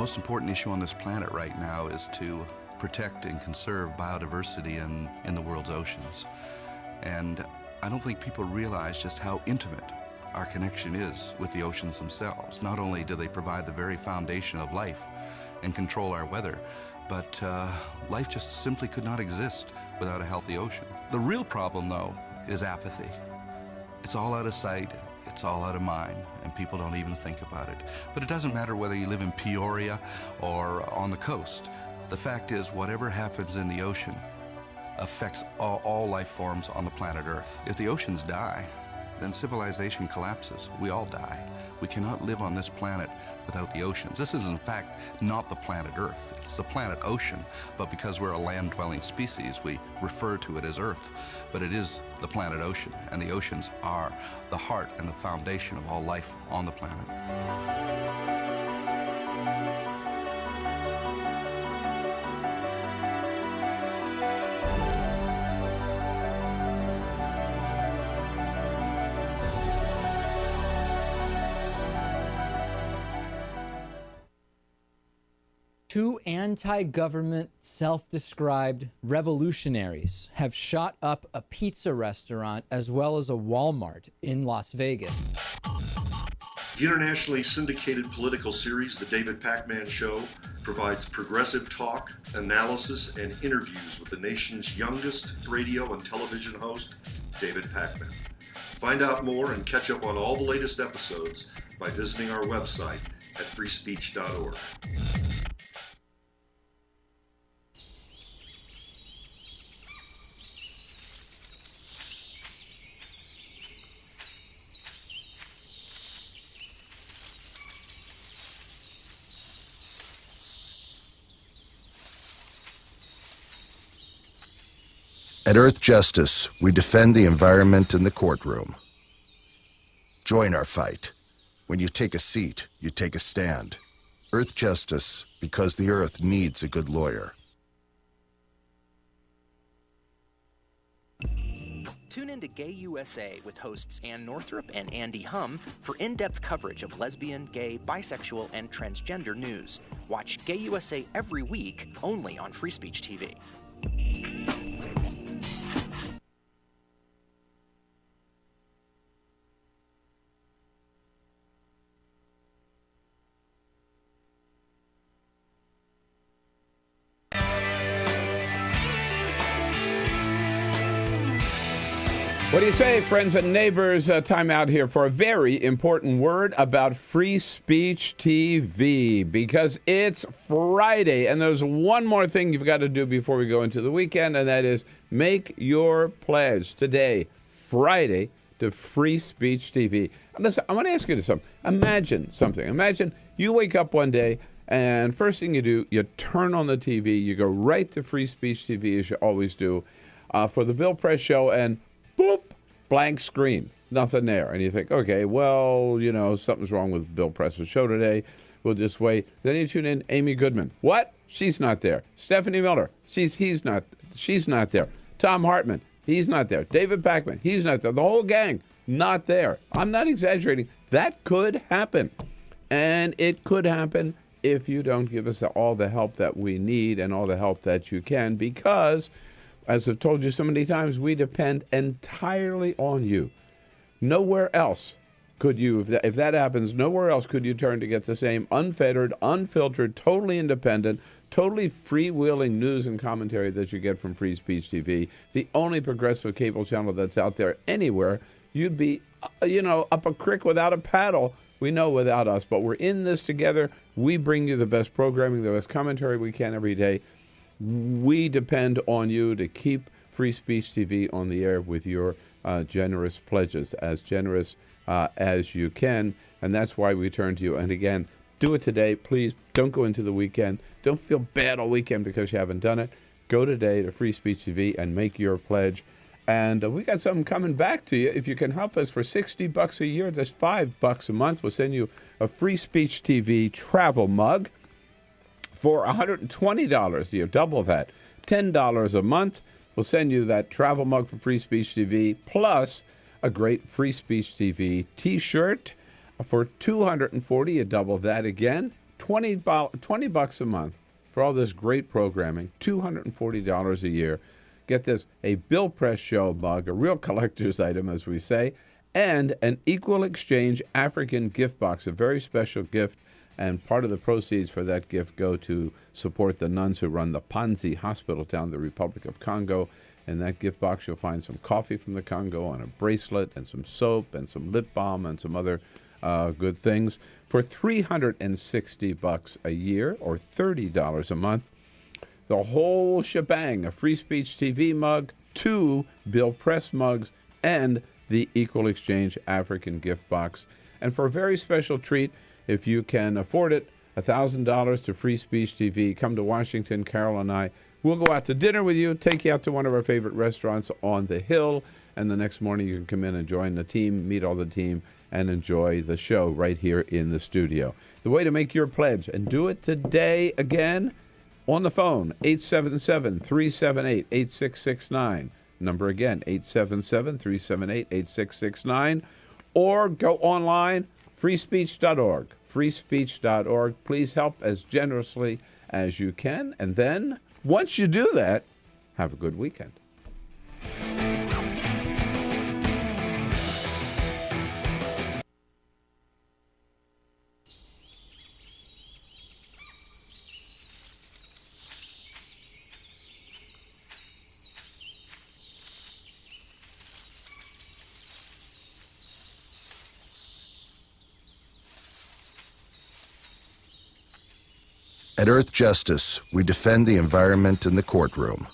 most important issue on this planet right now is to protect and conserve biodiversity in the world's oceans. And I don't think people realize just how intimate our connection is with the oceans themselves. Not only do they provide the very foundation of life and control our weather, but life just simply could not exist without a healthy ocean. The real problem, though, is apathy. It's all out of sight, it's all out of mind, and people don't even think about it. But it doesn't matter whether you live in Peoria or on the coast. The fact is, whatever happens in the ocean affects all life forms on the planet Earth. If the oceans die, then civilization collapses. We all die. We cannot live on this planet without the oceans. This is, in fact, not the planet Earth. It's the planet ocean, but because we're a land-dwelling species, we refer to it as Earth. But it is the planet ocean, and the oceans are the heart and the foundation of all life on the planet. Two anti-government, self-described revolutionaries have shot up a pizza restaurant as well as a Walmart in Las Vegas. The internationally syndicated political series, The David Pakman Show, provides progressive talk, analysis, and interviews with the nation's youngest radio and television host, David Pakman. Find out more and catch up on all the latest episodes by visiting our website at freespeech.org. At Earth Justice, we defend the environment in the courtroom. Join our fight. When you take a seat, you take a stand. Earth Justice, because the Earth needs a good lawyer. Tune into Gay USA with hosts Ann Northrup and Andy Hum for in-depth coverage of lesbian, gay, bisexual, and transgender news. Watch Gay USA every week, only on Free Speech TV. What do you say, friends and neighbors? Time out here for a very important word about Free Speech TV, because it's Friday, and there's one more thing you've got to do before we go into the weekend, and that is make your pledge today, Friday, to Free Speech TV. Listen, I want to ask you something. Imagine something. Imagine you wake up one day, and first thing you do, you turn on the TV, you go right to Free Speech TV, as you always do, for the Bill Press Show, and boop, blank screen, nothing there. And you think, okay, well, you know, something's wrong with Bill Press's show today. We'll just wait. Then you tune in, Amy Goodman. What? She's not there. Stephanie Miller. She's not there. Tom Hartman. He's not there. David Pakman. He's not there. The whole gang, not there. I'm not exaggerating. That could happen. And it could happen if you don't give us all the help that we need and all the help that you can, because as I've told you so many times, we depend entirely on you. Nowhere else could you, if that happens, nowhere else could you turn to get the same unfettered, unfiltered, totally independent, totally freewheeling news and commentary that you get from Free Speech TV, the only progressive cable channel that's out there anywhere. You'd be, up a creek without a paddle. We know without us, but we're in this together. We bring you the best programming, the best commentary we can every day. We depend on you to keep Free Speech TV on the air with your generous pledges, as generous as you can, and that's why we turn to you. And again, do it today. Please don't go into the weekend. Don't feel bad all weekend because you haven't done it. Go today to Free Speech TV and make your pledge. And we got something coming back to you. If you can help us for $60 a year, that's $5 a month. We'll send you a Free Speech TV travel mug. For $120 a year, double that, $10 a month, we'll send you that travel mug for Free Speech TV, plus a great Free Speech TV t-shirt. For $240, you double that again, $20 a month for all this great programming, $240 a year. Get this, a Bill Press Show mug, a real collector's item, as we say, and an Equal Exchange African gift box, a very special gift, and part of the proceeds for that gift go to support the nuns who run the Panzi Hospital down in the Republic of Congo. In that gift box, you'll find some coffee from the Congo and a bracelet and some soap and some lip balm and some other good things for $360 a year or $30 a month. The whole shebang, a Free Speech TV mug, 2 Bill Press mugs, and the Equal Exchange African gift box. And for a very special treat, if you can afford it, $1,000 to Free Speech TV. Come to Washington, Carol and I. We'll go out to dinner with you, take you out to one of our favorite restaurants on the Hill, and the next morning you can come in and join the team, meet all the team, and enjoy the show right here in the studio. The way to make your pledge, and do it today again, on the phone, 877-378-8669. Number again, 877-378-8669. Or go online, freespeech.org. freespeech.org. Please help as generously as you can. And then, once you do that, have a good weekend. At Earth Justice, we defend the environment in the courtroom.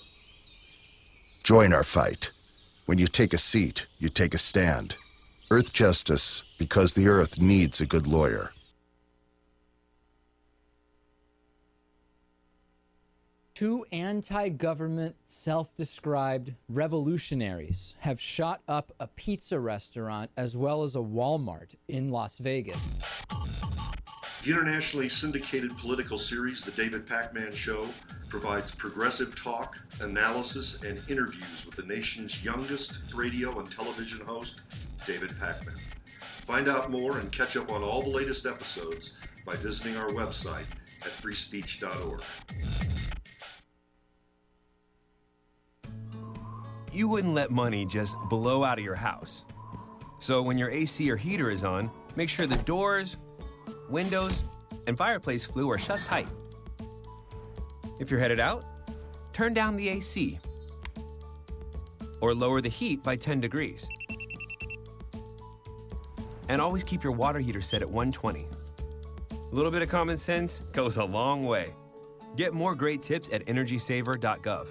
Join our fight. When you take a seat, you take a stand. Earth Justice, because the Earth needs a good lawyer. Two anti-government, self-described revolutionaries have shot up a pizza restaurant as well as a Walmart in Las Vegas. The internationally syndicated political series, The David Pakman Show, provides progressive talk, analysis, and interviews with the nation's youngest radio and television host, David Pakman. Find out more and catch up on all the latest episodes by visiting our website at freespeech.org. You wouldn't let money just blow out of your house. So when your AC or heater is on, make sure the doors, windows, and fireplace flue are shut tight. If you're headed out, turn down the AC or lower the heat by 10 degrees. And always keep your water heater set at 120. A little bit of common sense goes a long way. Get more great tips at energysaver.gov.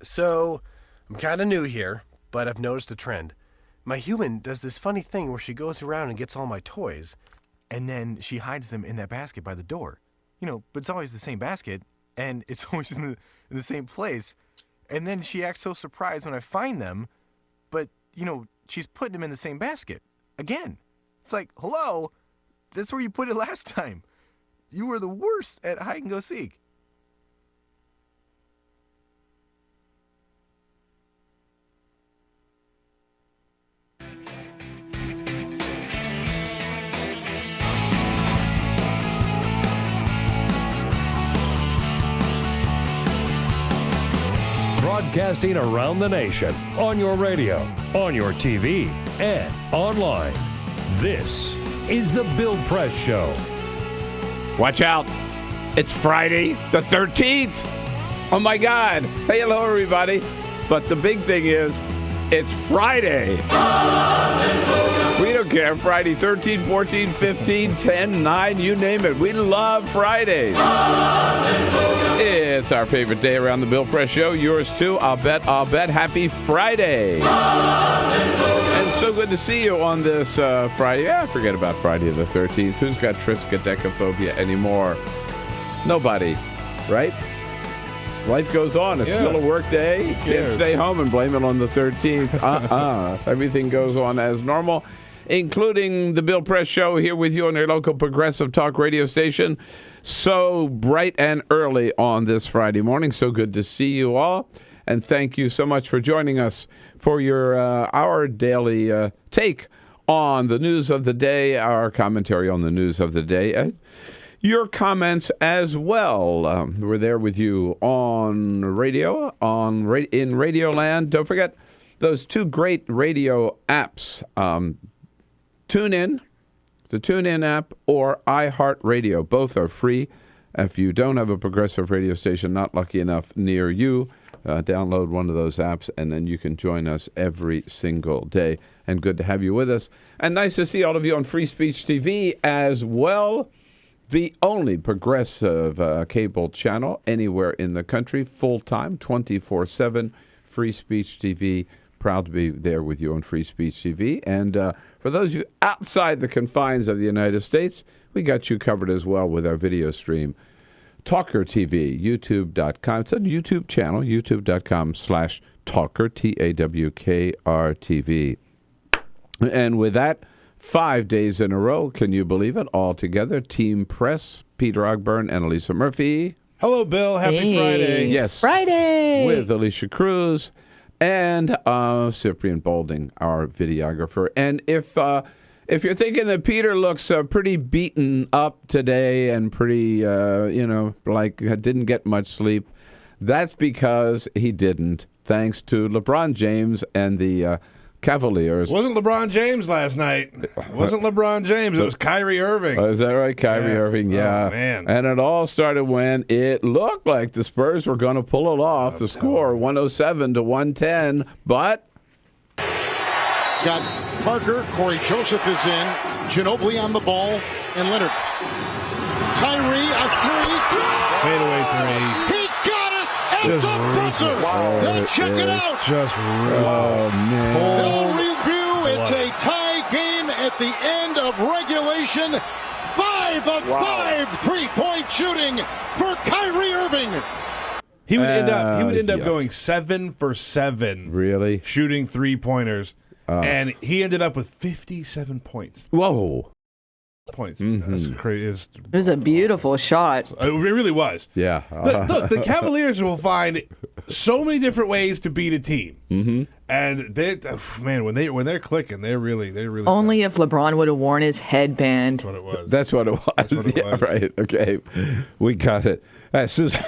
So, I'm kind of new here, but I've noticed a trend. My human does this funny thing where she goes around and gets all my toys, and then she hides them in that basket by the door. You know, but it's always the same basket, and it's always in the same place. And then she acts so surprised when I find them, but, you know, she's putting them in the same basket. Again. It's like, hello? That's where you put it last time. You were the worst at hide and go seek. Broadcasting around the nation, on your radio, on your TV, and online. This is The Bill Press Show. Watch out. It's Friday the 13th. Oh, my God. Hey, hello, everybody. But the big thing is, it's Friday. We don't care. Friday 13, 14, 15, 10, 9, you name it. We love Friday. It's our favorite day around the Bill Press Show. Yours too. I'll bet. Happy Friday. And so good to see you on this Friday. Yeah, forget about Friday the 13th. Who's got triskaidekaphobia anymore? Nobody, right? Life goes on. It's still a work day. You can't stay home and blame it on the 13th. Everything goes on as normal, including the Bill Press Show here with you on your local progressive talk radio station. So bright and early on this Friday morning. So good to see you all. And thank you so much for joining us for your our daily take on the news of the day, our commentary on the news of the day, your comments as well. We're there with you on radio, in Radioland. Don't forget those two great radio apps, TuneIn, the TuneIn app, or iHeartRadio. Both are free. If you don't have a progressive radio station, not lucky enough near you, download one of those apps, and then you can join us every single day. And good to have you with us. And nice to see all of you on Free Speech TV as well. The only progressive cable channel anywhere in the country, full-time, 24/7, Free Speech TV. Proud to be there with you on Free Speech TV. And for those of you outside the confines of the United States, we got you covered as well with our video stream. TawkrTV, youtube.com. It's a YouTube channel, youtube.com/Tawker, TAWKRTV. And with that, 5 days in a row, can you believe it? All together, Team Press, Peter Ogburn and Elisa Murphy. Hello, Bill. Happy Friday. Yes. Friday. With Alicia Cruz and Cyprian Bolding, our videographer. And if you're thinking that Peter looks pretty beaten up today and pretty, like didn't get much sleep, that's because he didn't, thanks to LeBron James and the Cavaliers. It wasn't LeBron James last night. It wasn't LeBron James. It was Kyrie Irving. Is that right? Kyrie Irving, yeah. Oh, man. And it all started when it looked like the Spurs were going to pull it off. The score, 107-110, but... Got Parker. Corey Joseph is in. Ginobili on the ball. And Leonard. Kyrie, a three. Fadeaway three. He got it at the buzzer. They'll check it out. Just ruthless. Oh, man. They'll review. It's a tie game at the end of regulation. 5 of 5 3-point shooting for Kyrie Irving. He would end up going 7 for 7. Really? Shooting 3-pointers. And he ended up with 57 points. Whoa. Points. Mm-hmm. That's crazy. It was a beautiful shot. It really was. Yeah. Look, the Cavaliers will find so many different ways to beat a team. Mm-hmm. And they, man, when they're clicking, they're really Only if LeBron would have worn his headband. That's what it was. That's what it was. That's what it yeah, was. Right. Okay. We got it. Susan,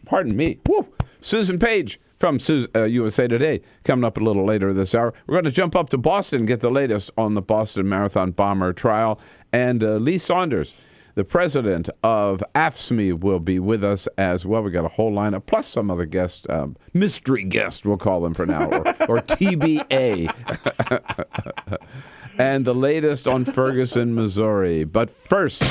pardon me. Woo. Susan Paige from USA Today coming up a little later this hour. We're going to jump up to Boston and get the latest on the Boston Marathon bomber trial. And Lee Saunders, the president of AFSCME, will be with us as well. We got a whole lineup, plus some other guests, mystery guest, we'll call them for now, or TBA. And the latest on Ferguson, Missouri. But first...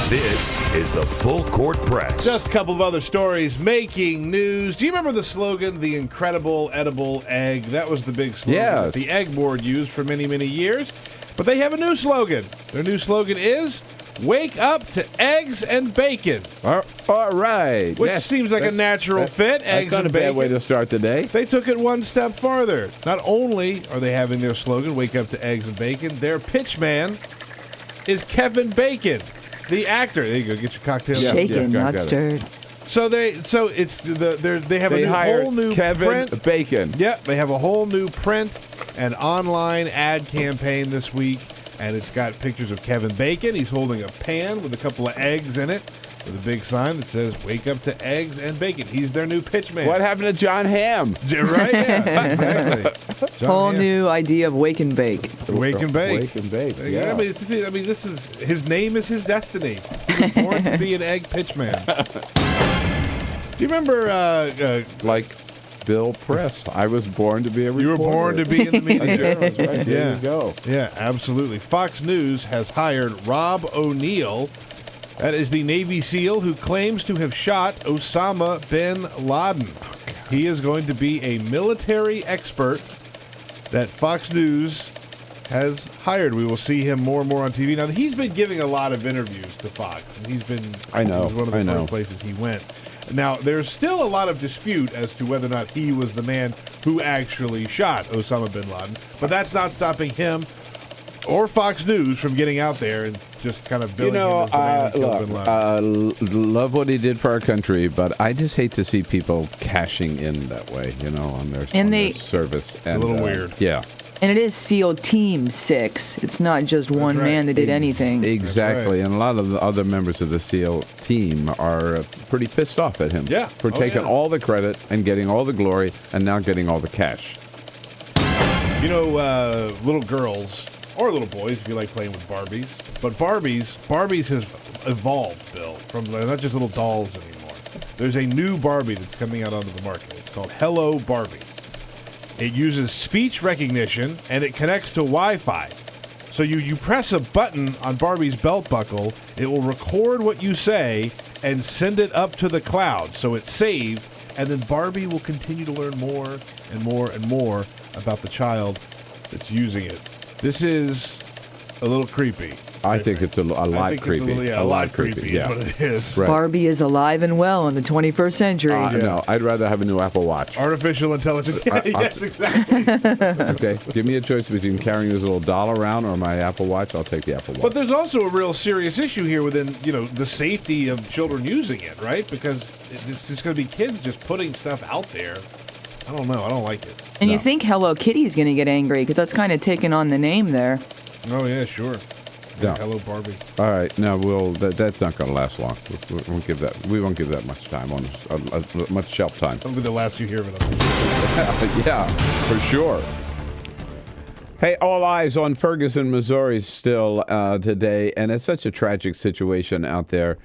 This is the Full Court Press. Just a couple of other stories making news. Do you remember the slogan, the incredible edible egg? That was the big slogan that the Egg Board used for many, many years. But they have a new slogan. Their new slogan is, wake up to eggs and bacon. All right. Which seems like a natural fit, eggs that's not and a bad bacon. way to start the day. They took it one step farther. Not only are they having their slogan, wake up to eggs and bacon, their pitch man is Kevin Bacon. The actor. There you go. Get your cocktail. Shaken, not stirred. So they have a whole new Kevin print. Bacon. Yep, they have a whole new print and online ad campaign this week, and it's got pictures of Kevin Bacon. He's holding a pan with a couple of eggs in it, with a big sign that says "Wake up to eggs and bacon." He's their new pitch man. What happened to John Hamm? Right? Yeah, exactly. Whole new idea of wake and bake. Wake and bake. Wake and bake. Yeah. I mean, this is his name is his destiny. He was born to be an egg pitchman. Do you remember, like Bill Press? I was born to be a reporter. You were born to be in the media. Right. There Yeah. you go. Yeah, absolutely. Fox News has hired Rob O'Neill. That is the Navy SEAL who claims to have shot Osama bin Laden. He is going to be a military expert that Fox News has hired. We will see him more and more on TV. Now, he's been giving a lot of interviews to Fox, and he's been I know. It was one of the first places he went. Now, there's still a lot of dispute as to whether or not he was the man who actually shot Osama bin Laden, but that's not stopping him or Fox News from getting out there and just kind of billing him as the man who killed bin Laden. Love what he did for our country, but I just hate to see people cashing in that way, on their service. It's a little weird. Yeah. And it is SEAL Team 6. It's not just one man that did anything. Exactly. And a lot of the other members of the SEAL team are pretty pissed off at him for taking all the credit and getting all the glory and now getting all the cash. You know, little girls, or little boys if you like playing with Barbies, but Barbies has evolved, Bill, from not just little dolls anymore. There's a new Barbie that's coming out onto the market. It's called Hello Barbie. It uses speech recognition, and it connects to Wi-Fi. So you press a button on Barbie's belt buckle, it will record what you say and send it up to the cloud. So it's saved, and then Barbie will continue to learn more and more and more about the child that's using it. This is a little creepy. I think it's a lot creepy. A lot creepy is what it is. Right. Barbie is alive and well in the 21st century. No, I'd rather have a new Apple Watch. Artificial intelligence. Yes, exactly. Okay, give me a choice between carrying this little doll around or my Apple Watch. I'll take the Apple Watch. But there's also a real serious issue here within, the safety of children using it, right? Because it's just going to be kids just putting stuff out there. I don't know. I don't like it. And you think Hello Kitty's going to get angry because that's kind of taking on the name there. Oh, yeah, sure. No. Hello, Barbie. All right, no, that's not going to last long. We won't give that much time on much shelf time. That'll be the last you hear of it. Yeah, for sure. Hey, all eyes on Ferguson, Missouri still today, and it's such a tragic situation out there.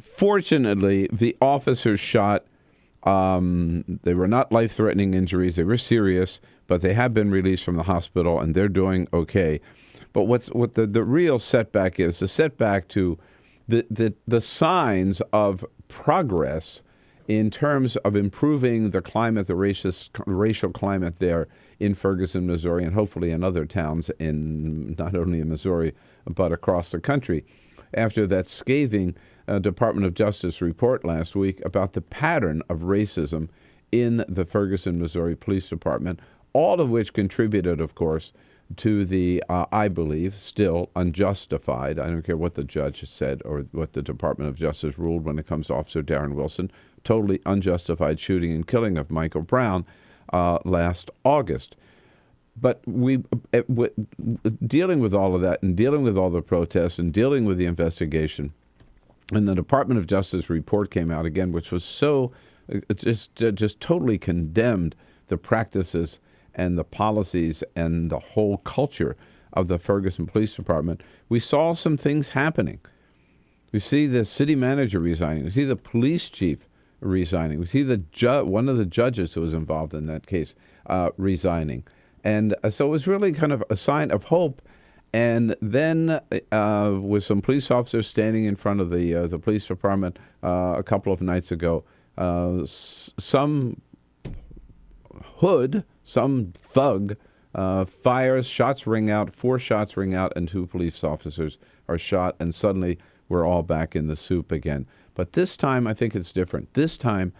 Fortunately, the officers shot. They were not life-threatening injuries. They were serious, but they have been released from the hospital, and they're doing okay. But what the real setback is, the setback to the signs of progress in terms of improving the climate, the racial climate there in Ferguson, Missouri, and hopefully in other towns in not only in Missouri but across the country. After that scathing Department of Justice report last week about the pattern of racism in the Ferguson, Missouri Police Department, all of which contributed, of course, to the, I believe, still unjustified, I don't care what the judge said or what the Department of Justice ruled when it comes to Officer Darren Wilson, totally unjustified shooting and killing of Michael Brown last August. But dealing with all of that and dealing with all the protests and dealing with the investigation, and the Department of Justice report came out again, which was so just totally condemned the practices and the policies and the whole culture of the Ferguson Police Department. We saw some things happening. We see the city manager resigning. We see the police chief resigning. We see one of the judges who was involved in that case resigning. And so it was really kind of a sign of hope. And then with some police officers standing in front of the police department a couple of nights ago, some hood, some thug fires, shots ring out, 4 shots ring out, and 2 police officers are shot, and suddenly we're all back in the soup again. But this time, I think it's different. This time,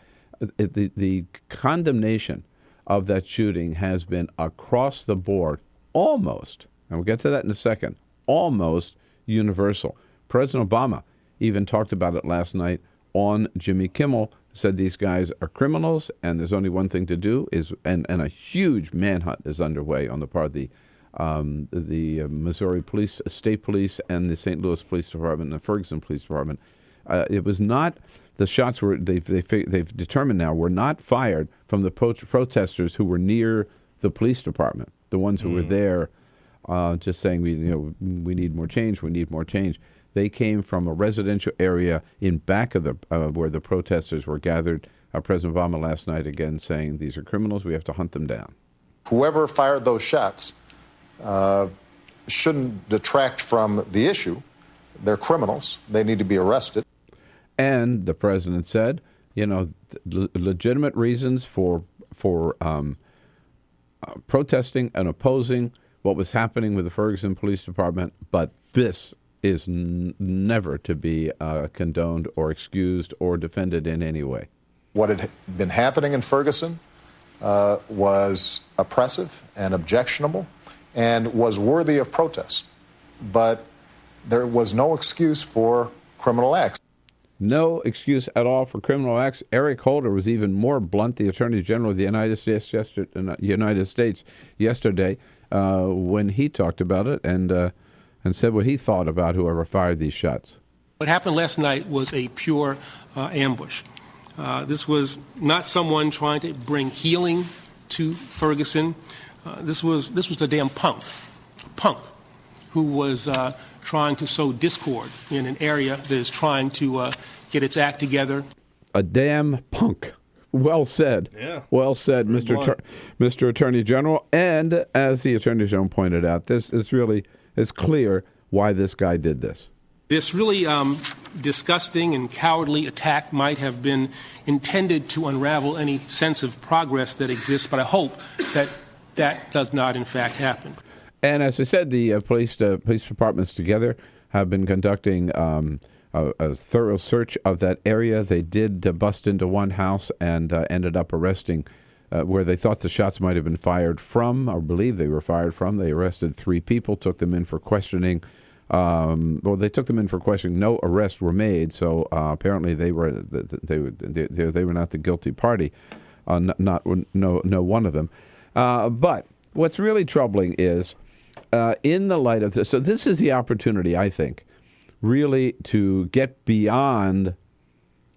the condemnation of that shooting has been across the board, almost, and we'll get to that in a second, almost universal. President Obama even talked about it last night on Jimmy Kimmel, said these guys are criminals and there's only one thing to do, and a huge manhunt is underway on the part of the Missouri Police, State Police, and the St. Louis Police Department and the Ferguson Police Department. It was not, the shots were, they've determined now, were not fired from the protesters who were near the police department, the ones who were there just saying, we need more change, we need more change. They came from a residential area in back of the where the protesters were gathered. President Obama last night again saying these are criminals, we have to hunt them down. Whoever fired those shots shouldn't detract from the issue. They're criminals. They need to be arrested. And the president said, legitimate reasons for protesting and opposing what was happening with the Ferguson Police Department, but this is never to be condoned or excused or defended in any way. What had been happening in Ferguson was oppressive and objectionable and was worthy of protest. But there was no excuse for criminal acts. No excuse at all for criminal acts. Eric Holder was even more blunt, the Attorney General of the United States yesterday, when he talked about it and said what he thought about whoever fired these shots. What happened last night was a pure ambush. This was not someone trying to bring healing to Ferguson. This was a damn punk who was trying to sow discord in an area that is trying to get its act together. A damn punk. Well said. Yeah. Well said, Mr. Attorney General. And as the Attorney General pointed out, this is really it's clear why this guy did this. This really disgusting and cowardly attack might have been intended to unravel any sense of progress that exists, but I hope that that does not, in fact, happen. And as I said, the police departments together have been conducting a thorough search of that area. They did bust into one house and ended up arresting where they thought the shots might have been fired from, or believed they were fired from. They arrested 3 people, took them in for questioning. They took them in for questioning. No arrests were made, so apparently they were not the guilty party. No one of them. But what's really troubling is, in the light of this, so this is the opportunity, I think, really to get beyond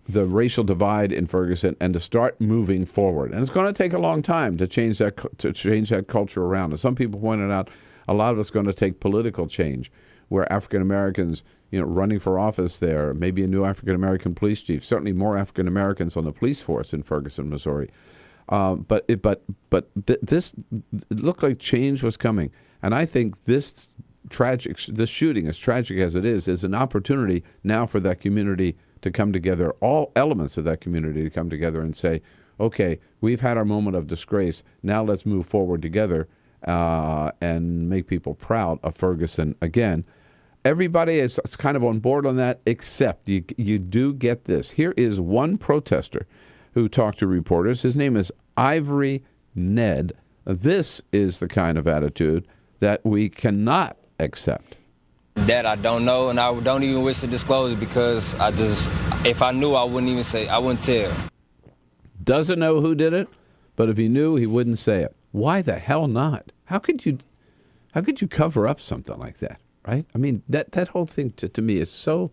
the racial divide in Ferguson and to start moving forward. And it's going to take a long time to change that culture around. And some people pointed out a lot of it's going to take political change, where African Americans, running for office there, maybe a new African American police chief, certainly more African Americans on the police force in Ferguson, Missouri. But this looked like change was coming, and I think this shooting, as tragic as it is an opportunity now for that community to come together, all elements of that community to come together and say, okay, we've had our moment of disgrace. Now let's move forward together and make people proud of Ferguson again. Everybody is kind of on board on that, except you do get this. Here is one protester who talked to reporters. His name is Ivory Ned. This is the kind of attitude that we cannot accept. That I don't know, and I don't even wish to disclose it because if I knew, I wouldn't tell. Doesn't know who did it, but if he knew, he wouldn't say it. Why the hell not? How could you cover up something like that, right? I mean, that whole thing to me is so...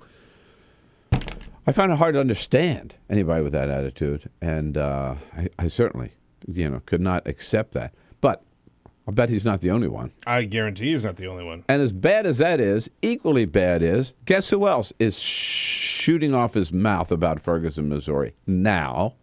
I find it hard to understand anybody with that attitude, and I certainly, could not accept that. But I bet he's not the only one. I guarantee he's not the only one. And as bad as that is, equally bad is, guess who else is shooting off his mouth about Ferguson, Missouri now?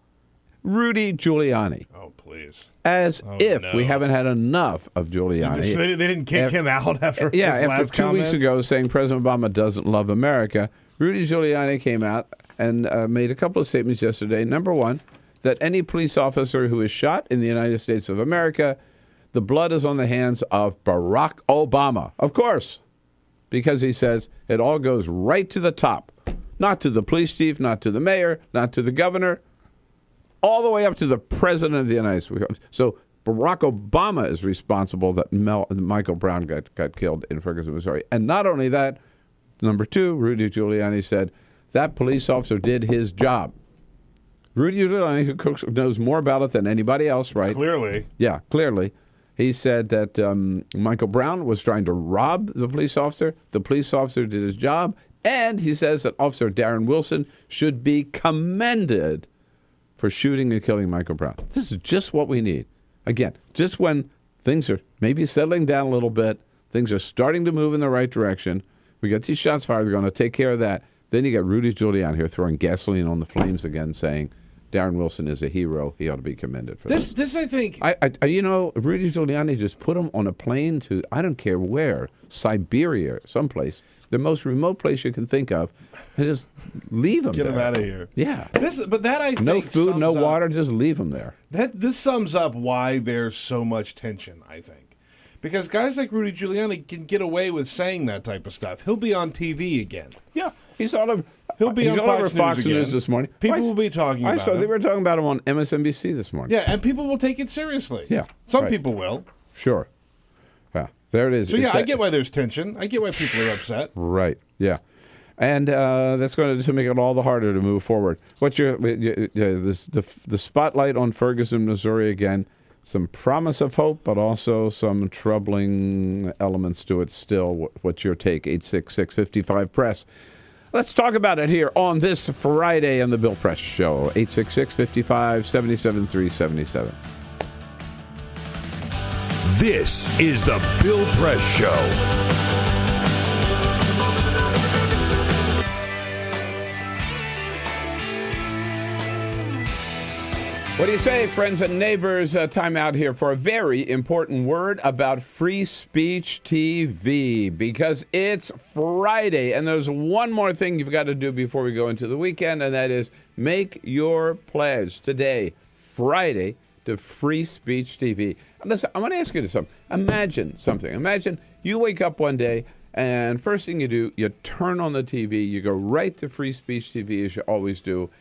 Rudy Giuliani. Oh, please. As if we haven't had enough of Giuliani. They didn't kick him out after after last 2 weeks ago saying President Obama doesn't love America. Rudy Giuliani came out and made a couple of statements yesterday. Number one, that any police officer who is shot in the United States of America, the blood is on the hands of Barack Obama. Of course, because he says it all goes right to the top. Not to the police chief, not to the mayor, not to the governor, all the way up to the president of the United States. So Barack Obama is responsible that Michael Brown got killed in Ferguson, Missouri. And not only that, number two, Rudy Giuliani said that police officer did his job. Rudy Giuliani, who knows more about it than anybody else, right? Clearly. Yeah, clearly. He said that Michael Brown was trying to rob the police officer. The police officer did his job. And he says that Officer Darren Wilson should be commended for shooting and killing Michael Brown. This is just what we need. Again, just when things are maybe settling down a little bit, things are starting to move in the right direction, we got these shots fired, they're going to take care of that. Then you got Rudy Giuliani here throwing gasoline on the flames again, saying Darren Wilson is a hero. He ought to be commended for this. This, I think... Rudy Giuliani just put him on a plane to, I don't care where, Siberia, someplace, the most remote place you can think of, and just leave him Get there. him out of here. Yeah. But that I think no food, no sums up- water, just leave him there. This sums up why there's so much tension, I think. Because guys like Rudy Giuliani can get away with saying that type of stuff. He'll be on TV again. Yeah, he's all over. He'll be on all over Fox again. News this morning. People will be talking about I saw him. they were talking about him on MSNBC this morning. Yeah, and people will take it seriously. Yeah, Some right. people will. Sure. Yeah, there it is. So, yeah, I get why there's tension. I get why people are upset. Right, yeah. And that's going to make it all the harder to move forward. What's the spotlight on Ferguson, Missouri again? some promise of hope, but also some troubling elements to it still. What's your take? 866-55-PRESS. Let's talk about it here on this Friday on the Bill Press Show. 866-55-77-377. This is the Bill Press Show. What do you say, friends and neighbors? Time out here for a very important word about Free Speech TV, because it's Friday, and there's one more thing you've got to do before we go into the weekend, and that is make your pledge today, Friday, to Free Speech TV. Listen, I want to ask you something. Imagine something. Imagine you wake up one day, and first thing you do, you turn on the TV, you go right to Free Speech TV, as you always do,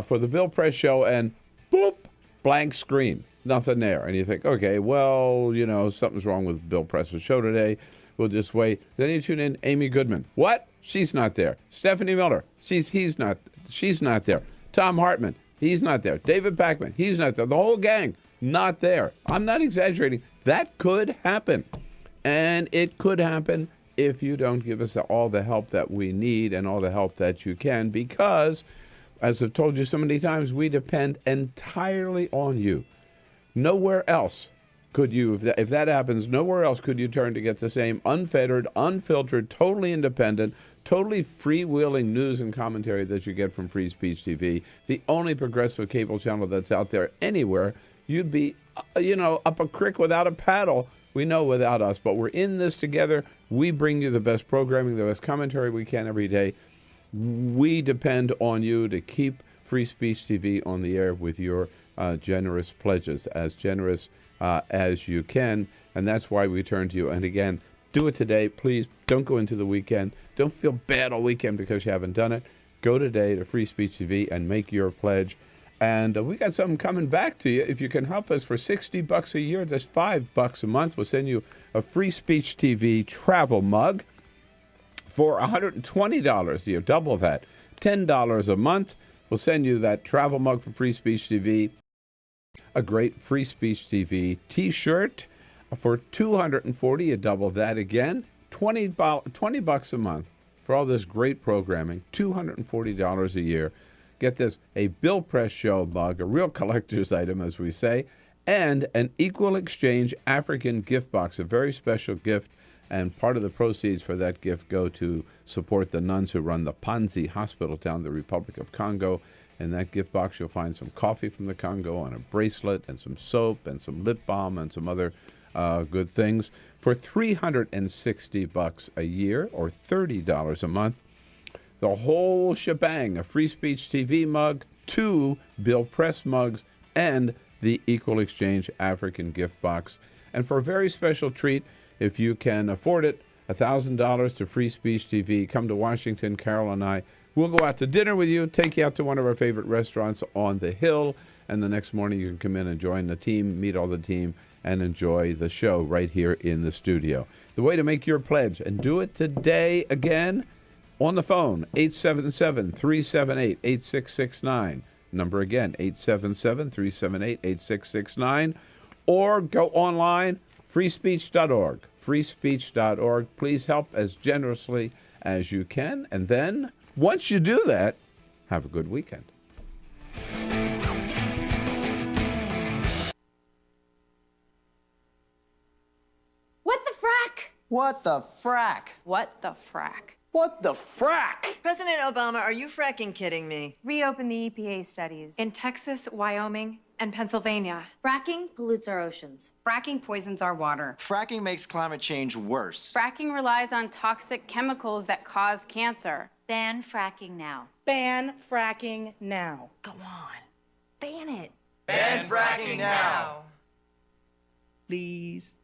for the Bill Press Show, and boop, blank screen, nothing there. And you think, okay, well, you know, something's wrong with Bill Press's show today. We'll just wait. Then you tune in, Amy Goodman. What? She's not there. Stephanie Miller. She's not there. Tom Hartman. He's not there. David Pakman. He's not there. The whole gang, not there. I'm not exaggerating. That could happen. And it could happen if you don't give us all the help that we need and all the help that you can, because as I've told you so many times, we depend entirely on you. Nowhere else could you, if that happens, nowhere else could you turn to get the same unfettered, unfiltered, totally independent, totally freewheeling news and commentary that you get from Free Speech TV, the only progressive cable channel that's out there anywhere. You'd be, up a creek without a paddle. We know without us, but we're in this together. We bring you the best programming, the best commentary we can every day. We depend on you to keep Free Speech TV on the air with your generous pledges, as generous as you can, and that's why we turn to you. And again, do it today. Please don't go into the weekend. Don't feel bad all weekend because you haven't done it. Go today to Free Speech TV and make your pledge. And we got something coming back to you. If you can help us for $60 a year, that's $5 a month. We'll send you a Free Speech TV travel mug for $120 a year, double that, $10 a month. We'll send you that travel mug for Free Speech TV, a great Free Speech TV T-shirt for $240, you double that again, $20 a month for all this great programming, $240 a year. Get this, a Bill Press Show mug, a real collector's item, as we say, and an Equal Exchange African gift box, a very special gift. And part of the proceeds for that gift go to support the nuns who run the Panzi Hospital down in the Republic of Congo. In that gift box, you'll find some coffee from the Congo and a bracelet and some soap and some lip balm and some other good things for $360 a year or $30 a month. The whole shebang, a Free Speech TV mug, 2 Bill Press mugs, and the Equal Exchange African gift box. And for a very special treat, if you can afford it, $1,000 to Free Speech TV. Come to Washington, Carol and I. We'll go out to dinner with you, take you out to one of our favorite restaurants on the Hill, and the next morning you can come in and join the team, meet all the team, and enjoy the show right here in the studio. The way to make your pledge, and do it today again, on the phone, 877-378-8669. Number again, 877-378-8669. Or go online, freespeech.org. freespeech.org. Please help as generously as you can. And then, once you do that, have a good weekend. What the frack? What the frack? What the frack? What the frack? President Obama, are you fracking kidding me? Reopen the EPA studies. In Texas, Wyoming, and Pennsylvania. Fracking pollutes our oceans. Fracking poisons our water. Fracking makes climate change worse. Fracking relies on toxic chemicals that cause cancer. Ban fracking now. Ban fracking now. Go on. Ban it. Ban fracking now. Please.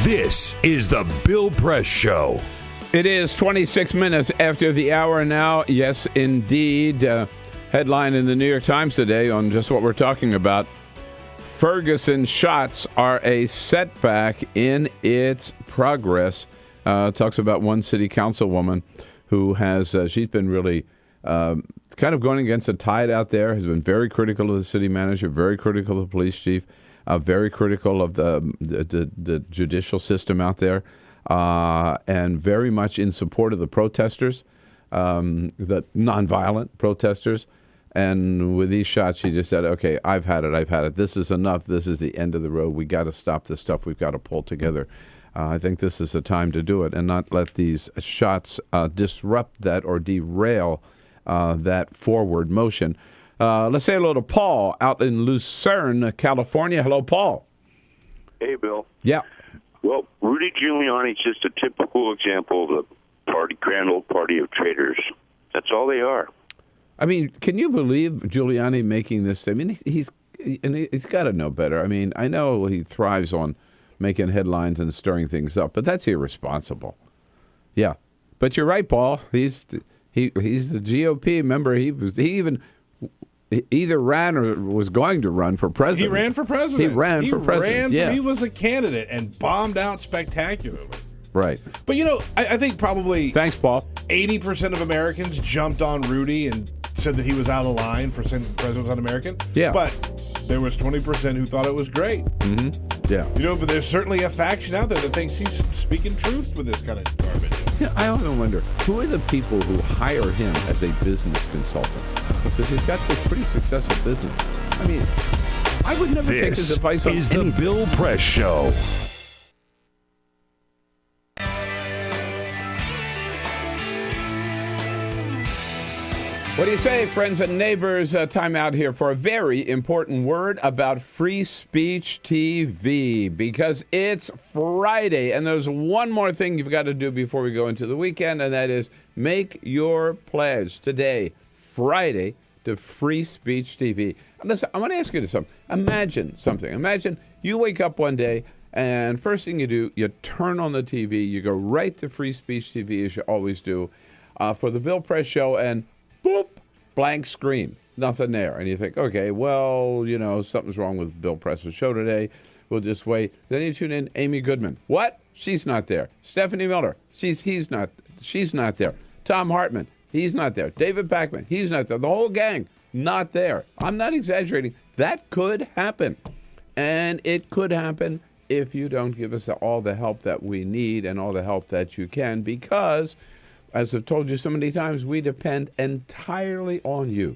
This is the Bill Press Show. It is 26 minutes after the hour now. Yes, indeed. Headline in the New York Times today on just what we're talking about. Ferguson shots are a setback in its progress. talks about one city councilwoman who has, she's been really kind of going against the tide out there, has been very critical of the city manager, very critical of the police chief, very critical of the judicial system out there, and very much in support of the protesters, the nonviolent protesters. And with these shots, she just said, okay, I've had it. This is enough. This is the end of the road. We got to stop this stuff. We've got to pull together. I think this is the time to do it and not let these shots disrupt that or derail that forward motion. Let's say hello to Paul out in Lucerne, California. Hello, Paul. Hey, Bill. Yeah. Well, Rudy Giuliani's just a typical example of the grand old party of traitors. That's all they are. I mean, can you believe Giuliani making this? I mean, he's got to know better. I mean, I know he thrives on making headlines and stirring things up, but that's irresponsible. Yeah, but you're right, Paul. He's the GOP member. He either ran or was going to run for president. He ran for president. Yeah. He was a candidate and bombed out spectacularly. Right. But, I think probably... Thanks, Paul. 80% of Americans jumped on Rudy and said that he was out of line for President Un-American. Yeah. But there was 20% who thought it was great. Mm-hmm. Yeah. But there's certainly a faction out there that thinks he's speaking truth with this kind of garbage. Yeah, I often wonder, who are the people who hire him as a business consultant? Because he's got this pretty successful business. I mean, I would never take his advice on This is the Bill Press Show. What do you say, friends and neighbors? Time out here for a very important word about Free Speech TV, because it's Friday, and there's one more thing you've got to do before we go into the weekend, and that is make your pledge today, Friday, to Free Speech TV. Listen, I want to ask you something. Imagine something. Imagine you wake up one day, and first thing you do, you turn on the TV, you go right to Free Speech TV, as you always do, for the Bill Press Show, and boop, blank screen, nothing there. And you think, okay, well, something's wrong with Bill Press's show today. We'll just wait. Then you tune in Amy Goodman. What? She's not there. Stephanie Miller. She's not there. Tom Hartman. He's not there. David Pakman. He's not there. The whole gang, not there. I'm not exaggerating. That could happen. And it could happen if you don't give us all the help that we need and all the help that you can, because as I've told you so many times, we depend entirely on you.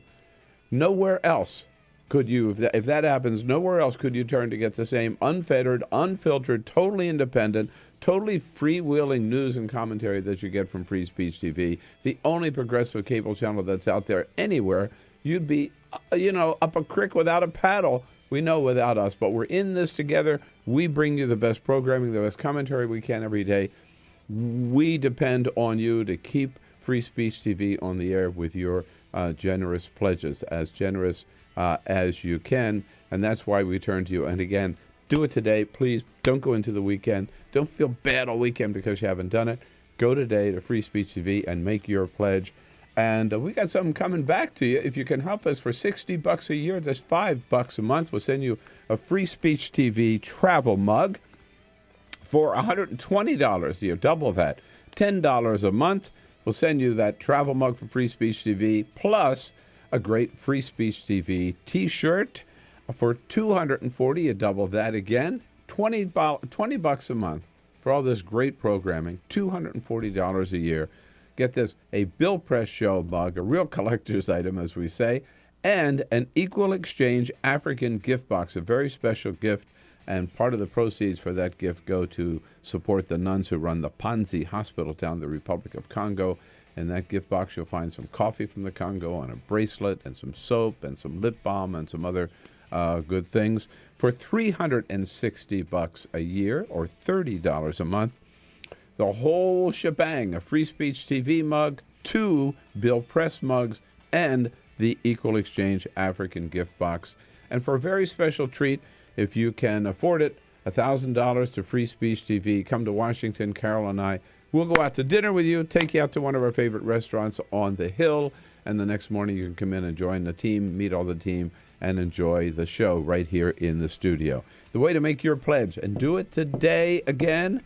Nowhere else could you, if that happens, nowhere else could you turn to get the same unfettered, unfiltered, totally independent, totally freewheeling news and commentary that you get from Free Speech TV, the only progressive cable channel that's out there anywhere. You'd be, up a creek without a paddle. We know without us, but we're in this together. We bring you the best programming, the best commentary we can every day. We depend on you to keep Free Speech TV on the air with your generous pledges, as generous as you can. And that's why we turn to you. And again, do it today. Please don't go into the weekend. Don't feel bad all weekend because you haven't done it. Go today to Free Speech TV and make your pledge. And we got something coming back to you. If you can help us for $60 a year, that's $5 a month. We'll send you a Free Speech TV travel mug. For $120 a year, double that, $10 a month. We'll send you that travel mug for Free Speech TV, plus a great Free Speech TV T-shirt. For $240, you double that again, $20 a month for all this great programming, $240 a year. Get this, a Bill Press Show mug, a real collector's item, as we say, and an Equal Exchange African gift box, a very special gift. And part of the proceeds for that gift go to support the nuns who run the Panzi Hospital down in the Republic of Congo. In that gift box, you'll find some coffee from the Congo and a bracelet and some soap and some lip balm and some other good things. For $360 a year or $30 a month, the whole shebang, a Free Speech TV mug, 2 Bill Press mugs, and the Equal Exchange African gift box. And for a very special treat, if you can afford it, $1,000 to Free Speech TV. Come to Washington, Carol and I. We'll go out to dinner with you, take you out to one of our favorite restaurants on the Hill, and the next morning you can come in and join the team, meet all the team, and enjoy the show right here in the studio. The way to make your pledge, and do it today again,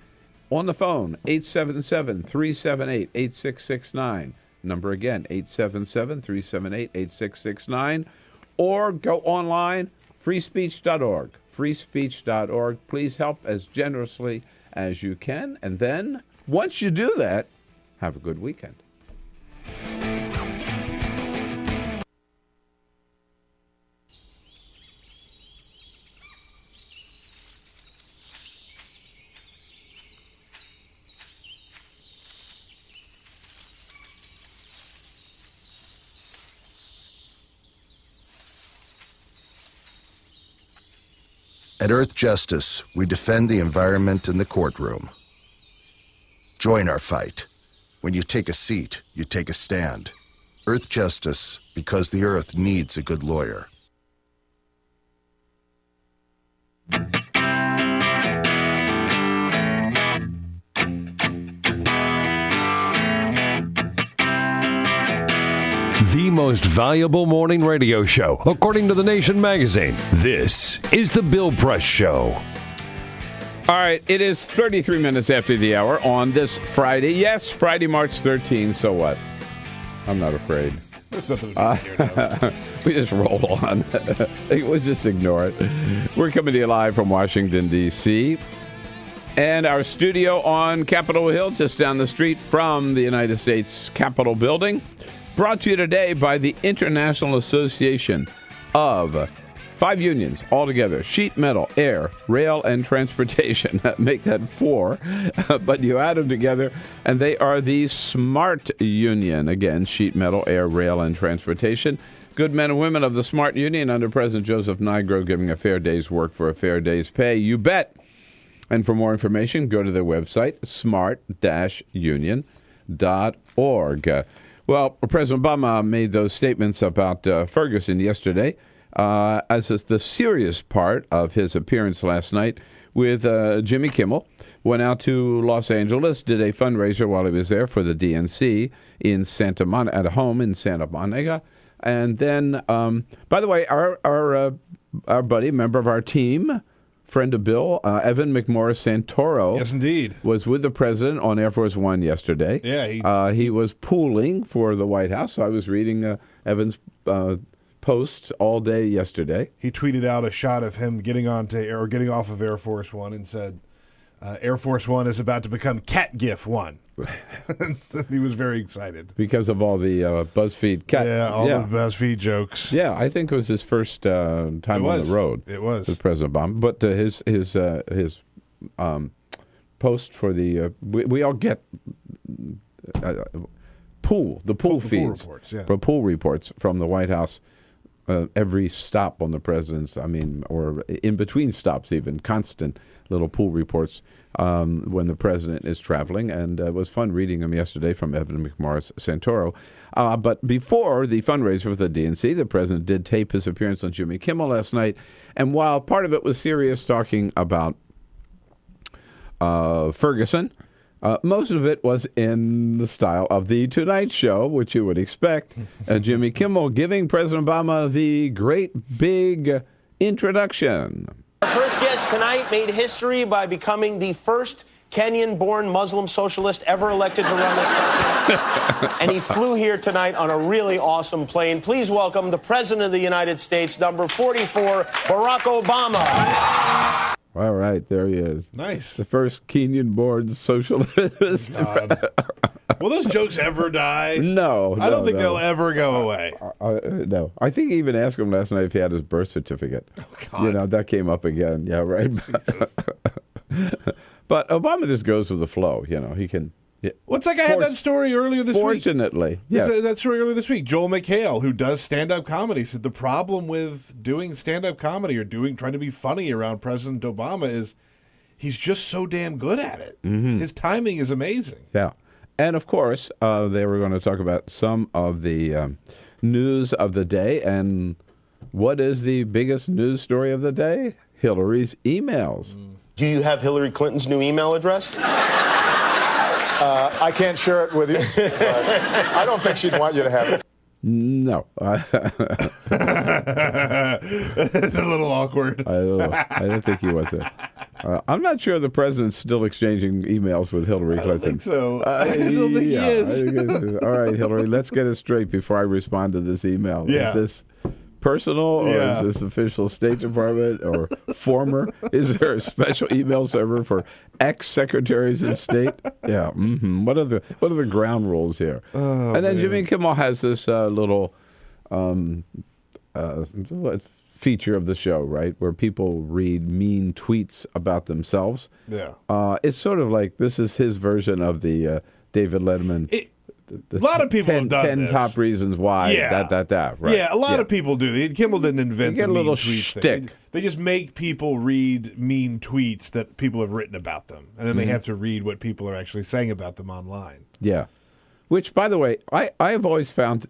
on the phone, 877-378-8669. Number again, 877-378-8669. Or go online, freespeech.org. Freespeech.org. Please help as generously as you can. And then, once you do that, have a good weekend. At Earth Justice, we defend the environment in the courtroom. Join our fight. When you take a seat, you take a stand. Earth Justice, because the Earth needs a good lawyer. The most valuable morning radio show, according to The Nation magazine. This is The Bill Press Show. All right, it is 33 minutes after the hour on this Friday. Yes, Friday, March 13th. So what? I'm not afraid. There's nothing to do here now. We just roll on. We'll just ignore it. We're coming to you live from Washington, D.C. And our studio on Capitol Hill, just down the street from the United States Capitol building. Brought to you today by the International Association of 5 unions altogether: sheet metal, air, rail, and transportation. Make that 4, but you add them together, and they are the SMART Union. Again, sheet metal, air, rail, and transportation. Good men and women of the SMART Union under President Joseph Nigro, giving a fair day's work for a fair day's pay. You bet. And for more information, go to their website, smart-union.org. Well, President Obama made those statements about Ferguson yesterday as is the serious part of his appearance last night with Jimmy Kimmel. Went out to Los Angeles, did a fundraiser while he was there for the DNC in at a home in Santa Monica. And then, by the way, our buddy, member of our team, friend of Bill, Evan McMorris Santoro. Yes, indeed. Was with the president on Air Force One yesterday. Yeah. He was pooling for the White House. So I was reading Evan's posts all day yesterday. He tweeted out a shot of him getting off of Air Force One and said, Air Force One is about to become Cat GIF One. He was very excited. Because of all the BuzzFeed cat. Yeah, all the BuzzFeed jokes. Yeah, I think it was his first time on the road. It was. With President Obama. But his post for the, we all get the pool feeds. Pool reports, yeah. Pool reports from the White House. Every stop on the president's, or in between stops even, constant little pool reports when the president is traveling. And it was fun reading them yesterday from Evan McMorris Santoro. But before the fundraiser for the DNC, the president did tape his appearance on Jimmy Kimmel last night. And while part of it was serious, talking about Ferguson, most of it was in the style of the Tonight Show, which you would expect. Jimmy Kimmel giving President Obama the great big introduction. Our first guest tonight made history by becoming the first Kenyan-born Muslim socialist ever elected to run this country. And he flew here tonight on a really awesome plane. Please welcome the President of the United States, number 44, Barack Obama. All right, there he is. Nice. The first Kenyan-born socialist. Will those jokes ever die? No. I don't think they'll ever go away. No. I think he even asked him last night if he had his birth certificate. Oh, God. That came up again. Yeah, right. But Obama just goes with the flow. He can. Well, it's like I had that story earlier this week. Fortunately, yes. That story earlier this week. Joel McHale, who does stand-up comedy, said the problem with doing stand-up comedy or trying to be funny around President Obama is he's just so damn good at it. Mm-hmm. His timing is amazing. Yeah. And, of course, they were going to talk about some of the news of the day. And what is the biggest news story of the day? Hillary's emails. Do you have Hillary Clinton's new email address? I can't share it with you. But I don't think she'd want you to have it. No. It's a little awkward. I don't think he wants it. I'm not sure the president's still exchanging emails with Hillary Clinton. I don't think so. I don't think he is. All right, Hillary, let's get it straight before I respond to this email. Yeah. Is this personal, or is this official State Department, or former? Is there a special email server for ex-secretaries of state? Yeah. Mm-hmm. What are the ground rules here? Oh, and then man. Jimmy Kimmel has this little feature of the show, right, where people read mean tweets about themselves. Yeah. It's sort of like this is his version of the David Letterman. A lot of people have done 10 this. top reasons why. Yeah. Right. Yeah, a lot of people do. Kimmel didn't invent You get the a mean little tweets shtick. thing. They just make people read mean tweets that people have written about them, and then they Mhm. have to read what people are actually saying about them online. Yeah. Which, by the way, I have always found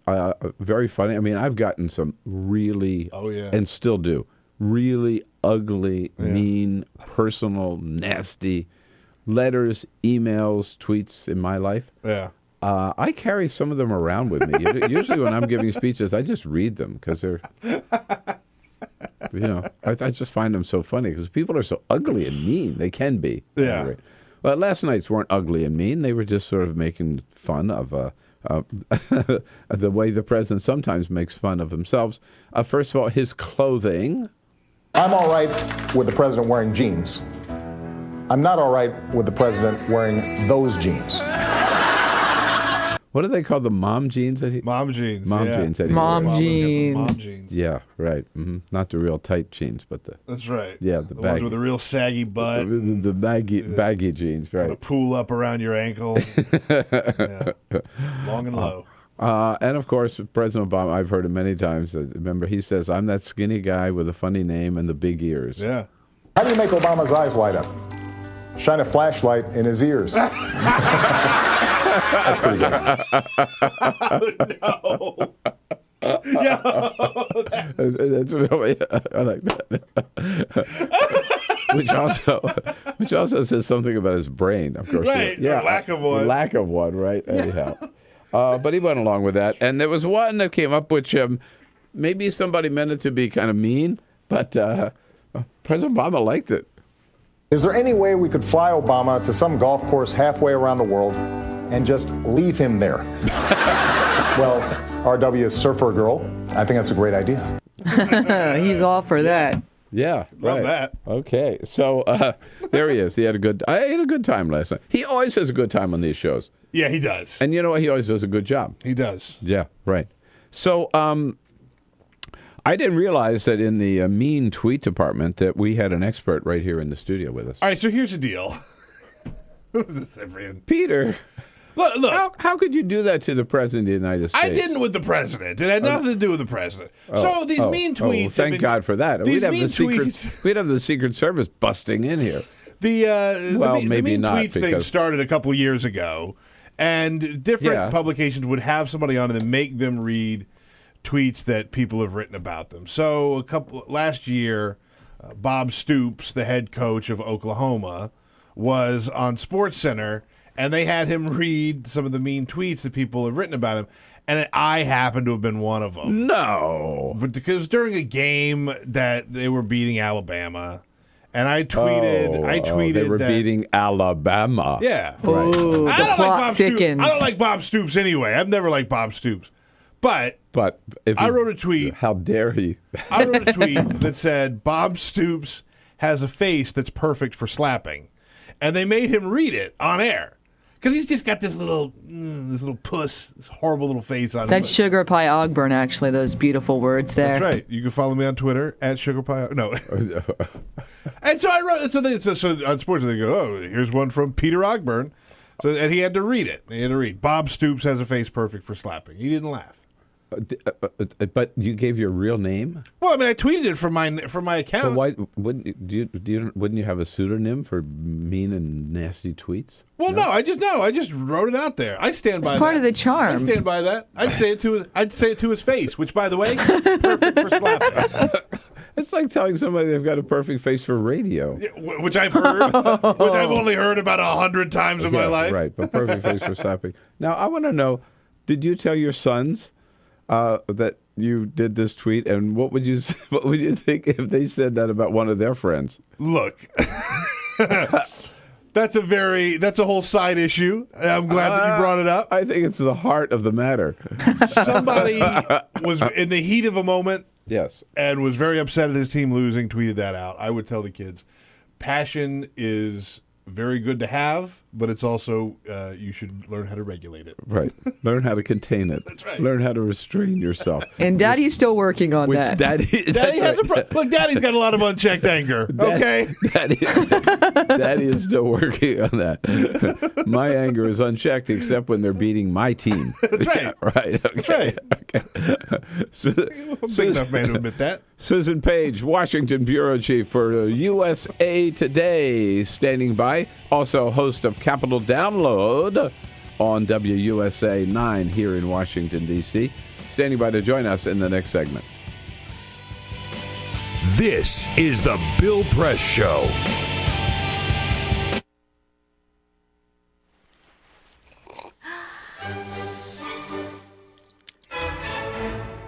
very funny. I mean, I've gotten some really, and still do, really ugly, mean, personal, nasty letters, emails, tweets in my life. Yeah. I carry some of them around with me. Usually when I'm giving speeches, I just read them because they're, I just find them so funny because people are so ugly and mean. They can be. Yeah. Anyway. Well, last night's weren't ugly and mean. They were just sort of making fun of the way the president sometimes makes fun of himself. First of all, his clothing. I'm all right with the president wearing jeans. I'm not all right with the president wearing those jeans. What do they call the mom jeans? Mom jeans. Mom yeah. jeans. Mom jeans. Mom jeans. Yeah, right. Not the real tight jeans, but the. That's right. Yeah, the ones with a real saggy butt. The baggy jeans, right. A pool up around your ankle. Yeah. Long and low. And of course, President Obama, I've heard it many times. Remember, he says, I'm that skinny guy with a funny name and the big ears. Yeah. How do you make Obama's eyes light up? Shine a flashlight in his ears. That's pretty good. No. That's really, I like that. which also says something about his brain, of course. Right. Yeah. Lack of one. Lack of one, right? Anyhow. But he went along with that. And there was one that came up, which maybe somebody meant it to be kind of mean, but President Obama liked it. Is there any way we could fly Obama to some golf course halfway around the world and just leave him there? Well, RW is surfer girl. I think that's a great idea. He's all for that. Yeah, Love right. that. Okay, so there he is. I had a good time last night. He always has a good time on these shows. Yeah, he does. And you know what? He always does a good job. He does. Yeah, right. So I didn't realize that in the mean tweet department that we had an expert right here in the studio with us. All right, so here's the deal. This everyone. Peter, look. How could you do that to the president of the United States? I didn't with the president. It had nothing to do with the president. So these mean tweets. Thank God for that. These We'd have the mean Secret Service busting in here. The maybe mean not, tweets thing because- started a couple years ago, and different publications would have somebody on and then make them read tweets that people have written about them. So last year, Bob Stoops, the head coach of Oklahoma, was on SportsCenter, and they had him read some of the mean tweets that people have written about him. And I happened to have been one of them. No. But because it was during a game that they were beating Alabama. And I tweeted they were that, beating Alabama. Yeah. Right. Ooh, the plot thickens. I don't like Bob Stoops anyway. I've never liked Bob Stoops. But if I wrote a tweet. How dare he? I wrote a tweet that said, Bob Stoops has a face that's perfect for slapping. And they made him read it on air. Because he's just got this little puss, this horrible little face on him. That's Sugar Pie Ogburn, actually, those beautiful words there. That's right. You can follow me on Twitter at Sugar Pie. No. And so I wrote, so on Sports, they go, oh, here's one from Peter Ogburn. And he had to read it. He had to read, Bob Stoops has a face perfect for slapping. He didn't laugh. But you gave your real name? Well, I mean, I tweeted it from my account. But why wouldn't you have a pseudonym for mean and nasty tweets? Well, no, I just wrote it out there. I stand by that. It's part of the charm. I stand by that. I'd say it to his face, which, by the way, perfect for slapping. It's like telling somebody they've got a perfect face for radio. Yeah, which I've heard, which I've only heard about 100 times in my life. Right, but perfect face for slapping. Now, I want to know, did you tell your sons that you did this tweet, and what would you think if they said that about one of their friends? Look, That's a whole side issue. I'm glad that you brought it up. I think it's the heart of the matter. Somebody was in the heat of a moment. Yes. And was very upset at his team losing, tweeted that out. I would tell the kids, passion is very good to have, but it's also, you should learn how to regulate it. Right. Learn how to contain it. That's right. Learn how to restrain yourself. And Daddy's still working on that. Daddy has look, Daddy's got a lot of unchecked anger. Okay? Daddy is still working on that. My anger is unchecked except when they're beating my team. That's right. Right. Okay. That's right. Okay. Big enough man to admit that. Susan Paige, Washington Bureau Chief for USA Today, standing by. Also host of Capital Download on WUSA 9 here in Washington, D.C. Standing by to join us in the next segment. This is the Bill Press Show.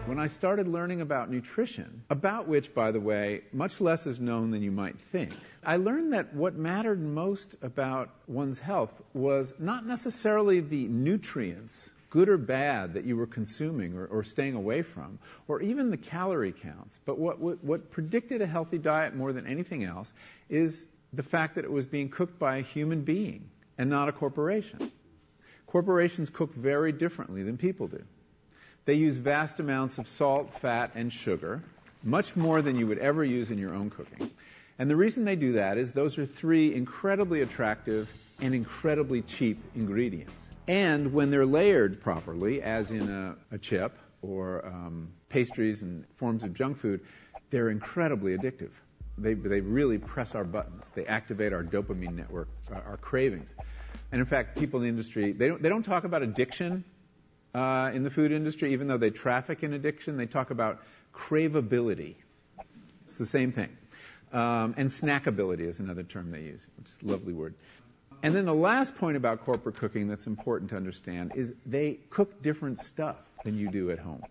When I started learning about nutrition, about which, by the way, much less is known than you might think, I learned that what mattered most about one's health was not necessarily the nutrients, good or bad, that you were consuming or staying away from, or even the calorie counts. But what predicted a healthy diet more than anything else is the fact that it was being cooked by a human being and not a corporation. Corporations cook very differently than people do. They use vast amounts of salt, fat, and sugar, much more than you would ever use in your own cooking. And the reason they do that is those are three incredibly attractive and incredibly cheap ingredients. And when they're layered properly, as in a chip or pastries and forms of junk food, they're incredibly addictive. They really press our buttons. They activate our dopamine network, our cravings. And in fact, people in the industry, they don't talk about addiction in the food industry, even though they traffic in addiction. They talk about craveability. It's the same thing. And snackability is another term they use. It's a lovely word. And then the last point about corporate cooking that's important to understand is they cook different stuff than you do at home.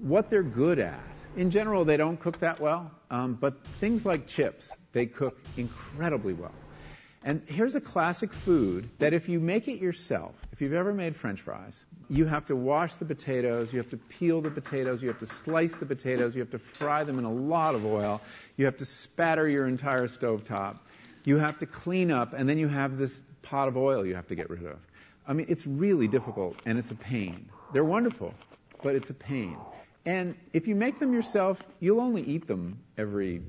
What they're good at, in general, they don't cook that well, but things like chips, they cook incredibly well. And here's a classic food that if you make it yourself, if you've ever made French fries, you have to wash the potatoes, you have to peel the potatoes, you have to slice the potatoes, you have to fry them in a lot of oil, you have to spatter your entire stovetop, you have to clean up, and then you have this pot of oil you have to get rid of. I mean, it's really difficult, and it's a pain. They're wonderful, but it's a pain. And if you make them yourself, you'll only eat them every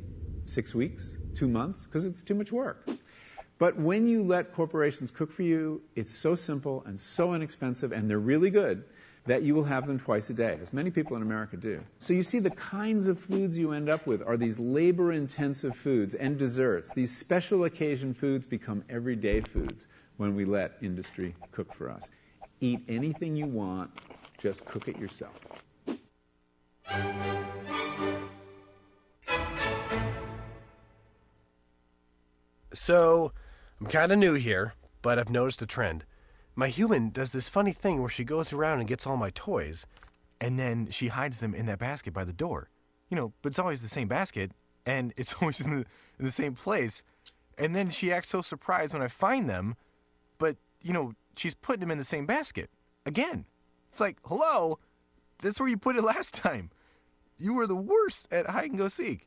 6 weeks, 2 months, because it's too much work. But when you let corporations cook for you, it's so simple and so inexpensive, and they're really good, that you will have them twice a day, as many people in America do. So you see the kinds of foods you end up with are these labor-intensive foods and desserts. These special occasion foods become everyday foods when we let industry cook for us. Eat anything you want, just cook it yourself. So, I'm kind of new here, but I've noticed a trend. My human does this funny thing where she goes around and gets all my toys, and then she hides them in that basket by the door. But it's always the same basket, and it's always in the same place. And then she acts so surprised when I find them, but, she's putting them in the same basket. Again. It's like, hello? That's where you put it last time. You were the worst at hide and go seek.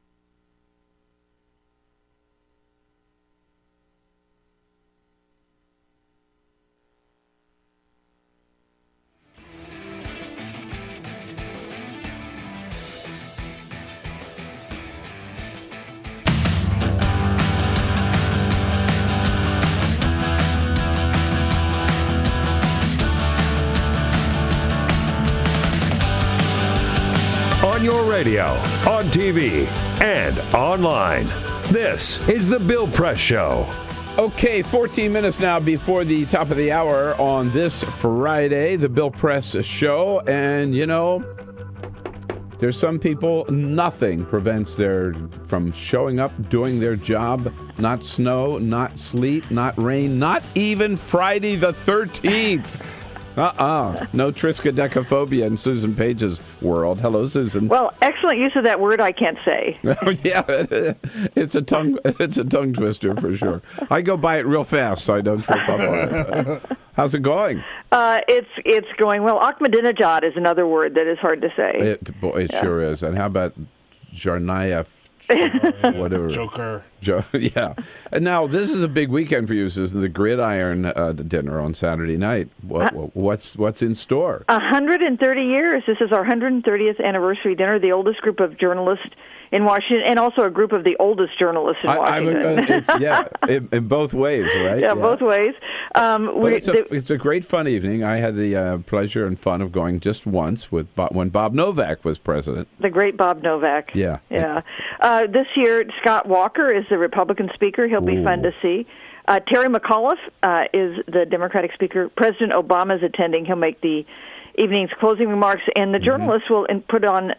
On your radio, on TV, and online. This is the Bill Press Show. Okay, 14 minutes now before the top of the hour on this Friday, the Bill Press Show. And, there's some people, nothing prevents from showing up, doing their job. Not snow, not sleet, not rain, not even Friday the 13th. No triskaidekaphobia in Susan Paige's world. Hello, Susan. Well, excellent use of that word. I can't say. Yeah, it's a tongue twister for sure. I go by it real fast so I don't trip up on it. How's it going? It's going well. Ahmadinejad is another word that is hard to say. It sure is. And how about Jarnayev? Whatever. Joker. Yeah. And now this is a big weekend for you, Susan. The Gridiron dinner on Saturday night. What's in store? 130 years. This is our 130th anniversary dinner. The oldest group of journalists in Washington, and also a group of the oldest journalists in Washington. In both ways, right? Yeah, both ways. It's a great fun evening. I had the pleasure and fun of going just once with when Bob Novak was president. The great Bob Novak. Yeah. This year, Scott Walker is the Republican speaker. He'll be fun to see. Terry McAuliffe is the Democratic speaker. President Obama is attending. He'll make the evening's closing remarks, and the journalists will put on,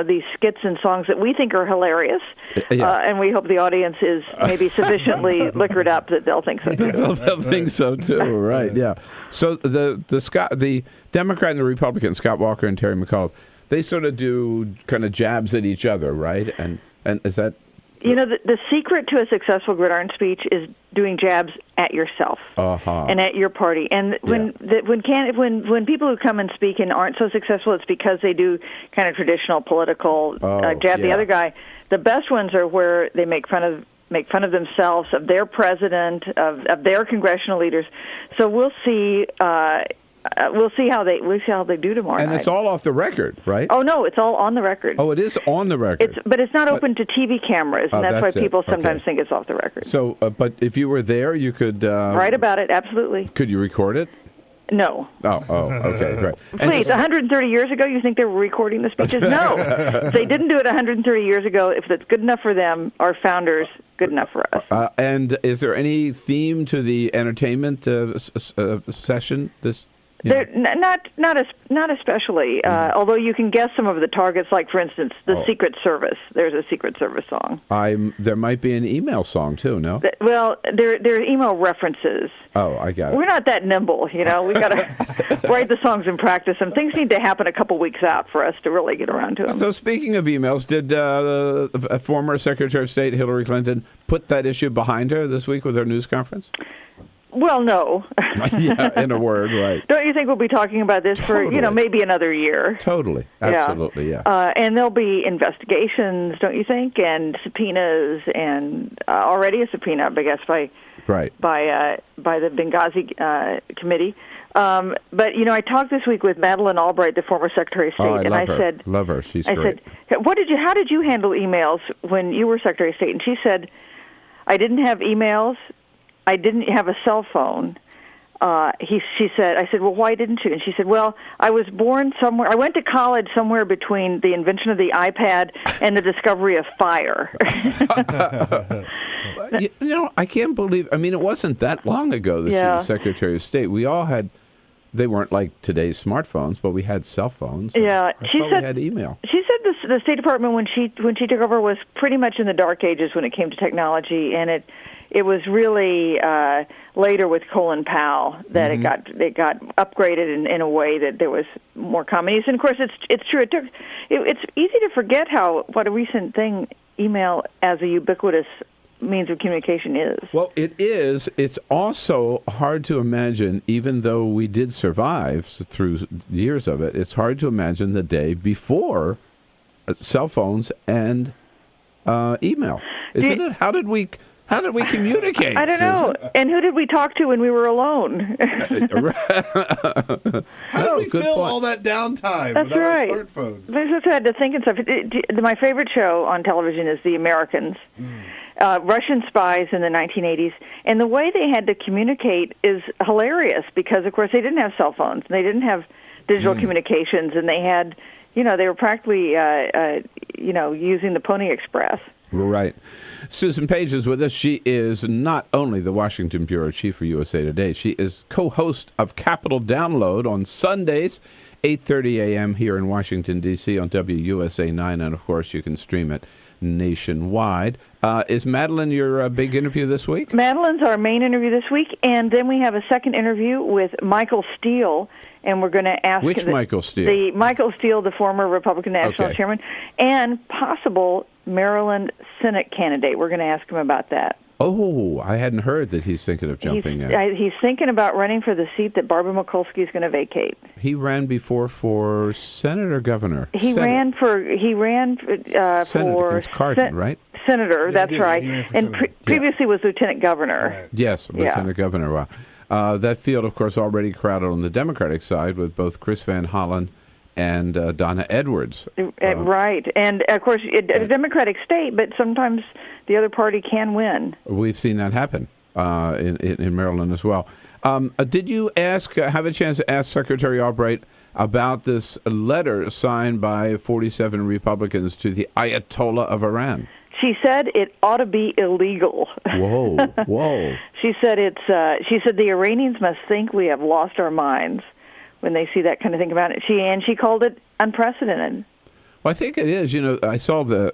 these skits and songs that we think are hilarious, and we hope the audience is maybe sufficiently liquored up that they'll think so too. They'll think so too, right? Yeah. So the Democrat and the Republican, Scott Walker and Terry McAuliffe, they sort of do kind of jabs at each other, right? And is that? The secret to a successful gridiron speech is doing jabs at yourself and at your party. And when people who come and speak and aren't so successful, it's because they do kind of traditional political jab the other guy. The best ones are where they make fun of themselves, of their president, of their congressional leaders. So we'll see. We'll see how they do tomorrow night. And it's all off the record, right? Oh no, it's all on the record. Oh, it is on the record. But it's not open to TV cameras, and that's why people sometimes think it's off the record. So, but if you were there, you could write about it. Absolutely. Could you record it? No. Oh, okay, great. Please, 130 years ago, you think they were recording the speeches? No. If they didn't do it 130 years ago, if it's good enough for them, our founders, good enough for us. And is there any theme to the entertainment session? Not especially. Although you can guess some of the targets, like for instance, the Secret Service. There's a Secret Service song. There might be an email song too. No. Well, there are email references. Oh, I got it. We're not that nimble, We got to write the songs and practice them. Things need to happen a couple weeks out for us to really get around to them. So speaking of emails, did former Secretary of State Hillary Clinton put that issue behind her this week with her news conference? Well, no. Yeah, in a word, right. Don't you think we'll be talking about this for, maybe another year? Totally. Absolutely, yeah. And there'll be investigations, don't you think, and subpoenas, and already a subpoena, I guess, by the Benghazi committee. But, I talked this week with Madeleine Albright, the former Secretary of State, and I said... Love her. She's great. I said, how did you handle emails when you were Secretary of State? And she said, I didn't have emails. I didn't have a cell phone. She said, I said, well, why didn't you? And she said, well, I was born somewhere. I went to college somewhere between the invention of the iPad and the discovery of fire. I can't believe, it wasn't that long ago that she was Secretary of State. We all had, they weren't like today's smartphones, but we had cell phones. Yeah. We had email. She said the State Department, when she took over, was pretty much in the dark ages when it came to technology, and it was really later with Colin Powell that it got upgraded in a way that there was more common use. And of course, it's true. It's easy to forget what a recent thing email as a ubiquitous means of communication is. Well, it is. It's also hard to imagine, even though we did survive through years of it. It's hard to imagine the day before cell phones and email, isn't it? How did we communicate? I don't know. And who did we talk to when we were alone? How did we fill all that downtime without our smartphones? I just had to think and stuff. My favorite show on television is The Americans. Russian spies in the 1980s. And the way they had to communicate is hilarious because, of course, they didn't have cell phones. And they didn't have digital communications. And they had, they were practically, using the Pony Express. Right. Susan Paige is with us. She is not only the Washington Bureau Chief for USA Today, she is co-host of Capital Download on Sundays, 8:30 a.m. here in Washington, D.C. on WUSA 9, and of course you can stream it nationwide. Is Madeline your big interview this week? Madeline's our main interview this week, and then we have a second interview with Michael Steele, and we're going to ask... Which Michael Steele? The Michael Steele, the former Republican National Chairman, and possible Maryland Senate candidate. We're going to ask him about that. Oh, I hadn't heard that he's thinking of jumping in. He's thinking about running for the seat that Barbara Mikulski is going to vacate. He ran before for Senate or governor? He ran for Cardin, right? Senator, that's right. And previously was lieutenant governor. Right. Yes, lieutenant governor. Wow. That field, of course, already crowded on the Democratic side with both Chris Van Hollen and Donna Edwards. Right. And, of course, a Democratic state, but sometimes the other party can win. We've seen that happen in Maryland as well. Did you have a chance to ask Secretary Albright about this letter signed by 47 Republicans to the Ayatollah of Iran? She said it ought to be illegal. Whoa. She said she said the Iranians must think we have lost our minds when they see that kind of thing about it. She called it unprecedented. Well, I think it is. You know, I saw the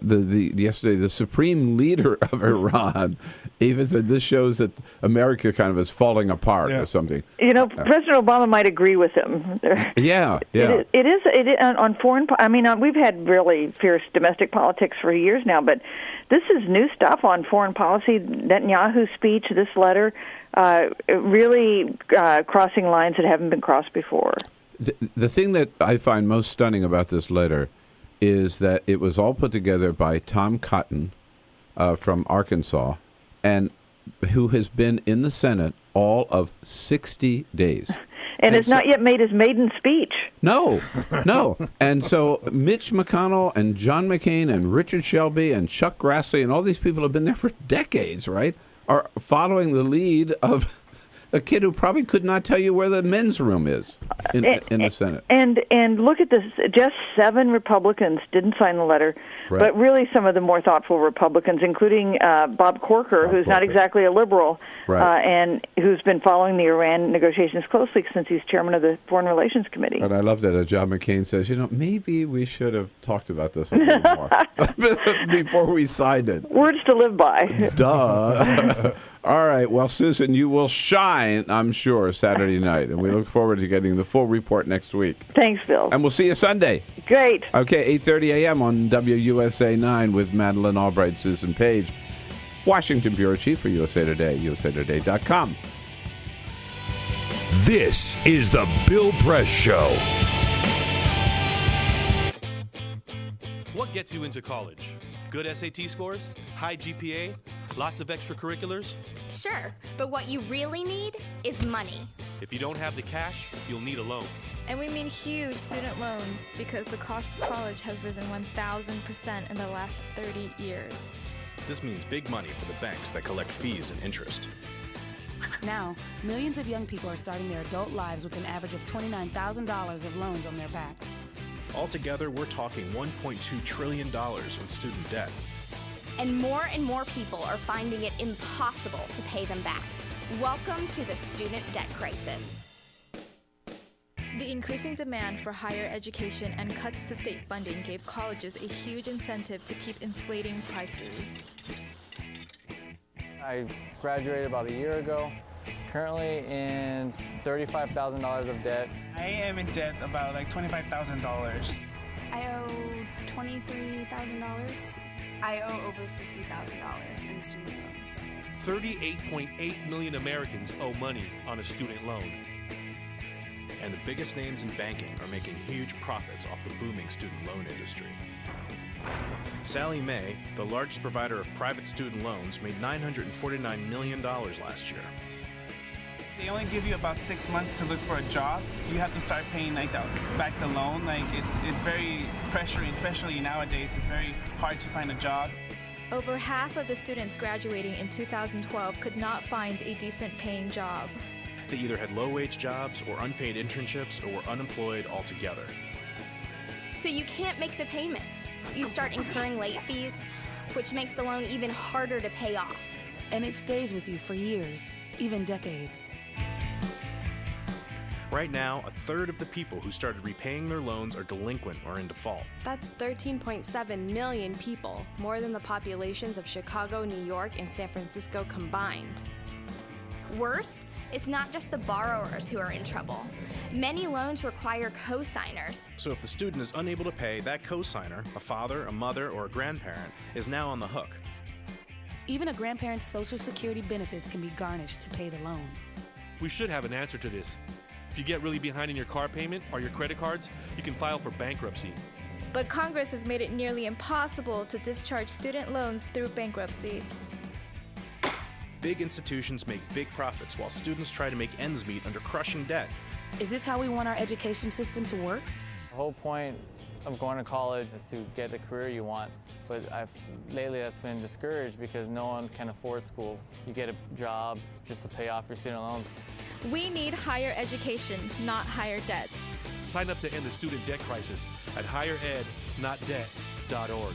yesterday the supreme leader of Iran even said this shows that America kind of is falling apart or something. You know, President Obama might agree with him. Yeah. It is on foreign. I mean, we've had really fierce domestic politics for years now, but this is new stuff on foreign policy. Netanyahu's speech, this letter, really crossing lines that haven't been crossed before. The thing that I find most stunning about this letter is that it was all put together by Tom Cotton from Arkansas, and who has been in the Senate all of 60 days. And has not yet made his maiden speech. No. And so Mitch McConnell and John McCain and Richard Shelby and Chuck Grassley and all these people have been there for decades, right, are following the lead of a kid who probably could not tell you where the men's room is in the Senate. And look at this. Just 7 Republicans didn't sign the letter, but really some of the more thoughtful Republicans, including Bob Corker, who's not exactly a liberal, and who's been following the Iran negotiations closely since he's chairman of the Foreign Relations Committee. And I love that John McCain says, maybe we should have talked about this a little more before we signed it. Words to live by. Duh. All right. Well, Susan, you will shine, I'm sure, Saturday night. And we look forward to getting the full report next week. Thanks, Bill. And we'll see you Sunday. Great. Okay, 8:30 a.m. on WUSA 9 with Madeline Albright, Susan Paige, Washington Bureau Chief for USA Today, usatoday.com. This is the Bill Press Show. What gets you into college? Good SAT scores? High GPA? Lots of extracurriculars? Sure, but what you really need is money. If you don't have the cash, you'll need a loan. And we mean huge student loans because the cost of college has risen 1,000% in the last 30 years. This means big money for the banks that collect fees and interest. Now, millions of young people are starting their adult lives with an average of $29,000 of loans on their backs. Altogether, we're talking $1.2 trillion in student debt. And more people are finding it impossible to pay them back. Welcome to the student debt crisis. The increasing demand for higher education and cuts to state funding gave colleges a huge incentive to keep inflating prices. I graduated about a year ago, currently in $35,000 of debt. I am in debt about like $25,000. I owe $23,000. I owe over $50,000 in student loans. 38.8 million Americans owe money on a student loan. And the biggest names in banking are making huge profits off the booming student loan industry. Sallie Mae, the largest provider of private student loans, made $949 million last year. They only give you about 6 months to look for a job. You have to start paying back the loan. It's very pressuring, especially nowadays. It's very hard to find a job. Over half of the students graduating in 2012 could not find a decent paying job. They either had low-wage jobs or unpaid internships or were unemployed altogether. So you can't make the payments. You start incurring late fees. which makes the loan even harder to pay off. And it stays with you for years, even decades. Right now, a third of the people who started repaying their loans are delinquent or in default. That's 13.7 million people, more than the populations of Chicago, New York, and San Francisco combined. Worse, it's not just the borrowers who are in trouble. Many loans require co-signers. So if the student is unable to pay, that co-signer, a father, a mother, or a grandparent, is now on the hook. Even a grandparent's Social Security benefits can be garnished to pay the loan. We should have an answer to this. If you get really behind in your car payment or your credit cards, you can file for bankruptcy. But Congress has made it nearly impossible to discharge student loans through bankruptcy. Big institutions make big profits while students try to make ends meet under crushing debt. Is this how we want our education system to work? The whole point of going to college is to get the career you want, but lately that's been discouraged because no one can afford school. You get a job just to pay off your student loans. We need higher education, not higher debt. Sign up to end the student debt crisis at higherednotdebt.org.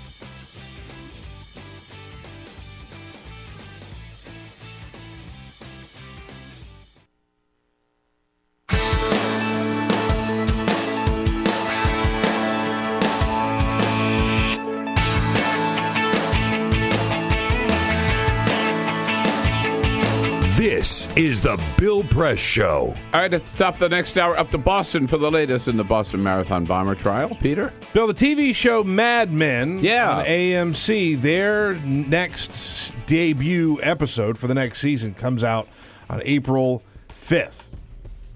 This is the Bill Press Show. All right, let's stop the next hour up to Boston for the latest in the Boston Marathon bomber trial. Peter? Bill, the TV show Mad Men on AMC, their next debut episode for the next season comes out on April 5th.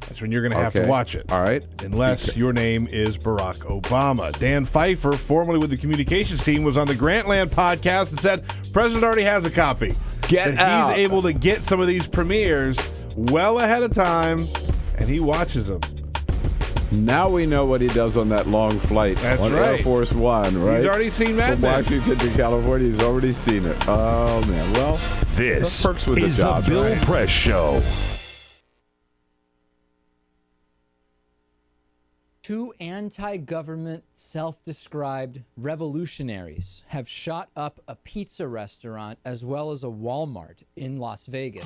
That's when you're going to have to watch it. All right. Unless your name is Barack Obama. Dan Pfeiffer, formerly with the communications team, was on the Grantland podcast and said President already has a copy. Get out. He's able to get some of these premieres well ahead of time, and he watches them. Now we know what he does on that long flight on right. Air Force One, right? He's already seen Mad From Men. Washington to California, he's already seen it. Oh, man. Well, This the perks with is the job, the Bill right? Press Show. Two anti-government, self-described revolutionaries have shot up a pizza restaurant as well as a Walmart in Las Vegas.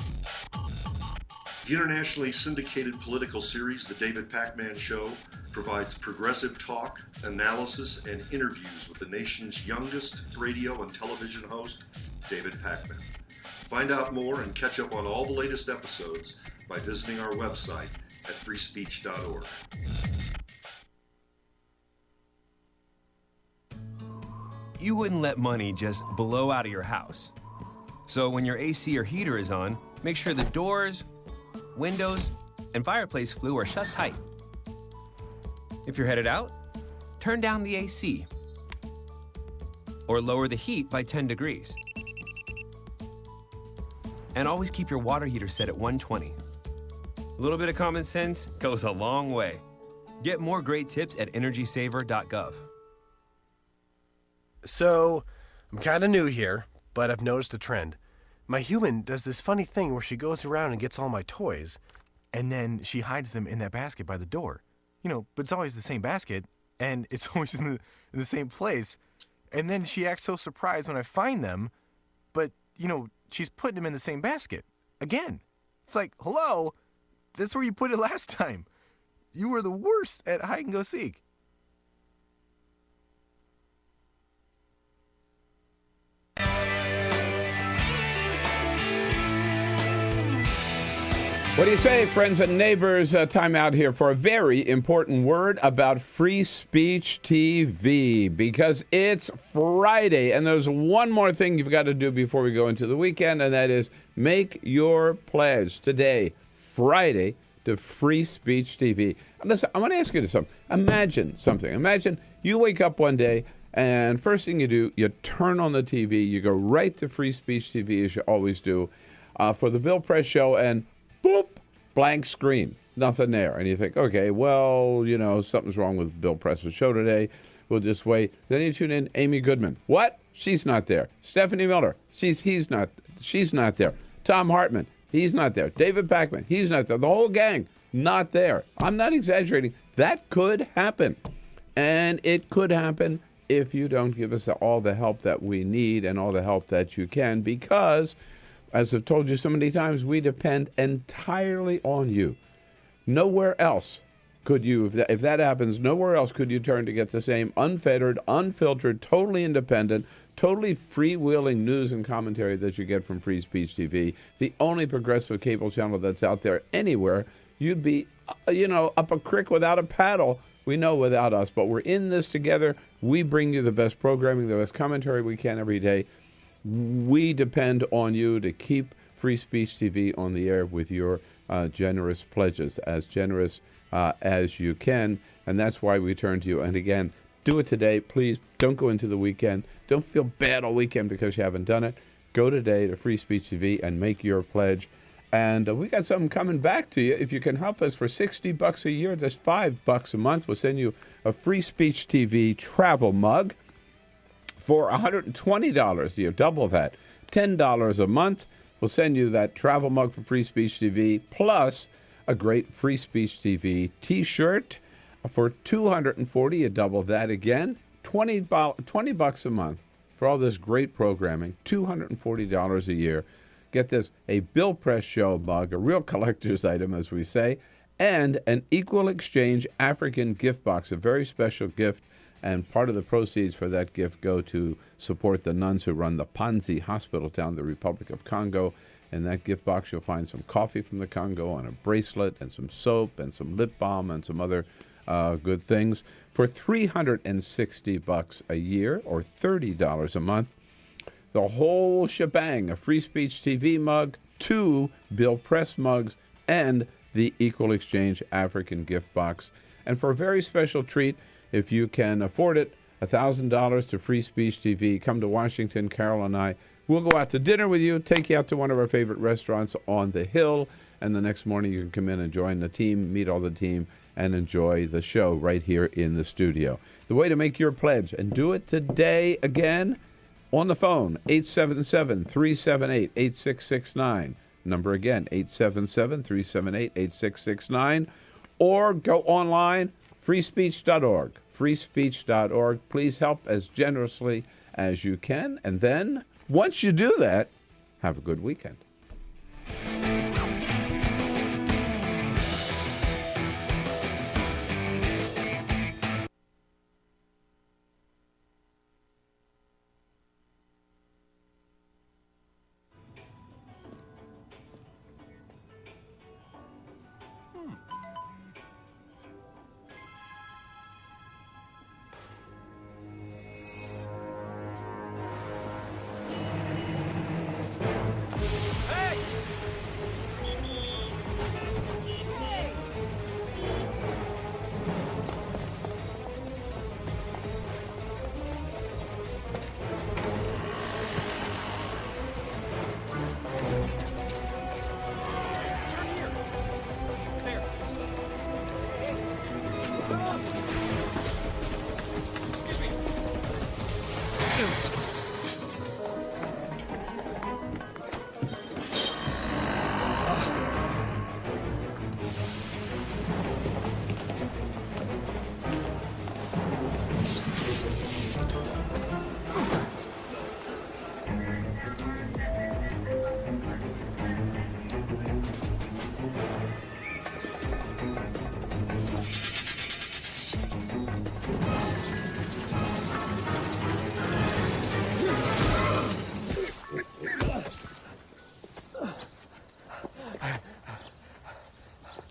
The internationally syndicated political series, The David Pakman Show, provides progressive talk, analysis, and interviews with the nation's youngest radio and television host, David Pakman. Find out more and catch up on all the latest episodes by visiting our website at freespeech.org. You wouldn't let money just blow out of your house. So when your AC or heater is on, make sure the doors, windows, and fireplace flue are shut tight. If you're headed out, turn down the AC or lower the heat by 10 degrees. And always keep your water heater set at 120. A little bit of common sense goes a long way. Get more great tips at energysaver.gov. So, I'm kind of new here, but I've noticed a trend. My human does this funny thing where she goes around and gets all my toys, and then she hides them in that basket by the door. But it's always the same basket, and it's always in the same place. And then she acts so surprised when I find them, but, she's putting them in the same basket. Again. It's like, hello, that's where you put it last time. You were the worst at hide and go seek. What do you say, friends and neighbors? Time out here for a very important word about Free Speech TV, because it's Friday, and there's one more thing you've got to do before we go into the weekend, and that is make your pledge today, Friday, to Free Speech TV. Listen, I want to ask you something. Imagine something. Imagine you wake up one day, and first thing you do, you turn on the TV, you go right to Free Speech TV, as you always do, for the Bill Press Show, and boop, blank screen, nothing there. And you think, okay, well, something's wrong with Bill Press's show today. We'll just wait. Then you tune in, Amy Goodman. What? She's not there. Stephanie Miller. She's not there. Tom Hartman. He's not there. David Pakman. He's not there. The whole gang, not there. I'm not exaggerating. That could happen. And it could happen if you don't give us all the help that we need and all the help that you can, because, as I've told you so many times, we depend entirely on you. Nowhere else could you, if that happens, nowhere else could you turn to get the same unfettered, unfiltered, totally independent, totally freewheeling news and commentary that you get from Free Speech TV, the only progressive cable channel that's out there anywhere. You'd be, up a creek without a paddle. We know without us, but we're in this together. We bring you the best programming, the best commentary we can every day. We depend on you to keep Free Speech TV on the air with your generous pledges, as generous as you can, and that's why we turn to you. And again, do it today. Please don't go into the weekend. Don't feel bad all weekend because you haven't done it. Go today to Free Speech TV and make your pledge. And we got something coming back to you. If you can help us for $60 a year, that's $5 a month. We'll send you a Free Speech TV travel mug for $120 a year, double that. $10 a month. We'll send you that travel mug for Free Speech TV, plus a great Free Speech TV t-shirt for $240. You double that again. $20 a month for all this great programming, $240 a year. Get this, a Bill Press Show mug, a real collector's item, as we say, and an Equal Exchange African gift box, a very special gift, and part of the proceeds for that gift go to support the nuns who run the Panzi Hospital down in the Republic of Congo. In that gift box, you'll find some coffee from the Congo and a bracelet and some soap and some lip balm and some other good things for $360 a year or $30 a month. The whole shebang, a Free Speech TV mug, 2 Bill Press mugs, and the Equal Exchange African gift box. And for a very special treat, if you can afford it, $1,000 to Free Speech TV. Come to Washington, Carol and I. We'll go out to dinner with you, take you out to one of our favorite restaurants on the Hill, and the next morning you can come in and join the team, meet all the team, and enjoy the show right here in the studio. The way to make your pledge, and do it today again, on the phone, 877-378-8669. Number again, 877-378-8669. Or go online, freespeech.org. Freespeech.org. Please help as generously as you can. And then, once you do that, have a good weekend.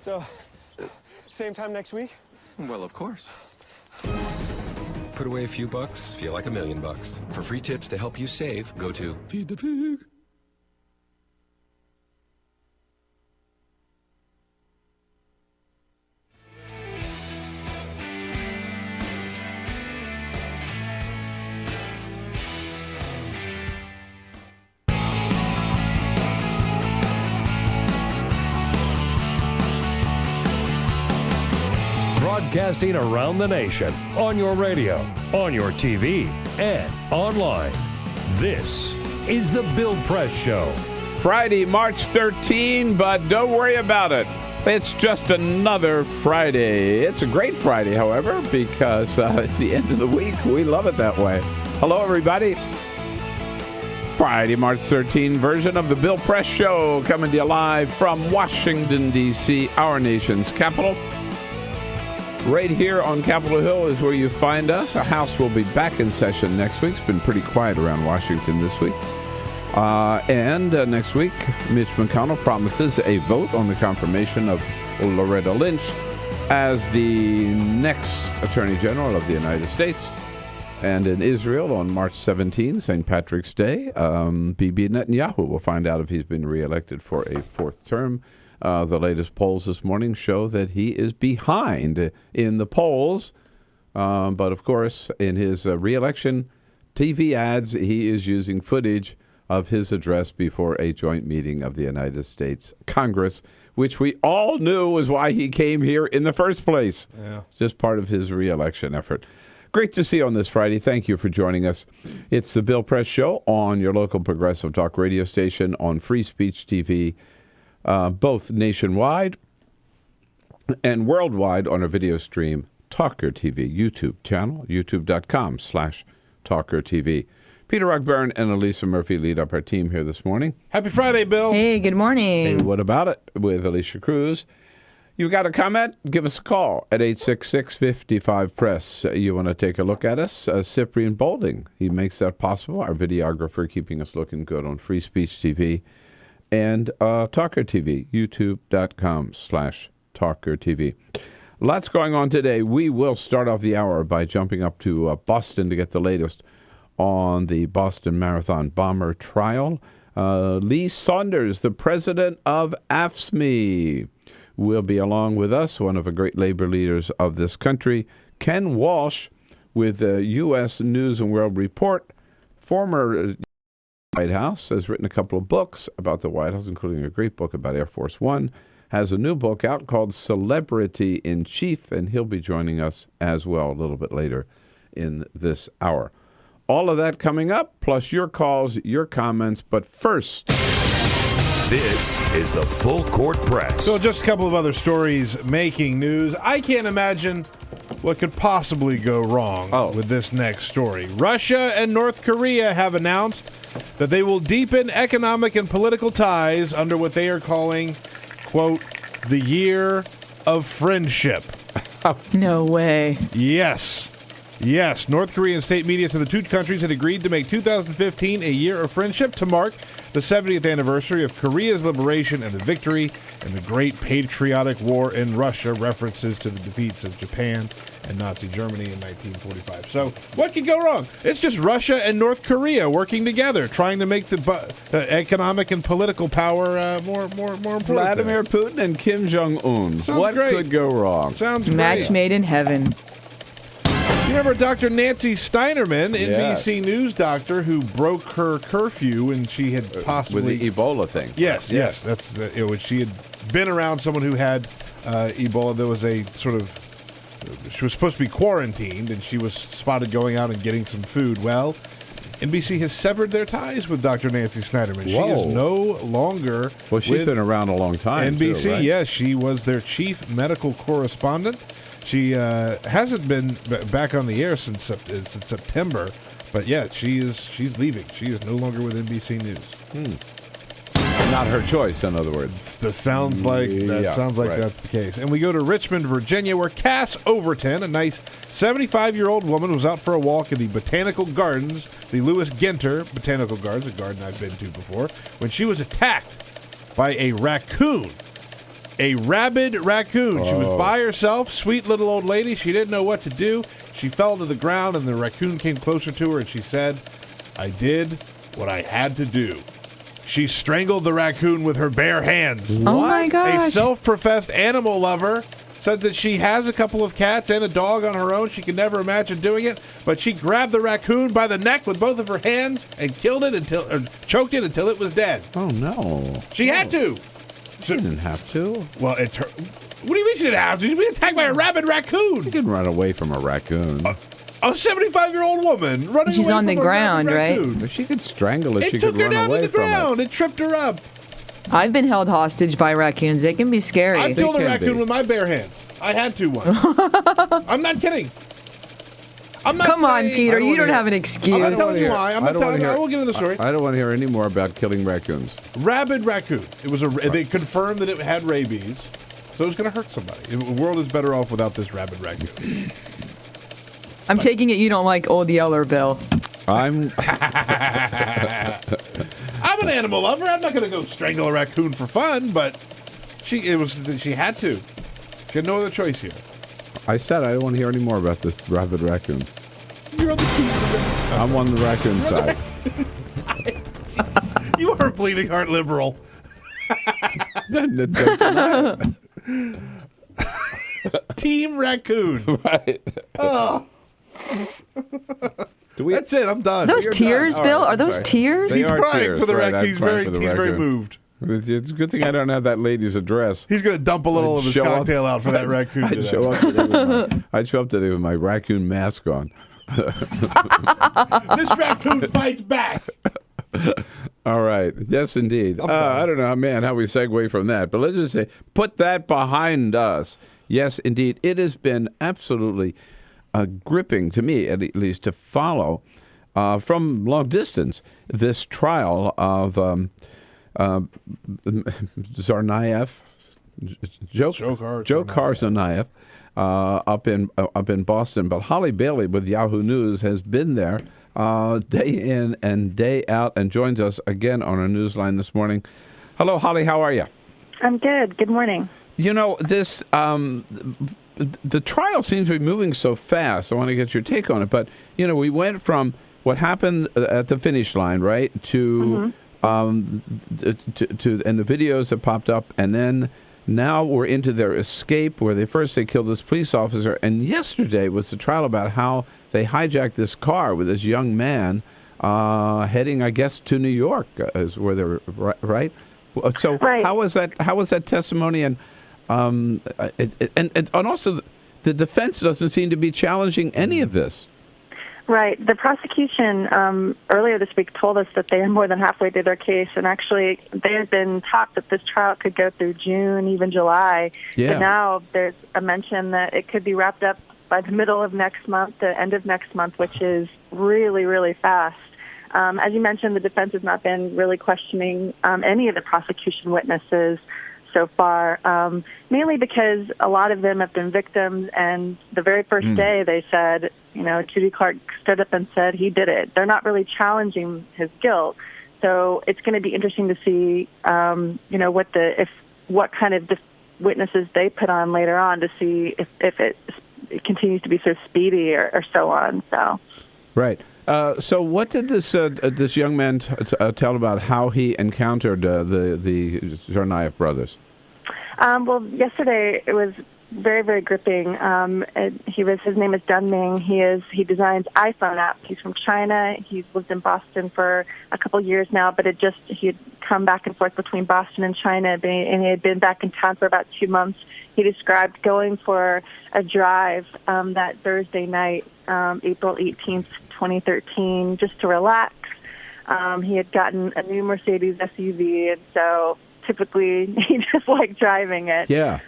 So, same time next week? Well, of course. Put away a few bucks, feel like $1 million. For free tips to help you save, go to Feed the Pig. Broadcasting around the nation, on your radio, on your TV, and online. This is the Bill Press Show. Friday, March 13, but don't worry about it. It's just another Friday. It's a great Friday, however, because it's the end of the week. We love it that way. Hello, everybody. Friday, March 13 version of the Bill Press Show, coming to you live from Washington, D.C., our nation's capital. Right here on Capitol Hill is where you find us. Our House will be back in session next week. It's been pretty quiet around Washington this week. And next week, Mitch McConnell promises a vote on the confirmation of Loretta Lynch as the next Attorney General of the United States. And in Israel on March 17, St. Patrick's Day, Bibi Netanyahu will find out if he's been reelected for a fourth term. The latest polls this morning show that he is behind in the polls. But, of course, in his reelection TV ads, he is using footage of his address before a joint meeting of the United States Congress, which we all knew was why he came here in the first place. Yeah. It's just part of his reelection effort. Great to see you on this Friday. Thank you for joining us. It's the Bill Press Show on your local progressive talk radio station, on Free Speech TV, both nationwide and worldwide on our video stream, TawkrTV YouTube channel, youtube.com/TawkrTV. Peter Rockburn and Elisa Murphy lead up our team here this morning. Happy Friday, Bill. Hey, good morning. Hey, what about it with Alicia Cruz? You got a comment? Give us a call at 866-55-PRESS. You want to take a look at us? Cyprian Bolding, he makes that possible. Our videographer keeping us looking good on Free Speech TV and TawkrTV, youtube.com/TawkrTV. Lots going on today. We will start off the hour by jumping up to Boston to get the latest on the Boston Marathon bomber trial. Lee Saunders, the president of AFSCME, will be along with us, one of the great labor leaders of this country. Ken Walsh with the U.S. News and World Report, former White House, has written a couple of books about the White House, including a great book about Air Force One, has a new book out called Celebrity in Chief, and he'll be joining us as well a little bit later in this hour. All of that coming up, plus your calls, your comments. But first, this is the Full Court Press. So just a couple of other stories making news. I can't imagine what could possibly go wrong with this next story. Russia and North Korea have announced that they will deepen economic and political ties under what they are calling, quote, the year of friendship. No way. Yes, North Korean state media said the two countries had agreed to make 2015 a year of friendship to mark the 70th anniversary of Korea's liberation and the victory in the Great Patriotic War in Russia, references to the defeats of Japan and Nazi Germany in 1945. So what could go wrong? It's just Russia and North Korea working together, trying to make the economic and political power more important. Vladimir Putin and Kim Jong-un. What could go wrong? Sounds great. Match made in heaven. You remember Dr. Nancy Steinerman, NBC News doctor, who broke her curfew and she had possibly... With the Ebola thing. Yes. That's she had been around someone who had Ebola. There was a sort of... She was supposed to be quarantined, and she was spotted going out and getting some food. Well, NBC has severed their ties with Dr. Nancy Steinerman. Whoa. She is no longer Well, she's been around a long time, NBC, too, right? yes. She was their chief medical correspondent. She hasn't been back on the air since September, but yeah, she's leaving. She is no longer with NBC News. Not her choice, in other words. That sounds like that's the case. And we go to Richmond, Virginia, where Cass Overton, a nice 75-year-old woman, was out for a walk in the Botanical Gardens, the Lewis Ginter Botanical Gardens, a garden I've been to before, when she was attacked by a raccoon. A rabid raccoon. She was by herself, sweet little old lady. She didn't know what to do. She fell to the ground, and the raccoon came closer to her, and she said, I did what I had to do. She strangled the raccoon with her bare hands. Oh, my gosh. A self-professed animal lover said that she has a couple of cats and a dog on her own. She could never imagine doing it, but she grabbed the raccoon by the neck with both of her hands and killed it choked it until it was dead. Oh, no. She had to. She didn't have to. Well, what do you mean she didn't have to? She's been attacked by a rabid raccoon. You can run away from a raccoon. A 75-year-old woman running She's away on from the a ground, rabid right? raccoon. If she could strangle it, she It took could her run down away to the from ground. it. It tripped her up. I've been held hostage by raccoons. They can be scary. I killed a raccoon with my bare hands. I had to once. I'm not kidding. I'm not Come on, saying- Peter. You don't have an excuse. I'm not telling you why. I will get into the story. I don't want to hear any more about killing raccoons. Rabid raccoon. It was They confirmed that it had rabies, so it was going to hurt somebody. The world is better off without this rabid raccoon. I'm taking it you don't like Old Yeller, Bill. I'm an animal lover. I'm not going to go strangle a raccoon for fun, but she had to. She had no other choice here. I said I don't want to hear any more about this rabid raccoon. You're on the team. I'm on the raccoon side. You are a bleeding heart liberal. Team raccoon. Right. Oh. That's it. I'm done. Those tears, done. Bill? Right, Are those sorry. tears? He's crying tears, for the right, raccoon. I'm He's crying very for the raccoon. moved. It's a good thing I don't have that lady's address. He's going to dump a little of his cocktail out for that raccoon. I'd today. I'd show up today with my raccoon mask on. This raccoon fights back. All right. Yes, indeed. I don't know, man, how we segue from that. But let's just say, put that behind us. Yes, indeed. It has been absolutely gripping to me, at least, to follow from long distance this trial of Tsarnaev, Joe Tsarnaev, up in Boston. But Holly Bailey with Yahoo News has been there day in and day out and joins us again on our newsline this morning. Hello, Holly. How are you? I'm good. Good morning. You know, this the trial seems to be moving so fast. I want to get your take on it. But, you know, we went from what happened at the finish line, right, to and the videos that popped up, and then now we're into their escape, where they killed this police officer, and yesterday was the trial about how they hijacked this car with this young man heading, I guess, to New York, is where they were, right? So how was that testimony, and also the defense doesn't seem to be challenging any of this. Right. The prosecution earlier this week told us that they are more than halfway through their case, and actually there had been talk that this trial could go through June, even July. Yeah. But now there's a mention that it could be wrapped up by the middle of next month, the end of next month, which is really, really fast. As you mentioned, the defense has not been really questioning any of the prosecution witnesses so far, mainly because a lot of them have been victims, and the very first day they said, you know, Judy Clark stood up and said he did it. They're not really challenging his guilt. So it's going to be interesting to see, you know, what kind of witnesses they put on later on to see if it continues to be so speedy or so on. So. Right. So what did this young man tell about how he encountered the Tsarnaev brothers? Well, yesterday it was very, very gripping. His name is Dunming. He designs iPhone apps. He's from China. He's lived in Boston for a couple years now, but he had come back and forth between Boston and China, and he had been back in town for about 2 months. He described going for a drive that Thursday night, April 18th, 2013, just to relax. He had gotten a new Mercedes SUV, and so typically he just liked driving it. Yeah.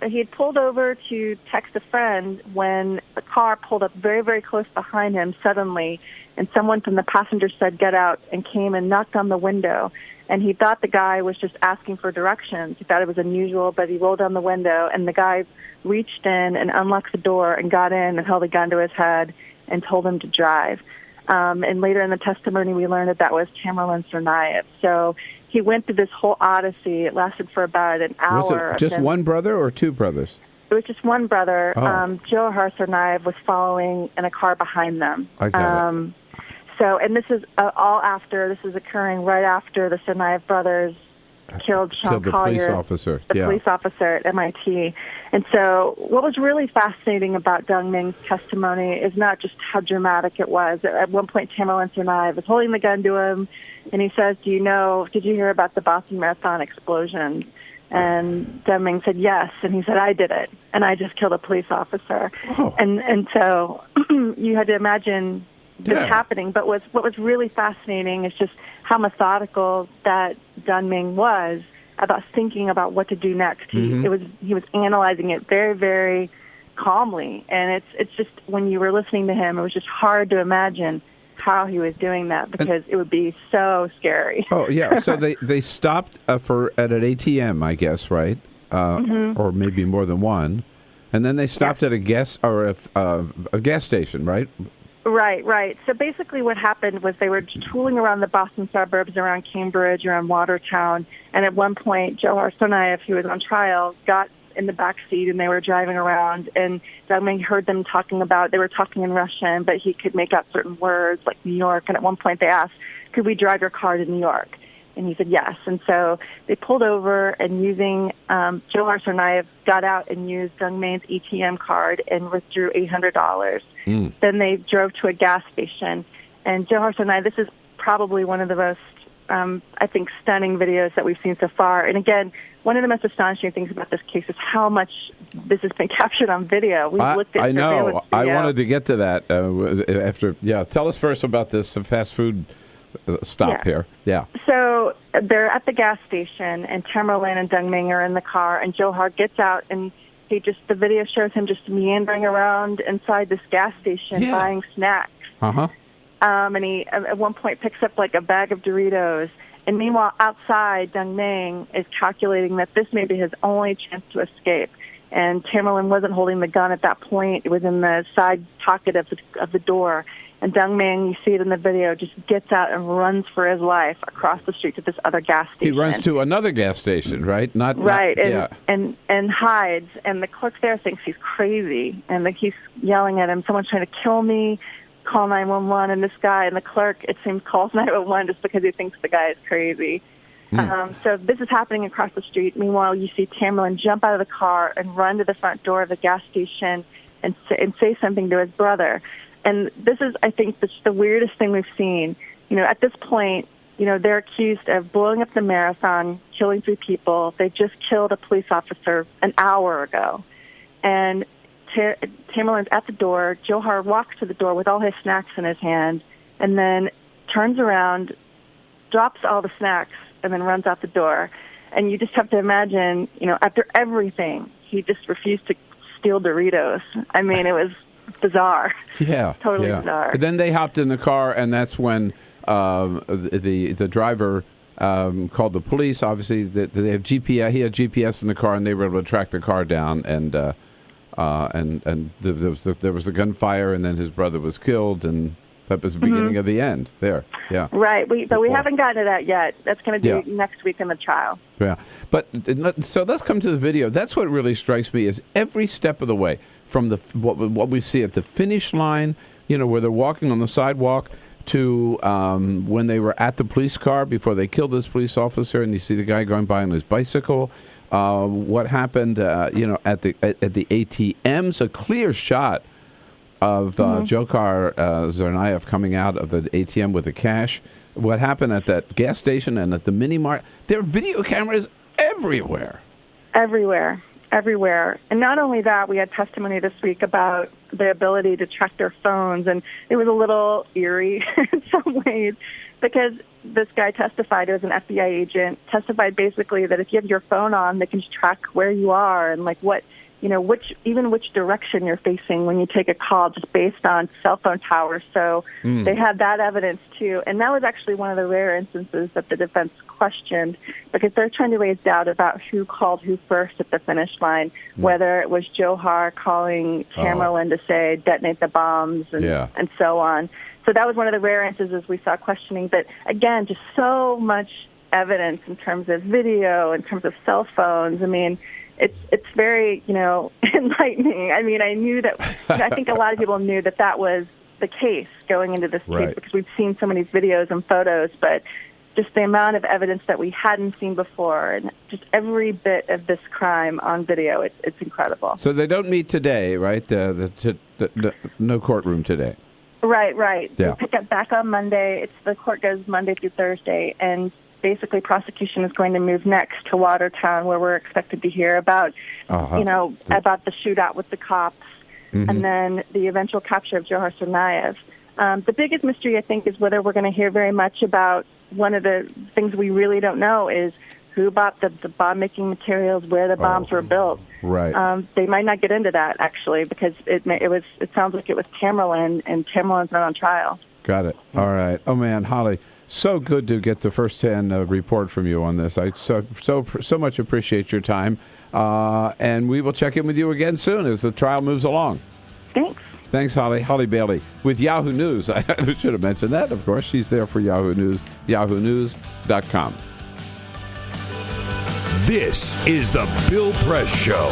He had pulled over to text a friend when the car pulled up very, very close behind him suddenly, and someone from the passenger said, "Get out," and came and knocked on the window. And he thought the guy was just asking for directions. He thought it was unusual, but he rolled down the window, and the guy reached in and unlocked the door and got in and held a gun to his head and told him to drive. And later in the testimony, we learned that was Tamerlan Tsarnaev. So he went through this whole odyssey. It lasted for about an hour. Was it just one brother or two brothers? It was just one brother. Oh. Johar Tsarnaev was following in a car behind them. I got it. So, and this is this is occurring right after the Tsarnaev brothers killed Sean the Collier, police officer. the police officer at MIT. And so what was really fascinating about Dungming's testimony is not just how dramatic it was. At one point, Tamerlan Tsarnaev was holding the gun to him, and he says, did you hear about the Boston Marathon explosion? And Dungming said, yes. And he said, I did it, and I just killed a police officer. Oh. And so you had to imagine this happening. But what was really fascinating is just how methodical that Dungming was about thinking about what to do next. He was analyzing it very, very calmly, and it's just, when you were listening to him, it was just hard to imagine how he was doing that, because it would be so scary. Oh yeah, so they stopped at an ATM, I guess, right? Or maybe more than one, and then they stopped at a gas station, right? Right. So basically what happened was they were tooling around the Boston suburbs, around Cambridge, around Watertown, and at one point, Johar Tsarnaev, who was on trial, got in the back seat, and they were driving around, and Dungming heard them they were talking in Russian, but he could make out certain words like New York, and at one point they asked, could we drive your car to New York? And he said yes. And so they pulled over, and using Johar Tsarnaev got out and used Dungming's ATM card and withdrew $800. Then they drove to a gas station, and Johar Tsarnaev, this is probably one of the most, I think, stunning videos that we've seen so far. And again, one of the most astonishing things about this case is how much this has been captured on video. We've looked at surveillance video. I wanted to get to that after. Yeah, tell us first about this fast food stop here. Yeah. So they're at the gas station, and Tamerlan and Dungming are in the car, and Johar gets out, and the video shows him just meandering around inside this gas station buying snacks. And he at one point picks up like a bag of Doritos. And meanwhile, outside, Dungming is calculating that this may be his only chance to escape. And Tamerlan wasn't holding the gun at that point. It was in the side pocket of the door. And Dungming, you see it in the video, just gets out and runs for his life across the street to this other gas station. He runs to another gas station, right? And hides. And the clerk there thinks he's crazy. And he's yelling at him, someone's trying to kill me. Call 911, and this guy, and the clerk, it seems, calls 911 just because he thinks the guy is crazy. So this is happening across the street. Meanwhile, you see Tamerlan jump out of the car and run to the front door of the gas station and say something to his brother. And this is, I think, the weirdest thing we've seen. At this point, they're accused of blowing up the marathon, killing 3 people. They just killed a police officer an hour ago. And Tamerlan's at the door. Johar walks to the door with all his snacks in his hand, and then turns around, drops all the snacks, and then runs out the door. And you just have to imagine, after everything, he just refused to steal Doritos. I mean, it was bizarre. Yeah. Totally bizarre. But then they hopped in the car, and that's when the driver called the police. Obviously, they have GPS. He had GPS in the car, and they were able to track the car down, and there was a gunfire, and then his brother was killed, and that was the beginning of the end there. Yeah. Right. But we haven't gotten to that yet. That's going to be next week in the trial. Yeah. But so let's come to the video. That's what really strikes me, is every step of the way, from what we see at the finish line, where they're walking on the sidewalk, to when they were at the police car before they killed this police officer, and you see the guy going by on his bicycle. What happened, at the ATMs, a clear shot of Johar Tsarnaev coming out of the ATM with the cash. What happened at that gas station and at the mini mart? There are video cameras everywhere. Everywhere. And not only that, we had testimony this week about the ability to track their phones, and it was a little eerie in some ways, because this guy testified, as an FBI agent, testified basically that if you have your phone on, they can just track where you are and like what, which direction you're facing when you take a call, just based on cell phone towers. So they had that evidence too. And that was actually one of the rare instances that the defense questioned, because they're trying to raise doubt about who called who first at the finish line, whether it was Johar calling Tamerlan to say detonate the bombs and so on. So that was one of the rare instances we saw questioning. But again, just so much evidence in terms of video, in terms of cell phones. I mean, it's very, enlightening. I mean, I knew that, I think a lot of people knew that was the case going into this case, because we've seen so many videos and photos, but just the amount of evidence that we hadn't seen before, and just every bit of this crime on video, it's incredible. So they don't meet today, right? No courtroom today. Right. Yeah. We pick up back on Monday. The court goes Monday through Thursday, and basically prosecution is going to move next to Watertown, where we're expected to hear about, about the shootout with the cops, and then the eventual capture of Johar Tsarnaev. The biggest mystery, I think, is whether we're going to hear very much about one of the things we really don't know is who bought the bomb-making materials, where the bombs were built. Right. They might not get into that, actually, because it sounds like it was Tamerlan, and Tamerlan's not on trial. Got it. All right. Oh, man, Holly, so good to get the first-hand report from you on this. I so much appreciate your time, and we will check in with you again soon as the trial moves along. Thanks. Thanks, Holly. Holly Bailey with Yahoo News. I should have mentioned that, of course. She's there for Yahoo News, yahoonews.com. This is the Bill Press Show.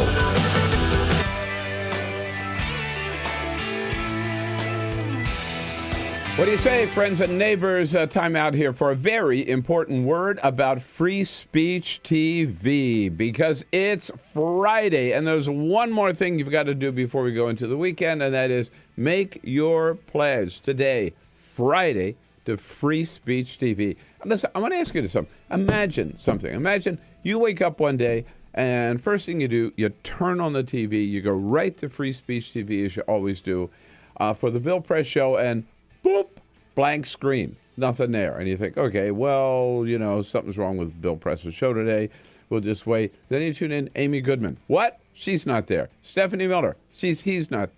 What do you say, friends and neighbors? Time out here for a very important word about Free Speech TV, because it's Friday, and there's one more thing you've got to do before we go into the weekend, and that is make your pledge today, Friday, to Free Speech TV. Listen, I want to ask you something. Imagine something. Imagine you wake up one day, and first thing you do, you turn on the TV, you go right to Free Speech TV, as you always do, for the Bill Press Show, and boop, blank screen, nothing there. And you think, okay, well, something's wrong with Bill Press's show today. We'll just wait. Then you tune in, Amy Goodman. What? She's not there. Stephanie Miller. She's not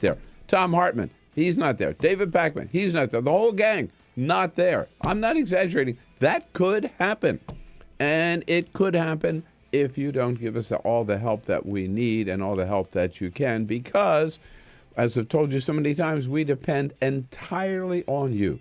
there. Tom Hartman. He's not there. David Pakman. He's not there. The whole gang, not there. I'm not exaggerating. That could happen. And it could happen if you don't give us all the help that we need and all the help that you can, because, as I've told you so many times, we depend entirely on you.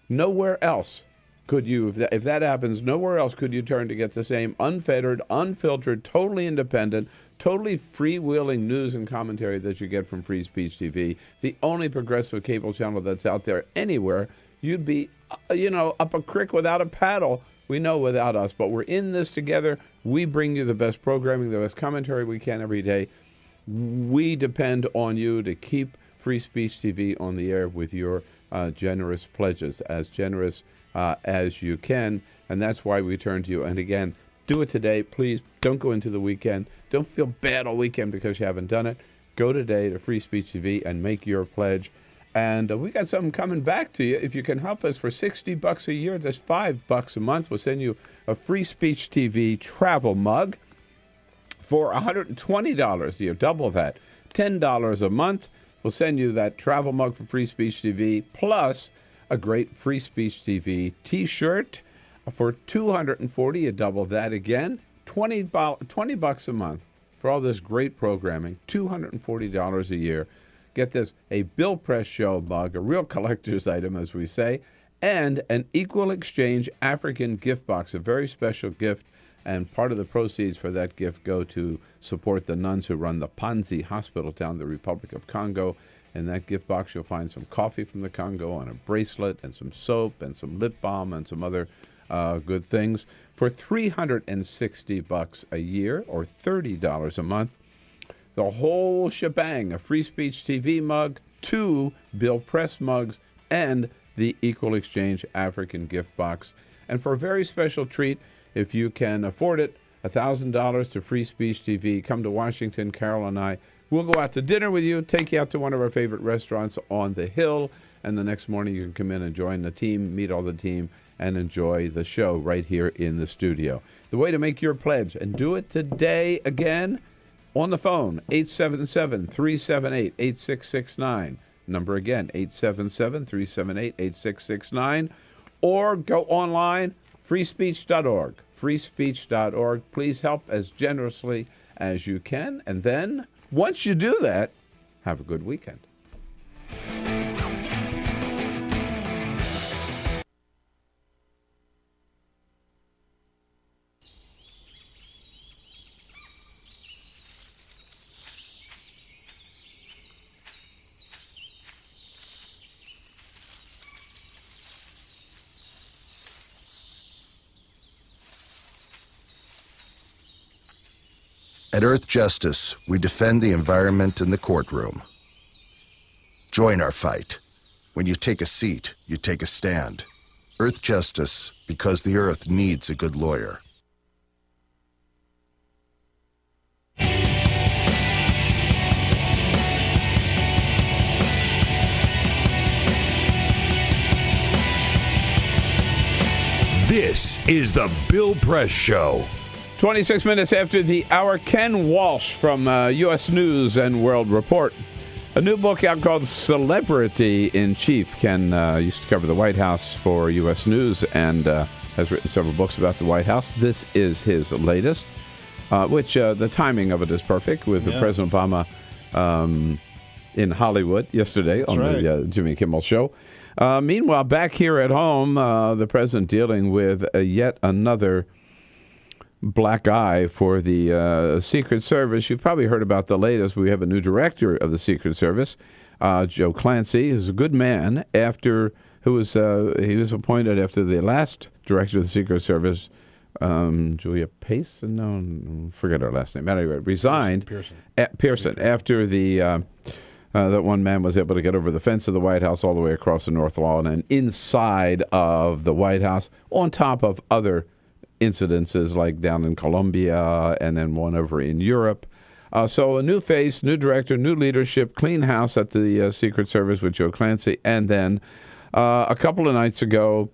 Nowhere else could you, if that happens, nowhere else could you turn to get the same unfettered, unfiltered, totally independent, totally freewheeling news and commentary that you get from Free Speech TV, the only progressive cable channel that's out there anywhere. You'd be, up a creek without a paddle. We know without us, but we're in this together. We bring you the best programming, the best commentary we can every day. We depend on you to keep Free Speech TV on the air with your generous pledges, as generous as you can, and that's why we turn to you. And again, do it today. Please don't go into the weekend. Don't feel bad all weekend because you haven't done it. Go today to Free Speech TV and make your pledge. And we got something coming back to you. If you can help us for $60 a year, that's $5 a month. We'll send you a Free Speech TV travel mug. For $120 a year, double that, $10 a month. We'll send you that travel mug for Free Speech TV, plus a great Free Speech TV T-shirt. For $240, you double that again. $20 a month for all this great programming, $240 a year. Get this, a Bill Press Show mug, a real collector's item, as we say, and an Equal Exchange African gift box, a very special gift. And part of the proceeds for that gift go to support the nuns who run the Panzi Hospital down in the Republic of Congo. In that gift box, you'll find some coffee from the Congo and a bracelet and some soap and some lip balm and some other good things. For $360 a year or $30 a month, the whole shebang, a Free Speech TV mug, 2 Bill Press mugs, and the Equal Exchange African gift box. And for a very special treat, if you can afford it, $1,000 to Free Speech TV. Come to Washington, Carol and I. We'll go out to dinner with you, take you out to one of our favorite restaurants on the Hill, and the next morning you can come in and join the team, meet all the team, and enjoy the show right here in the studio. The way to make your pledge, and do it today again, on the phone, 877-378-8669. Number again, 877-378-8669. Or go online, freespeech.org. freespeech.org. Please help as generously as you can. And then, once you do that, have a good weekend. At Earth Justice, we defend the environment in the courtroom. Join our fight. When you take a seat, you take a stand. Earth Justice, because the Earth needs a good lawyer. This is the Bill Press Show. 26 minutes after the hour, Ken Walsh from U.S. News and World Report. A new book out called Celebrity in Chief. Ken used to cover the White House for U.S. News and has written several books about the White House. This is his latest, which the timing of it is perfect with President Obama in Hollywood yesterday on the Jimmy Kimmel show. Meanwhile, back here at home, the president dealing with yet another black eye for the Secret Service. You've probably heard about the latest. We have a new director of the Secret Service, Joe Clancy, who's a good man. He was appointed after the last director of the Secret Service, Julia Pace. No, forget her last name. Anyway, resigned. Pearson. After the that one man was able to get over the fence of the White House all the way across the North Lawn and inside of the White House, on top of other incidences like down in Colombia and then one over in Europe. So a new face, new director, new leadership, clean house at the Secret Service with Joe Clancy. And then a couple of nights ago,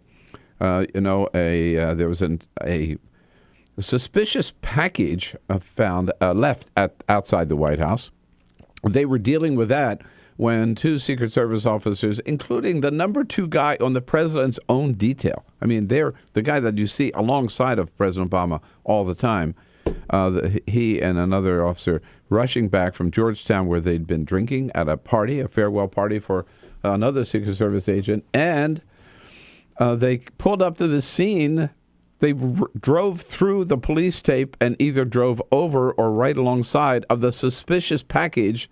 there was a suspicious package found left outside the White House. They were dealing with that when two Secret Service officers, including the number 2 guy on the president's own detail. I mean, they're the guy that you see alongside of President Obama all the time. He and another officer rushing back from Georgetown where they'd been drinking at a party, a farewell party for another Secret Service agent. And they pulled up to the scene. They drove through the police tape and either drove over or right alongside of the suspicious package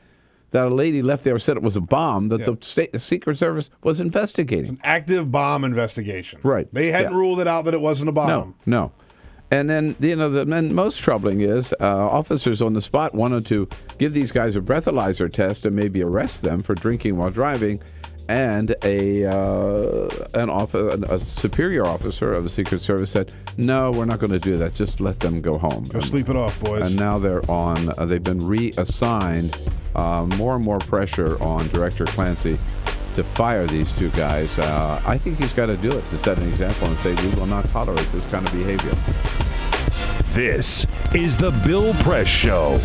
that a lady left there, said it was a bomb that the Secret Service was investigating. An active bomb investigation. Right. They hadn't ruled it out that it wasn't a bomb. No. And then, the most troubling is officers on the spot wanted to give these guys a breathalyzer test and maybe arrest them for drinking while driving. And a superior officer of the Secret Service said, no, we're not going to do that. Just let them go home. Go sleep it off, boys. And now they've been reassigned. More and more pressure on Director Clancy to fire these two guys. I think he's got to do it to set an example and say we will not tolerate this kind of behavior. This is the Bill Press Show.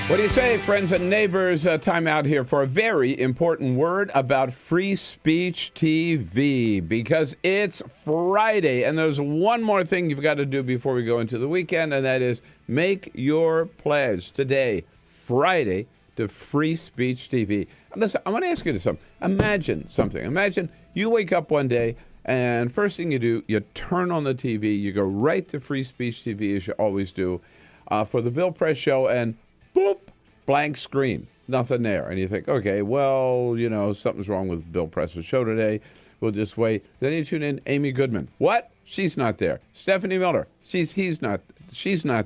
What do you say, friends and neighbors? Time out here for a very important word about Free Speech TV, because it's Friday, and there's one more thing you've got to do before we go into the weekend, and that is make your pledge today, Friday, to Free Speech TV. And listen, I want to ask you something. Imagine something. Imagine you wake up one day, and first thing you do, you turn on the TV, you go right to Free Speech TV, as you always do, for the Bill Press Show, and boop, blank screen, nothing there. And you think, okay, well, something's wrong with Bill Press's show today. We'll just wait. Then you tune in Amy Goodman. What? She's not there. Stephanie Miller. She's not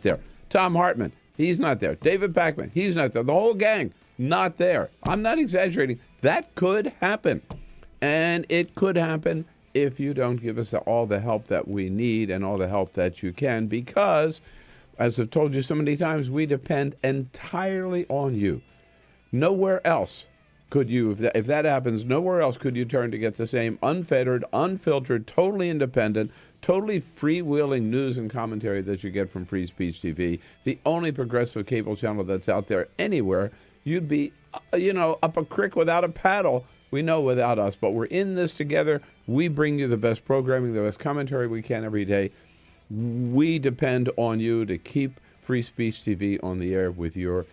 there. Tom Hartman. He's not there. David Pakman. He's not there. The whole gang, not there. I'm not exaggerating. That could happen. And it could happen if you don't give us all the help that we need and all the help that you can, because as I've told you so many times, we depend entirely on you. Nowhere else could you, if that happens, nowhere else could you turn to get the same unfettered, unfiltered, totally independent, totally freewheeling news and commentary that you get from Free Speech TV, the only progressive cable channel that's out there anywhere. You'd be, up a creek without a paddle. We know without us, but we're in this together. We bring you the best programming, the best commentary we can every day. We depend on you to keep Free Speech TV on the air with your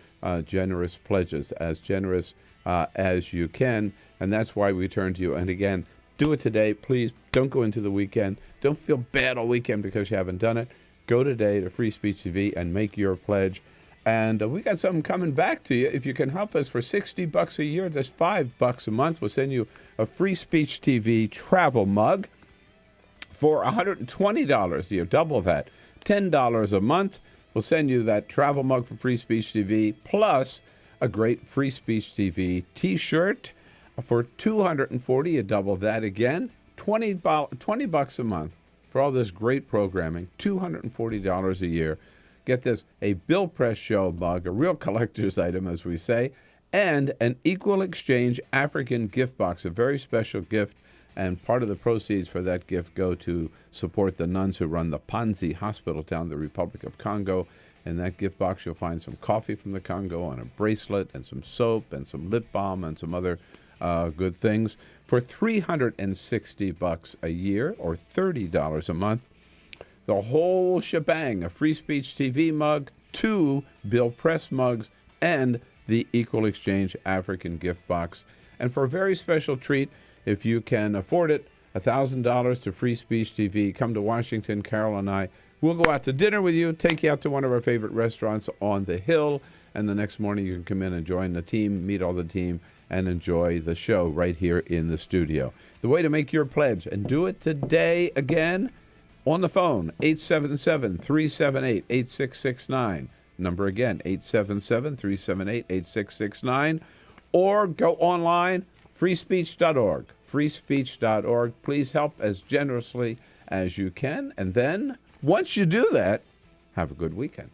generous pledges, as generous as you can, and that's why we turn to you. And again, do it today. Please don't go into the weekend. Don't feel bad all weekend because you haven't done it. Go today to Free Speech TV and make your pledge. And we got something coming back to you. If you can help us for $60 a year, that's $5 a month. We'll send you a Free Speech TV travel mug for $120 a year, double that, $10 a month. We'll send you that travel mug for Free Speech TV, plus a great Free Speech TV T-shirt for $240. You double that again, $20 a month for all this great programming, $240 a year. Get this, a Bill Press Show mug, a real collector's item, as we say, and an Equal Exchange African gift box, a very special gift. And part of the proceeds for that gift go to support the nuns who run the Panzi Hospital down in the Republic of Congo. In that gift box, you'll find some coffee from the Congo and a bracelet and some soap and some lip balm and some other good things for $360 a year or $30 a month. The whole shebang, a Free Speech TV mug, 2 Bill Press mugs, and the Equal Exchange African gift box. And for a very special treat, if you can afford it, $1,000 to Free Speech TV. Come to Washington, Carol and I. We'll go out to dinner with you, take you out to one of our favorite restaurants on the Hill, and the next morning you can come in and join the team, meet all the team, and enjoy the show right here in the studio. The way to make your pledge, and do it today again, on the phone, 877-378-8669. Number again, 877-378-8669. Or go online, freespeech.org. freespeech.org. Please help as generously as you can. And then, once you do that, have a good weekend.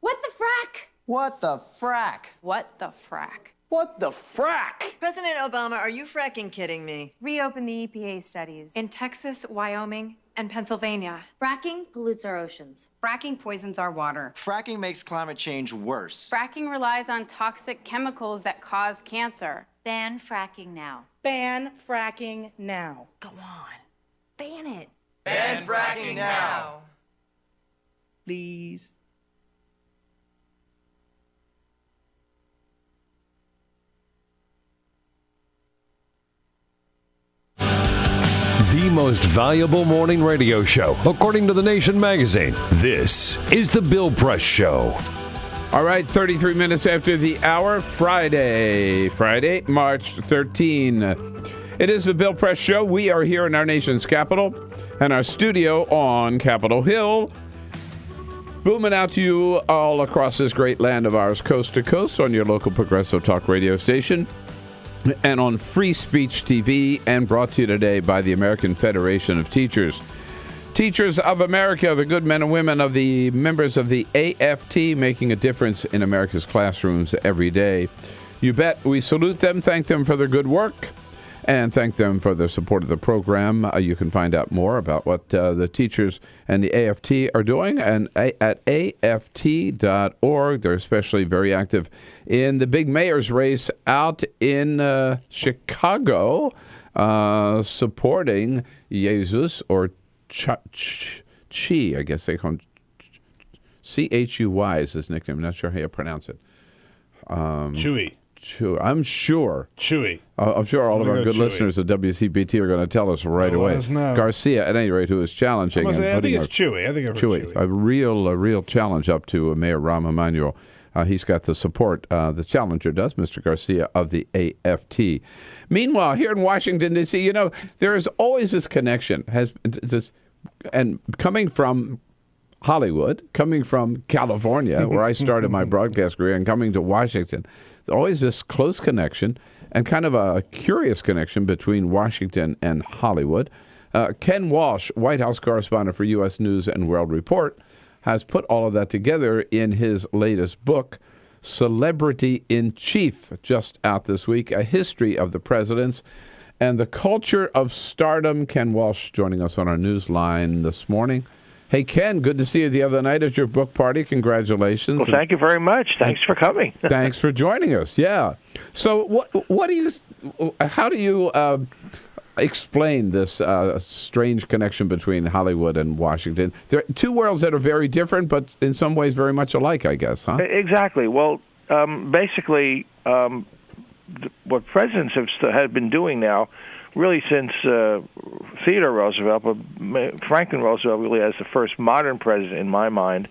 What the frack? What the frack? What the frack? What the frack? President Obama, are you fracking kidding me? Reopen the EPA studies. In Texas, Wyoming, and Pennsylvania. Fracking pollutes our oceans. Fracking poisons our water. Fracking makes climate change worse. Fracking relies on toxic chemicals that cause cancer. Ban fracking now. Ban fracking now. Go on. Ban it. Ban fracking now. Please. The most valuable morning radio show, according to The Nation magazine. This is The Bill Press Show. All right, 33 minutes after the hour, Friday, March 13. It is The Bill Press Show. We are here in our nation's capital and our studio on Capitol Hill, booming out to you all across this great land of ours, coast to coast, on your local progressive talk radio station, and on Free Speech TV, and brought to you today by the American Federation of Teachers. Teachers of America, the good men and women of the members of the AFT, making a difference in America's classrooms every day. You bet. We salute them, thank them for their good work, and thank them for their support of the program. You can find out more about what the teachers and the AFT are doing and at aft.org. They're especially very active in the big mayor's race out in Chicago, supporting Jesus, or Chi, I guess they call him Chuy is his nickname. I'm not sure how you pronounce it. Chewy. I'm sure. Chewy. I'm sure all of our good Chewy. listeners at WCBT are going to tell us right away. Let us know. Garcia, at any rate, who is challenging. I think it's Chewy. I think I've heard Chewy. A real challenge up to Mayor Rahm Emanuel. He's got the support. The challenger does, Mr. Garcia of the AFT. Meanwhile, here in Washington, D.C., there is always this connection, and coming from Hollywood, coming from California, where I started my broadcast career, and coming to Washington, always this close connection and kind of a curious connection between Washington and Hollywood. Ken Walsh, White House correspondent for U.S. News and World Report, has put all of that together in his latest book, Celebrity in Chief, just out this week, a history of the presidents and the culture of stardom. Ken Walsh joining us on our news line this morning. Hey, Ken, good to see you the other night at your book party. Congratulations. Well, thank you very much. Thanks for coming. Thanks for joining us. Yeah. So how do you explain this strange connection between Hollywood and Washington? They're two worlds that are very different, but in some ways very much alike, I guess, huh? Exactly. Well, basically, what presidents have been doing now, really since Theodore Roosevelt, but Franklin Roosevelt really as the first modern president in my mind,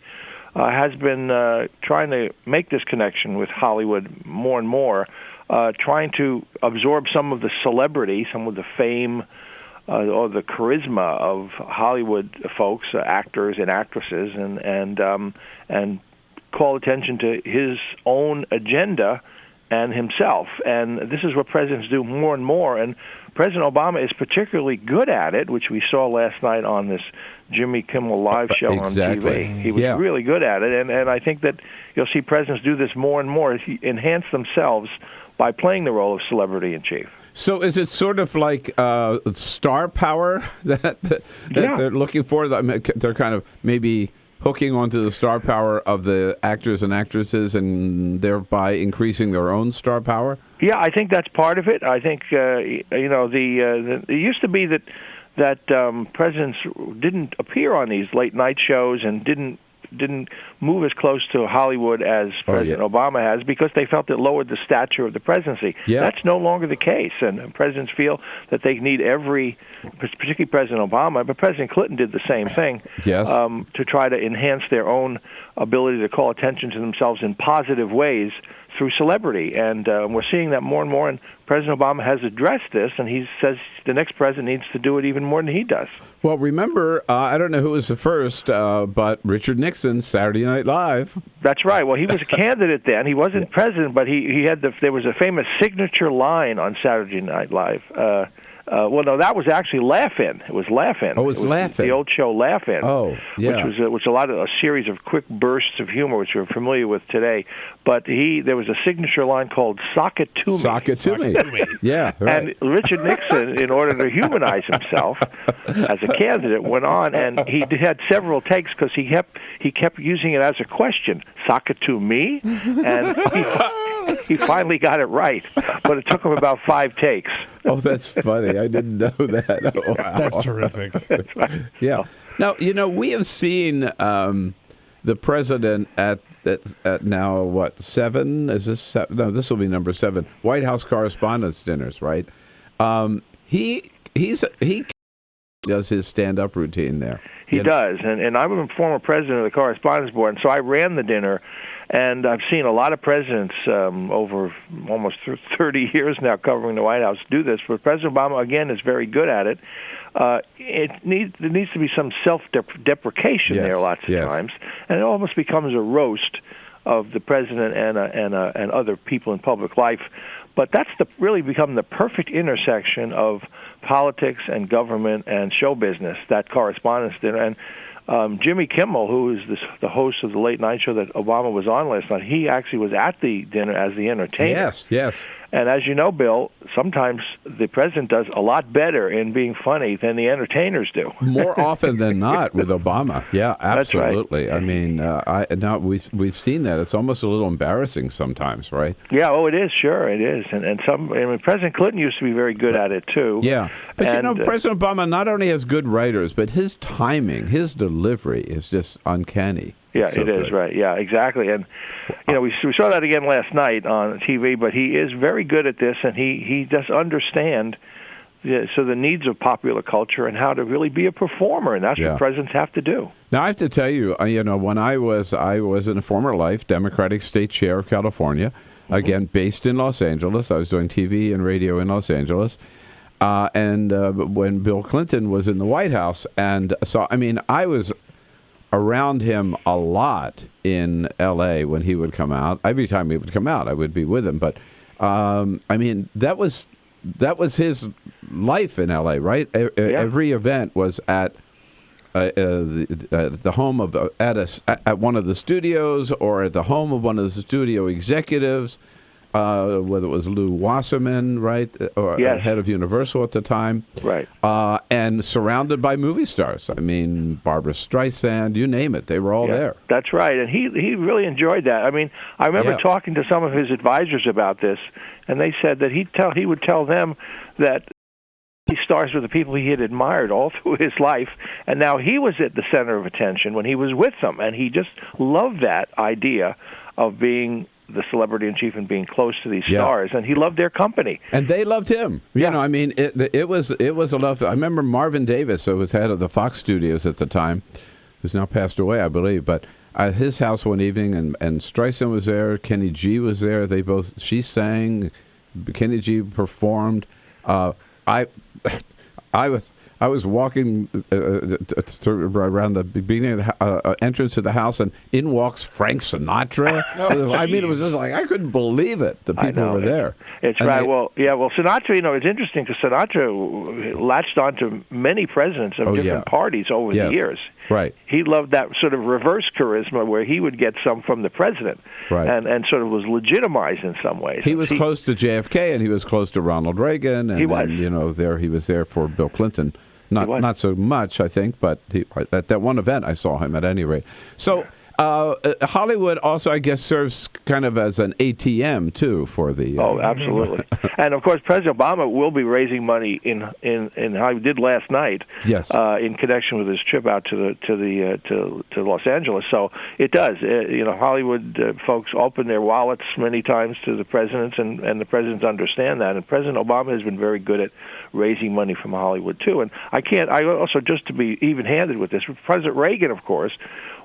has been trying to make this connection with Hollywood more and more, trying to absorb some of the celebrity, some of the fame or the charisma of Hollywood folks, actors and actresses, and call attention to his own agenda and himself. And this is what presidents do more and more. And President Obama is particularly good at it, which we saw last night on this Jimmy Kimmel live show on TV. He was really good at it. And I think that you'll see presidents do this more and more, enhance themselves by playing the role of celebrity in chief. So is it sort of like star power that they're looking for? They're kind of maybe hooking onto the star power of the actors and actresses and thereby increasing their own star power? Yeah, I think that's part of it. I think, it used to be that presidents didn't appear on these late night shows and didn't move as close to Hollywood as President Obama has because they felt it lowered the stature of the presidency. Yeah. That's no longer the case, and presidents feel that they need particularly President Obama, but President Clinton did the same thing to try to enhance their own ability to call attention to themselves in positive ways through celebrity. And we're seeing that more and more, and President Obama has addressed this, and he says the next president needs to do it even more than he does. Well, remember, I don't know who was the first, but Richard Nixon, Saturday Night Live. That's right. Well, he was a candidate then. He wasn't president, but he had there was a famous signature line on Saturday Night Live. Well, no, that was actually Laugh-In. It was Laugh-In. Oh, it was Laugh-In. The old show Laugh-In. Oh, yeah. Which was a series of quick bursts of humor, which we're familiar with today. But there was a signature line called "Sock it to me." Sock it to me. Yeah, right. And Richard Nixon, in order to humanize himself as a candidate, went on and he had several takes because he kept using it as a question. Sock it to me, and he finally got it right. But it took him about 5 takes. Oh, that's funny. I didn't know that. Oh, wow. That's terrific. That's right. Yeah. Now, we have seen the president at now, what, 7? Is this 7? No, this will be number 7. White House Correspondents' dinners, right? He does his stand-up routine there. He does. And I'm a former president of the Correspondents' Board, and so I ran the dinner. And I've seen a lot of presidents over almost 30 years now covering the White House do this. But President Obama, again, is very good at it. There needs to be some self-deprecation there lots of times. And it almost becomes a roast of the president and other people in public life. But that's really become the perfect intersection of politics and government and show business, that Correspondents' dinner. And Jimmy Kimmel, who is the host of the late night show that Obama was on last night, he actually was at the dinner as the entertainer. Yes. And as you know, Bill, sometimes the president does a lot better in being funny than the entertainers do. More often than not with Obama. Yeah, absolutely. That's right. I mean, we've seen that. It's almost a little embarrassing sometimes, right? Yeah, it is. Sure, it is. And President Clinton used to be very good at it too. Yeah, but President Obama not only has good writers, but his timing, his delivery is just uncanny. Yeah, it is, right. Yeah, exactly. And, we saw that again last night on TV, but he is very good at this, and he does understand the needs of popular culture and how to really be a performer, and that's what presidents have to do. Now, I have to tell you, when I was in a former life Democratic State Chair of California, again, based in Los Angeles. I was doing TV and radio in Los Angeles. And when Bill Clinton was in the White House, and so, I was around him a lot in L.A. when he would come out. Every time he would come out, I would be with him. But that was his life in L.A. Right? Every event was at the home of at one of the studios or at the home of one of the studio executives. Whether it was Lou Wasserman, right, or head of Universal at the time, right, and surrounded by movie stars. Barbara Streisand, you name it, they were all there. That's right, and he really enjoyed that. I remember talking to some of his advisors about this, and they said that he would tell them that he stars with the people he had admired all through his life, and now he was at the center of attention when he was with them, and he just loved that idea of being the celebrity in chief and being close to these stars, and he loved their company, and they loved him. It was a love. I remember Marvin Davis, who was head of the Fox Studios at the time, who's now passed away, I believe. But at his house one evening, and Streisand was there, Kenny G was there. She sang, Kenny G performed. I I was walking around the beginning of the entrance to the house, and in walks Frank Sinatra. I mean, it was just like I couldn't believe it. The people were there. It's And right. they- Well, Sinatra. It's interesting because Sinatra latched onto many presidents of different parties over the years. Right. He loved that sort of reverse charisma where he would get some from the president, Right. and sort of was legitimized in some ways. He was close to JFK, and he was close to Ronald Reagan, and He was. and, he was there for Bill Clinton. Not so much, I think, but at that one event I saw him at any rate. So Hollywood also, I guess, serves kind of as an ATM too for the. Oh, absolutely. And of course, President Obama will be raising money in how he did last night. Yes. In connection with his trip out to Los Angeles. So it does. Hollywood folks open their wallets many times to the presidents, and the presidents understand that. And President Obama has been very good at raising money from Hollywood too. And I also, just to be even-handed with this, President Reagan, of course,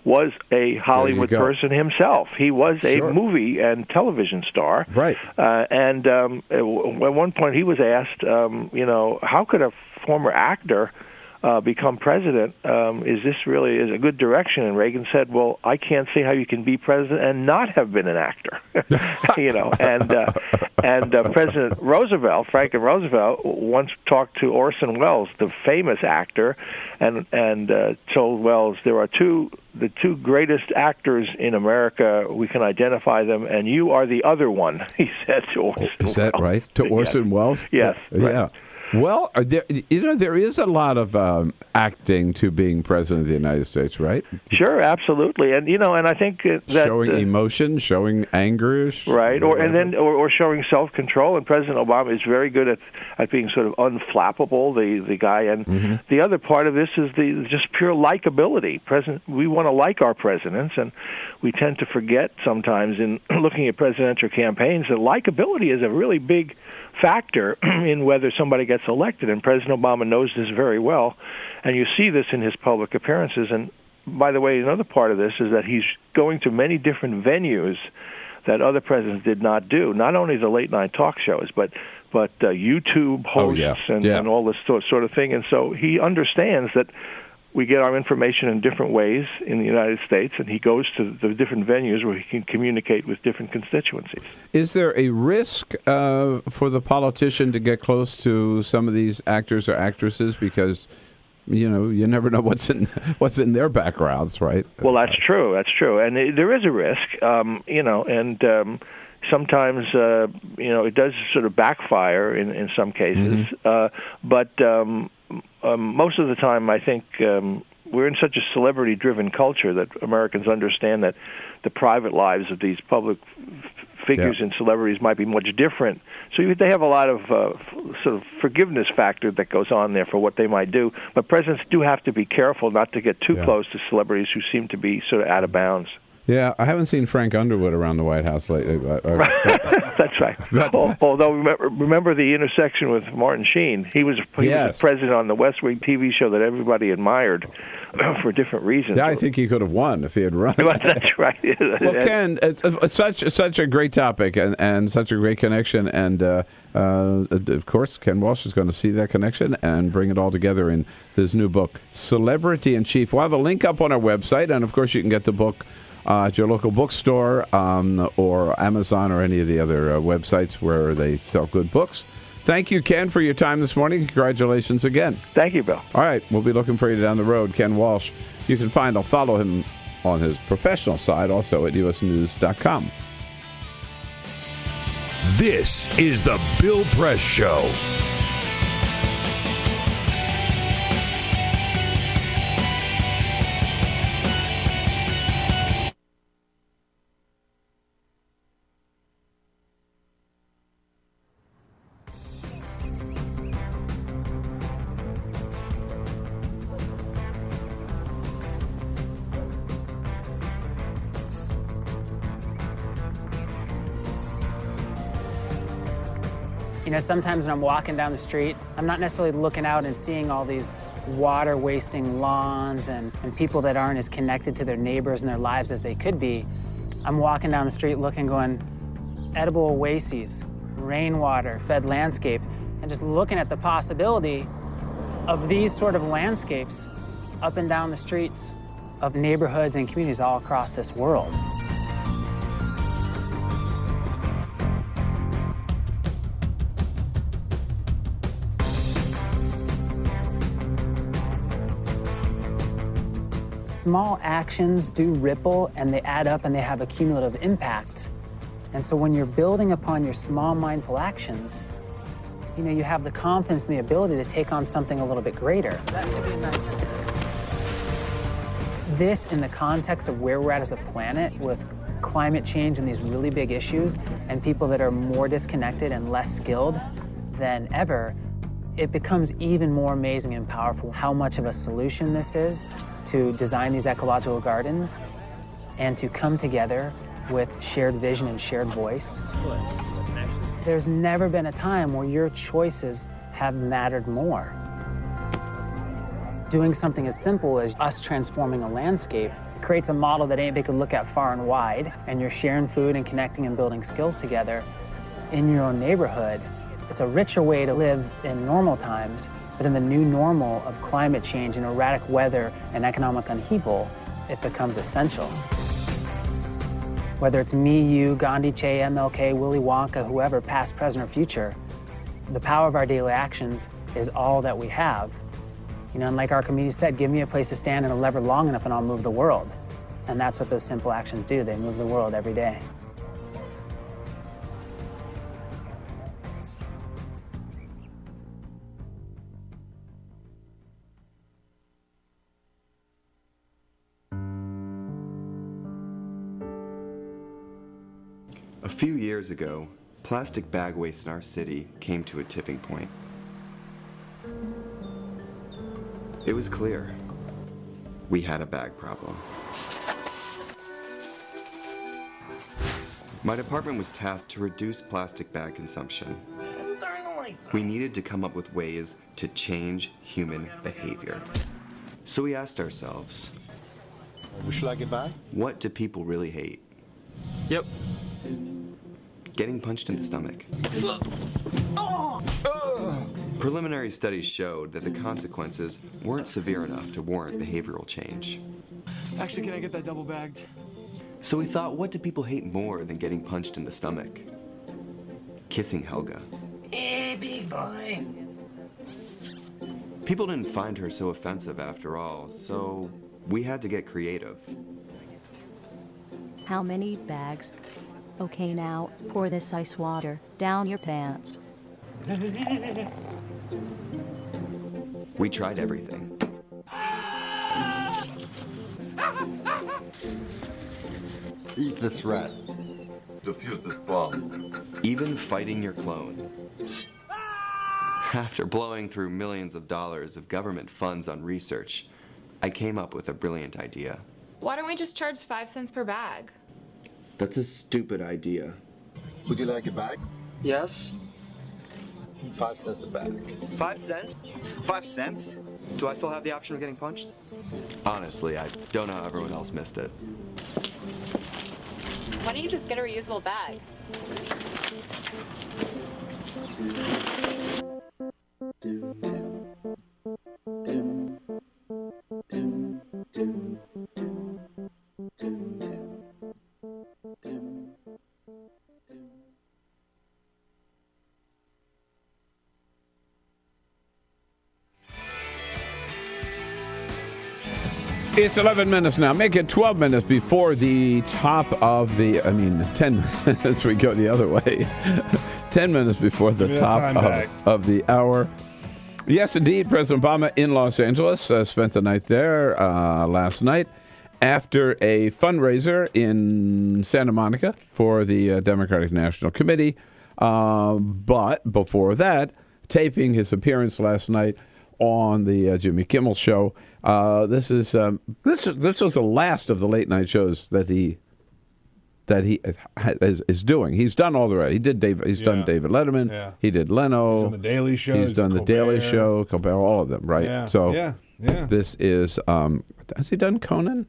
was a Hollywood person himself. He was a movie and television star. Right. And at one point he was asked, how could a former actor become president? Is this really a good direction? And Reagan said, well, I can't see how you can be president and not have been an actor. And President Roosevelt, Franklin Roosevelt, once talked to Orson Welles, the famous actor, and told Welles, there are the two greatest actors in America. We can identify them, and you are the other one, he said to Orson Welles. Is that right? To Orson Welles? Yes. Right. Yeah. Well, there is a lot of acting to being president of the United States, right? Sure, absolutely, and and I think that showing emotion, showing anger, right, or showing self-control. And President Obama is very good at being sort of unflappable, the guy. And the other part of this is the just pure likability. We want to like our presidents, and we tend to forget sometimes in looking at presidential campaigns that likability is a really big factor in whether somebody gets elected, and President Obama knows this very well, and you see this in his public appearances. And by the way, another part of this is that he's going to many different venues that other presidents did not do, not only the late-night talk shows, but YouTube hosts and all this sort of thing. And so he understands that we get our information in different ways in the United States, and he goes to the different venues where he can communicate with different constituencies. Is there a risk for the politician to get close to some of these actors or actresses because, you never know what's in their backgrounds, right? Well, that's true. That's true, and there is a risk, and sometimes it does sort of backfire in some cases, but. Most of the time, I think we're in such a celebrity-driven culture that Americans understand that the private lives of these public figures and celebrities might be much different. So they have a lot of sort of forgiveness factor that goes on there for what they might do. But presidents do have to be careful not to get too close to celebrities who seem to be sort of out of bounds. Yeah, I haven't seen Frank Underwood around the White House lately. That's right. Although remember the intersection with Martin Sheen. He was the president on the West Wing TV show that everybody admired for different reasons. Yeah, I think he could have won if he had run. That's right. Well, Ken, it's such a great topic and such a great connection, and of course, Ken Walsh is going to see that connection and bring it all together in this new book, Celebrity in Chief. We'll have a link up on our website, and of course, you can get the book at your local bookstore or Amazon or any of the other websites where they sell good books. Thank you, Ken, for your time this morning. Congratulations again. Thank you, Bill. All right, we'll be looking for you down the road. Ken Walsh. You can follow him on his professional side also at usnews.com. This is the Bill Press Show. Sometimes when I'm walking down the street, I'm not necessarily looking out and seeing all these water-wasting lawns and people that aren't as connected to their neighbors and their lives as they could be. I'm walking down the street looking, going, edible oases, rainwater, fed landscape, and just looking at the possibility of these sort of landscapes up and down the streets of neighborhoods and communities all across this world. Small actions do ripple, and they add up, and they have a cumulative impact. And so when you're building upon your small mindful actions, you know, you have the confidence and the ability to take on something a little bit greater. So that could be nice. This, in the context of where we're at as a planet with climate change and these really big issues, and people that are more disconnected and less skilled than ever, it becomes even more amazing and powerful how much of a solution this is to design these ecological gardens and to come together with shared vision and shared voice. There's never been a time where your choices have mattered more. Doing something as simple as us transforming a landscape creates a model that anybody could look at far and wide, and you're sharing food and connecting and building skills together in your own neighborhood. It's a richer way to live in normal times, but in the new normal of climate change and erratic weather and economic upheaval, it becomes essential. Whether it's me, you, Gandhi, Che, MLK, Willy Wonka, whoever, past, present, or future, the power of our daily actions is all that we have. You know, and like our community said, give me a place to stand and a lever long enough and I'll move the world. And that's what those simple actions do. They move the world every day. A few years ago, plastic bag waste in our city came to a tipping point. It was clear we had a bag problem. My department was tasked to reduce plastic bag consumption. We needed to come up with ways to change human behavior. So we asked ourselves, would you like a bag? What do people really hate? Yep. Getting punched in the stomach. Preliminary studies showed that the consequences weren't severe enough to warrant behavioral change. Actually, can I get that double bagged? So we thought, what do people hate more than getting punched in the stomach? Kissing Helga. Hey, big boy. People didn't find her so offensive after all, so we had to get creative. How many bags? Okay, now, pour this ice water down your pants. We tried everything. Eat this rat. Defuse this bomb. Even fighting your clone. After blowing through millions of dollars of government funds on research, I came up with a brilliant idea. Why don't we just charge 5 cents per bag? That's a stupid idea. Would you like a bag? Yes. 5 cents a bag. 5 cents? 5 cents? Do I still have the option of getting punched? Honestly, I don't know how everyone else missed it. Why don't you just get a reusable bag? It's 11 minutes now. Make it 12 minutes before the top of the, 10 minutes we go the other way. 10 minutes before the top of the hour. Yes, indeed, President Obama in Los Angeles spent the night there last night after a fundraiser in Santa Monica for the Democratic National Committee. But before that, taping his appearance last night on the Jimmy Kimmel show. This was the last of the late night shows that he is doing. He's done all the rest. He's done David Letterman. Yeah. He did Leno. He's done the Daily Show. He's done the Daily Show. Colbert, all of them, right? Yeah. So this is. Has he done Conan?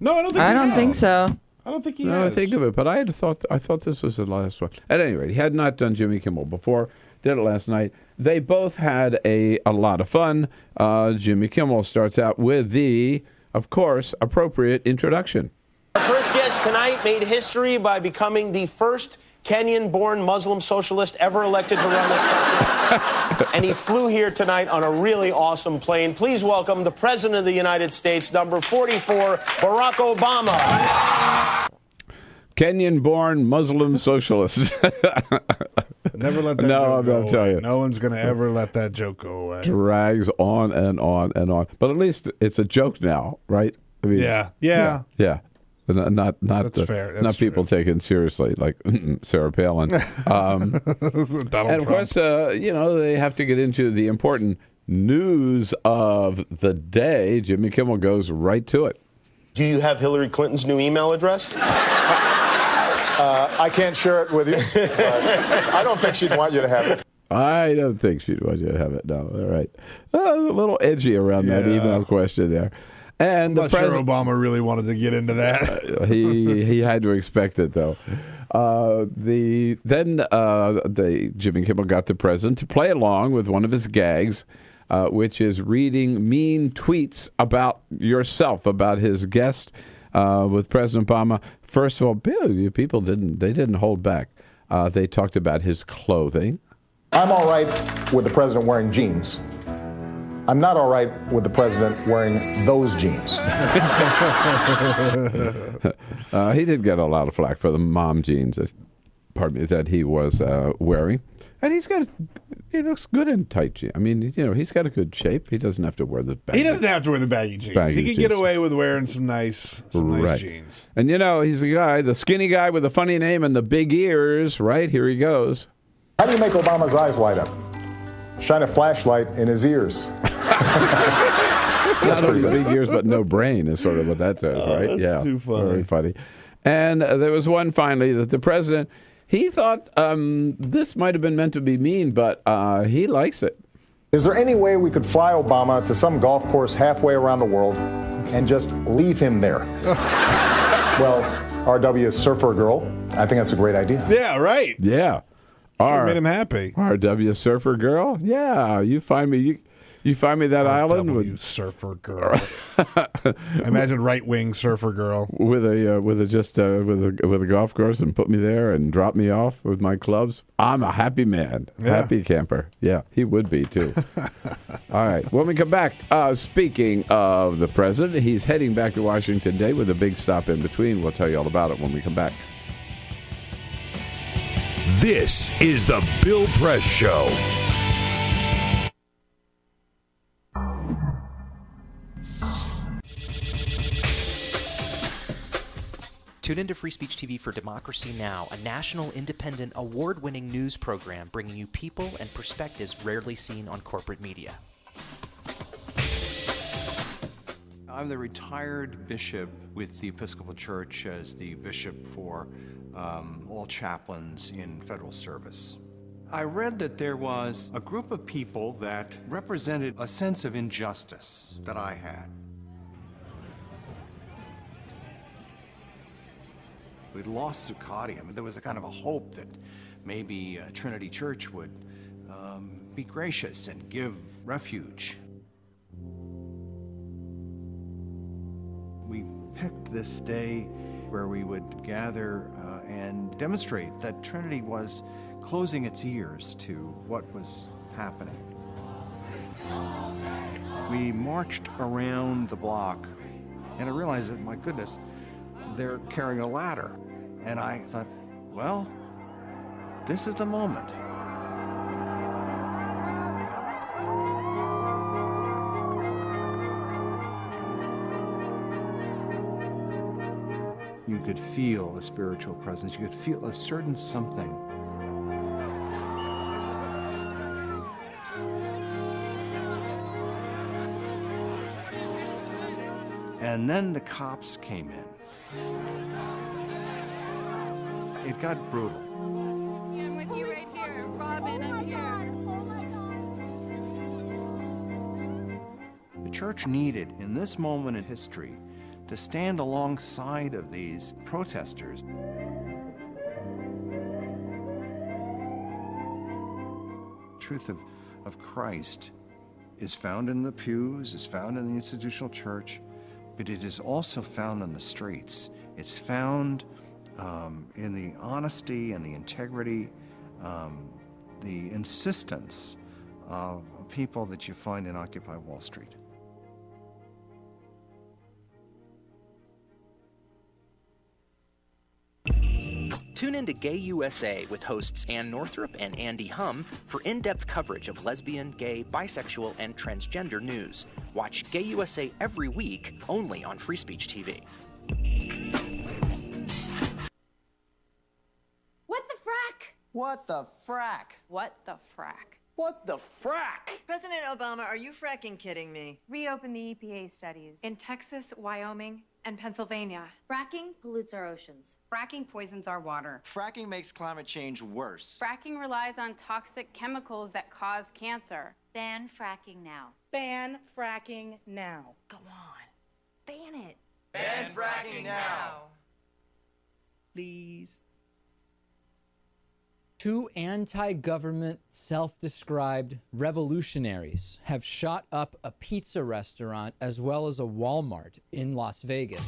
No, I don't think. I don't think so. I don't think he has. has. I think of it, but I thought this was the last one. At any rate, he had not done Jimmy Kimmel before. did it last night. They both had a lot of fun. Jimmy Kimmel starts out with the, of course, appropriate introduction. Our first guest tonight made history by becoming the first Kenyan-born Muslim socialist ever elected to run this country. And he flew here tonight on a really awesome plane. Please welcome the President of the United States, number 44, Barack Obama. Kenyan-born Muslim socialist. Never let that no, joke I'm go not telling away. you. No one's going to ever let that joke go away. Drags on and on and on. But at least it's a joke now, right? I mean, Yeah. Yeah. Not That's fair. That's not people taken seriously like Sarah Palin. Donald and Trump. of course, they have to get into the important news of the day. Jimmy Kimmel goes right to it. Do you have Hillary Clinton's new email address? I can't share it with you. But I don't think she'd want you to have it. I don't think she'd want you to have it. No, all right. A little edgy around that email question there. And I'm not sure Obama really wanted to get into that. he had to expect it, though. Jimmy Kimmel got the president to play along with one of his gags, which is reading mean tweets about yourself, about his guest with President Obama. First of all, people didn't hold back. They talked about his clothing. I'm all right with the president wearing jeans. I'm not all right with the president wearing those jeans. He did get a lot of flack for the mom jeans that he was wearing. And he looks good in tight jeans. I mean, he's got a good shape. He doesn't have to wear the baggy. He doesn't have to wear the baggy jeans. He can get away with wearing some nice jeans. And he's the skinny guy with the funny name and the big ears, right? Here he goes. How do you make Obama's eyes light up? Shine a flashlight in his ears. Not only big ears, but no brain is sort of what that says, right? That's Yeah, too funny. Very funny. And there was one finally that the president, he thought this might have been meant to be mean, but he likes it. Is there any way we could fly Obama to some golf course halfway around the world and just leave him there? Well, RW Surfer Girl, I think that's a great idea. Yeah, right. Yeah. Made him happy. RW Surfer Girl? Yeah, you find me that island with Surfer Girl. Imagine right-wing Surfer Girl with a golf course and put me there and drop me off with my clubs. I'm a happy man, happy camper. Yeah, he would be too. All right, when we come back, speaking of the president, he's heading back to Washington today with a big stop in between. We'll tell you all about it when we come back. This is the Bill Press Show. Tune into Free Speech TV for Democracy Now!, a national, independent, award-winning news program bringing you people and perspectives rarely seen on corporate media. I'm the retired bishop with the Episcopal Church as the bishop for all chaplains in federal service. I read that there was a group of people that represented a sense of injustice that I had. We'd lost Zuccotti. I mean, there was a kind of a hope that maybe Trinity Church would be gracious and give refuge. We picked this day where we would gather and demonstrate that Trinity was closing its ears to what was happening. We marched around the block, and I realized that, my goodness, they're carrying a ladder. And I thought, well, this is the moment. You could feel a spiritual presence. You could feel a certain something. And then the cops came in. It got brutal. I'm with you right here. Robin, I'm here. The church needed, in this moment in history, to stand alongside of these protesters. truth of Christ is found in the pews, is found in the institutional church, but it is also found on the streets. It's found in the honesty and the integrity, the insistence of people that you find in Occupy Wall Street. Tune in to Gay USA with hosts Ann Northrup and Andy Hum for in-depth coverage of lesbian, gay, bisexual, and transgender news. Watch Gay USA every week, only on Free Speech TV. What the frack? What the frack? What the frack? What the frack? President Obama, are you fracking kidding me? Reopen the EPA studies. In Texas, Wyoming, and Pennsylvania. Fracking pollutes our oceans. Fracking poisons our water. Fracking makes climate change worse. Fracking relies on toxic chemicals that cause cancer. Ban fracking now. Ban fracking now. Go on. Ban it. Ban fracking now. Please. Two anti-government, self-described revolutionaries have shot up a pizza restaurant as well as a Walmart in Las Vegas.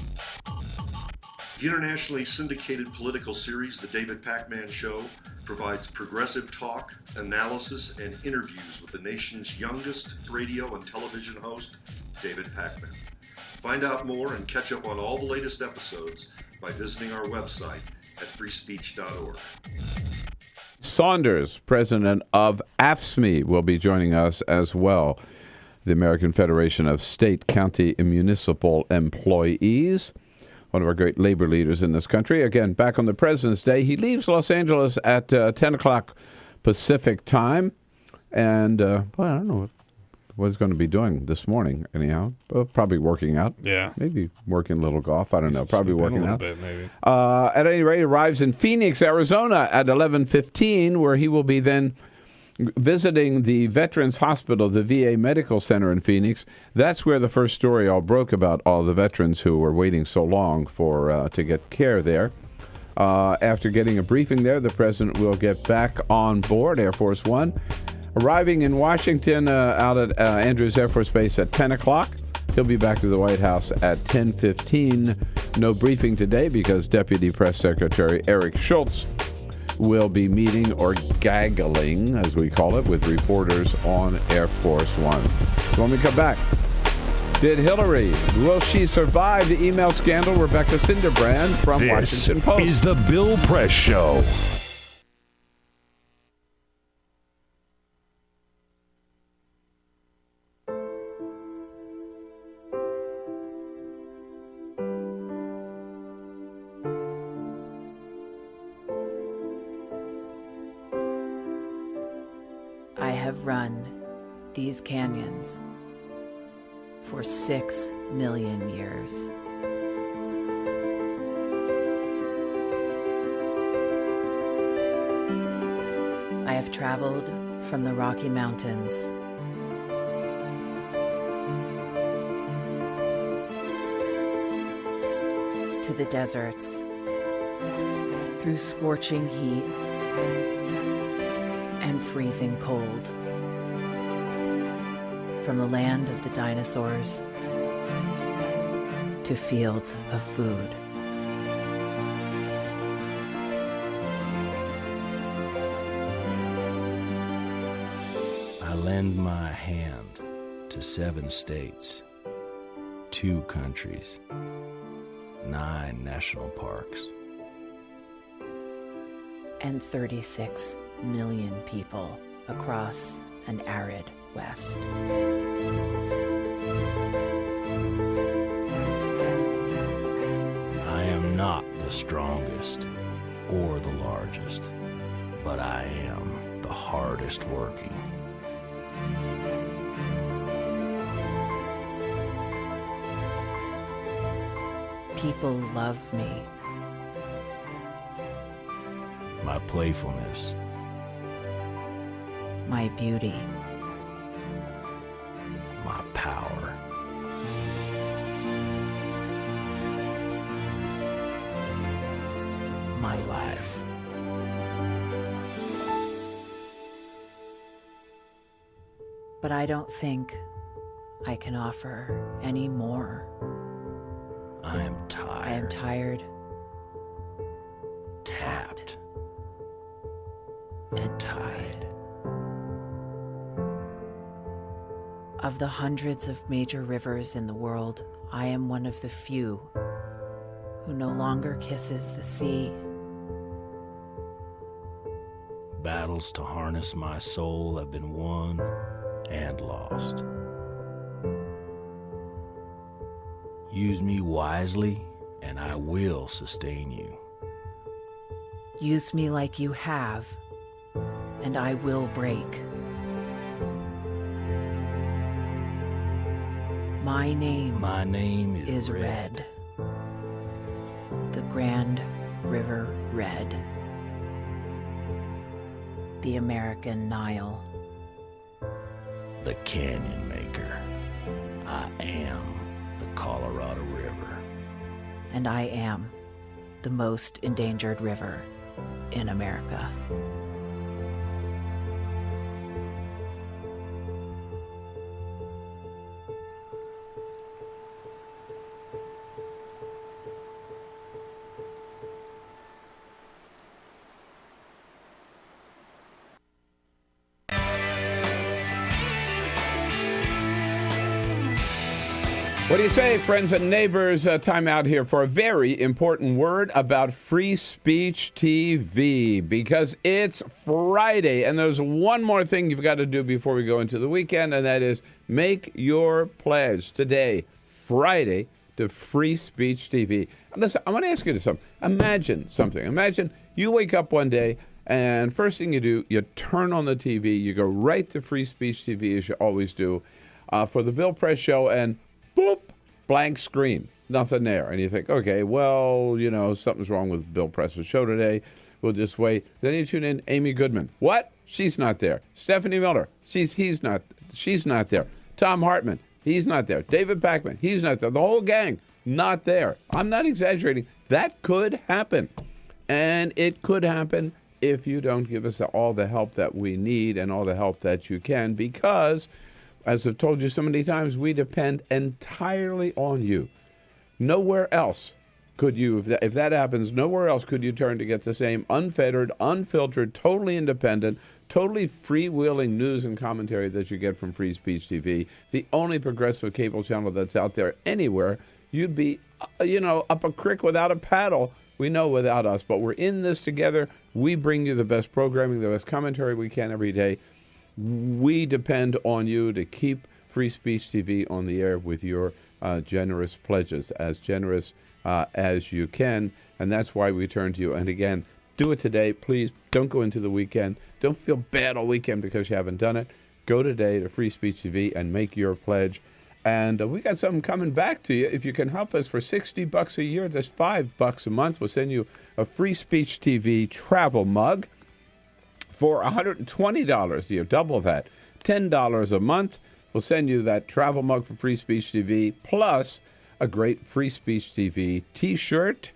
The internationally syndicated political series, The David Pakman Show, provides progressive talk, analysis, and interviews with the nation's youngest radio and television host, David Pakman. Find out more and catch up on all the latest episodes by visiting our website at freespeech.org. Saunders, president of AFSCME, will be joining us as well. The American Federation of State, County, and Municipal Employees, one of our great labor leaders in this country. Again, back on the President's Day. He leaves Los Angeles at 10 o'clock Pacific time. And, well, I don't know what he's going to be doing this morning, anyhow. Probably working out. Yeah. Maybe working a little golf. I don't know. Probably working out. A little bit, maybe. At any rate, arrives in Phoenix, Arizona at 11:15, where he will be then visiting the Veterans Hospital, the VA Medical Center in Phoenix. That's where the first story all broke about all the veterans who were waiting so long for to get care there. After getting a briefing there, the president will get back on board Air Force One, arriving in Washington out at Andrews Air Force Base at 10 o'clock. He'll be back to the White House at 10:15. No briefing today because Deputy Press Secretary Eric Schultz will be meeting or gaggling, as we call it, with reporters on Air Force One. So when we come back, did Hillary, will she survive the email scandal? Rebecca Sinderbrand from Washington Post. This is the Bill Press Show. I have run these canyons for 6 million years. I have traveled from the Rocky Mountains to the deserts, through scorching heat and freezing cold, from the land of the dinosaurs to fields of food. I lend my hand to 7 states, 2 countries, 9 national parks, and 36 million people across an arid West. I am not the strongest or the largest, but I am the hardest working. People love me. My playfulness, My beauty. my power. My life. but I don't think I can offer any more. I am tired. I am tired, tapped, and tied. Of the hundreds of major rivers in the world, I am one of the few who no longer kisses the sea. Battles to harness my soul have been won and lost. Use me wisely, and I will sustain you. Use me like you have, and I will break. My name is Red. The Grand River Red. The American Nile. The Canyon Maker. I am the Colorado River. And I am the most endangered river in America. What do you say, friends and neighbors? Time out here for a very important word about Free Speech TV, because it's Friday, and there's one more thing you've got to do before we go into the weekend, and that is make your pledge today, Friday, to Free Speech TV. Listen, I want to ask you something. Imagine something. Imagine you wake up one day, and first thing you do, you turn on the TV, you go right to Free Speech TV, as you always do, for the Bill Press Show, and boop, blank screen, nothing there. And you think, okay, well, you know, something's wrong with Bill Press's show today. We'll just wait. Then you tune in Amy Goodman. What? She's not there. Stephanie Miller. She's not there. Tom Hartman. He's not there. David Pakman. He's not there. The whole gang, not there. I'm not exaggerating. That could happen. And it could happen if you don't give us all the help that we need and all the help that you can, because as I've told you so many times, we depend entirely on you. Nowhere else could you, if that happens, nowhere else could you turn to get the same unfettered, unfiltered, totally independent, totally freewheeling news and commentary that you get from Free Speech TV, the only progressive cable channel that's out there anywhere. You'd be, up a creek without a paddle. We know without us, but we're in this together. We bring you the best programming, the best commentary we can every day. We depend on you to keep Free Speech TV on the air with your generous pledges, as generous as you can. And that's why we turn to you. And again, do it today. Please don't go into the weekend. Don't feel bad all weekend because you haven't done it. Go today to Free Speech TV and make your pledge. And we got something coming back to you. If you can help us for $60 a year, that's $5 a month. We'll send you a Free Speech TV travel mug for $120 a year, double that, $10 a month. We'll send you that travel mug for Free Speech TV, plus a great Free Speech TV T-shirt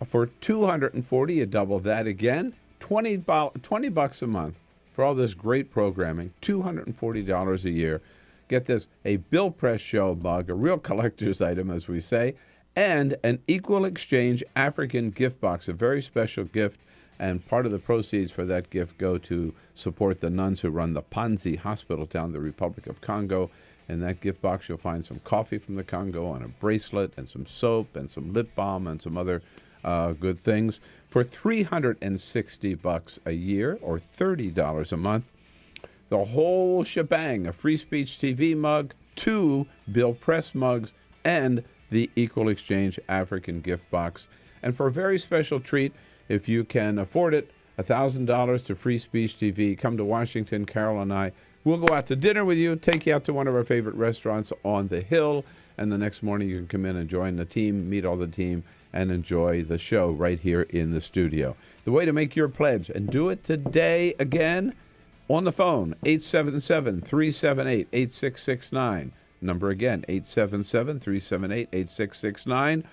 for $240. You double that again, $20 a month for all this great programming, $240 a year. Get this, a Bill Press Show mug, a real collector's item, as we say, and an Equal Exchange African gift box, a very special gift. And part of the proceeds for that gift go to support the nuns who run the Panzi Hospital down in the Republic of Congo. In that gift box, you'll find some coffee from the Congo and a bracelet and some soap and some lip balm and some other good things for $360 a year or $30 a month. The whole shebang, a Free Speech TV mug, 2 Bill Press mugs, and the Equal Exchange African gift box. And for a very special treat, if you can afford it, $1,000 to Free Speech TV. Come to Washington, Carol and I. We'll go out to dinner with you, take you out to one of our favorite restaurants on the Hill, and the next morning you can come in and join the team, meet all the team, and enjoy the show right here in the studio. The way to make your pledge, and do it today again, on the phone, 877-378-8669. Number again, 877-378-8669.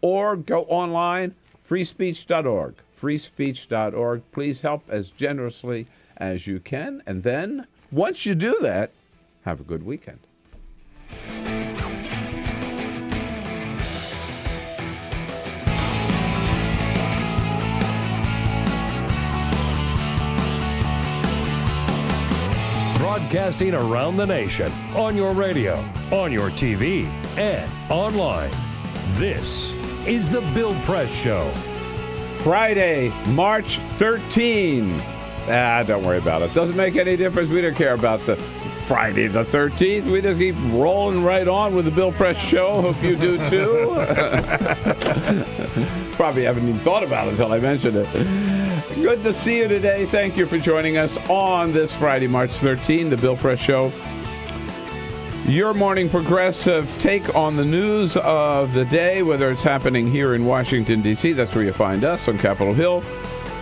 Or go online, freespeech.org. Freespeech.org. Please help as generously as you can. And then, once you do that, Have a good weekend. Broadcasting around the nation, on your radio, on your TV, and online. This is The Bill Press Show. Friday, March 13. Don't worry about it. Doesn't make any difference. We don't care about the Friday the 13th. We just keep rolling right on with The Bill Press Show. Hope you do too. Probably haven't even thought about it until I mentioned it. Good to see you today. Thank you for joining us on this Friday, March 13, The Bill Press Show. Your morning progressive take on the news of the day, whether it's happening here in Washington, D.C., that's where you find us on Capitol Hill,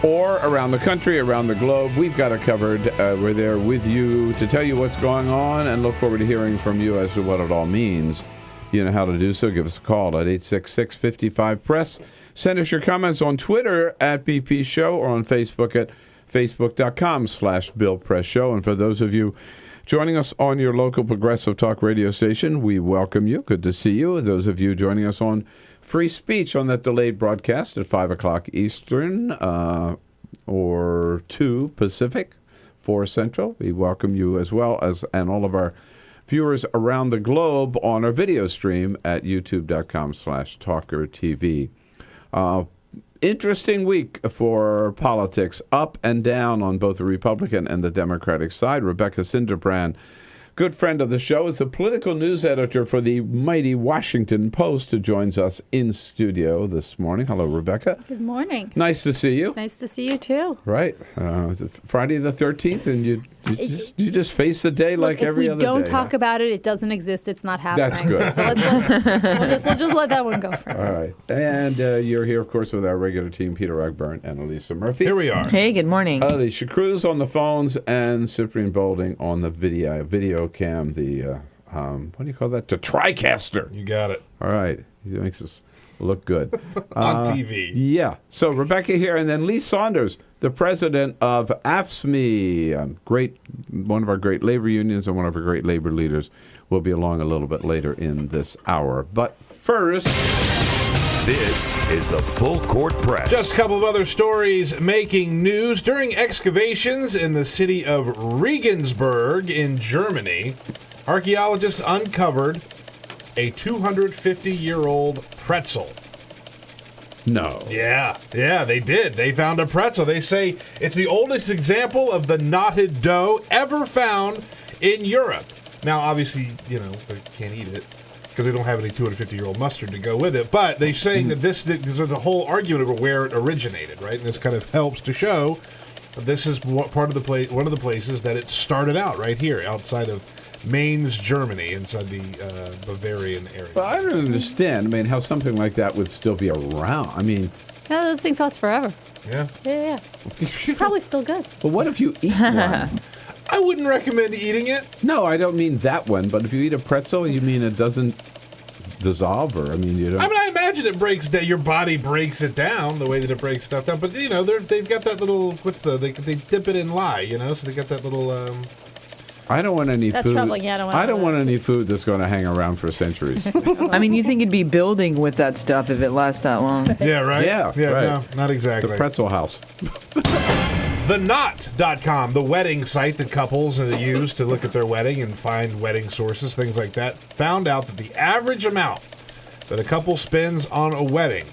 or around the country, around the globe. We've got it covered. We're there with you to tell you what's going on and look forward to hearing from you as to what it all means. You know how to do so. Give us a call at 866-55-PRESS. Send us your comments on Twitter at BP Show or on Facebook at facebook.com/Bill Press Show. And for those of you joining us on your local Progressive Talk radio station, we welcome you. Good to see you. Those of you joining us on Free Speech on that delayed broadcast at 5 o'clock Eastern or 2 Pacific, 4 Central, we welcome you as well as and all of our viewers around the globe on our video stream at youtube.com/TawkrTV. Interesting week for politics, up and down on both the Republican and the Democratic side. Rebecca Sinderbrand, good friend of the show, is the political news editor for the mighty Washington Post, who joins us in studio this morning. Hello, Rebecca. Good morning. Nice to see you. Nice to see you, too. Right. Friday the 13th, and you just face the day like every other day. If we don't talk about it, it doesn't exist. It's not happening. That's good. So we'll just let that one go for All right. And you're here, of course, with our regular team, Peter Ragburn and Elisa Murphy. Here we are. Hey, good morning. Alicia Cruz on the phones and Cyprian Bolding on the video cam, the, what do you call that? The TriCaster. You got it. All right. He makes us look good. On TV. Yeah. So Rebecca here, and then Lee Saunders, the president of AFSCME, one of our great labor unions and one of our great labor leaders, will be along a little bit later in this hour. But first, this is the Full Court Press. Just a couple of other stories making news. During excavations in the city of Regensburg in Germany, archaeologists uncovered a 250-year-old pretzel. No. Yeah, they did. They found a pretzel. They say it's the oldest example of the knotted dough ever found in Europe. Now, obviously, they can't eat it because they don't have any 250-year-old mustard to go with it. But they're saying that there's a whole argument over where it originated, right? And this kind of helps to show that this is one of the places that it started out, right here, outside of Mainz, Germany, inside the Bavarian area. But I don't understand. How something like that would still be around. No, those things last forever. Yeah. Yeah. It's probably still good. But what if you eat one? I wouldn't recommend eating it. No, I don't mean that one. But if you eat a pretzel, you mean it doesn't dissolve, or you don't. I imagine it breaks down. Your body breaks it down the way that it breaks stuff down. But they've got that little they dip it in lye, so they got that little. I don't want any That's food. troubling. Yeah, I don't want any food that's going to hang around for centuries. You think it'd be building with that stuff if it lasts that long. Yeah, right? Yeah, right. No, not exactly. The pretzel house. TheKnot.com, the wedding site that couples use to look at their wedding and find wedding sources, things like that, found out that the average amount that a couple spends on a wedding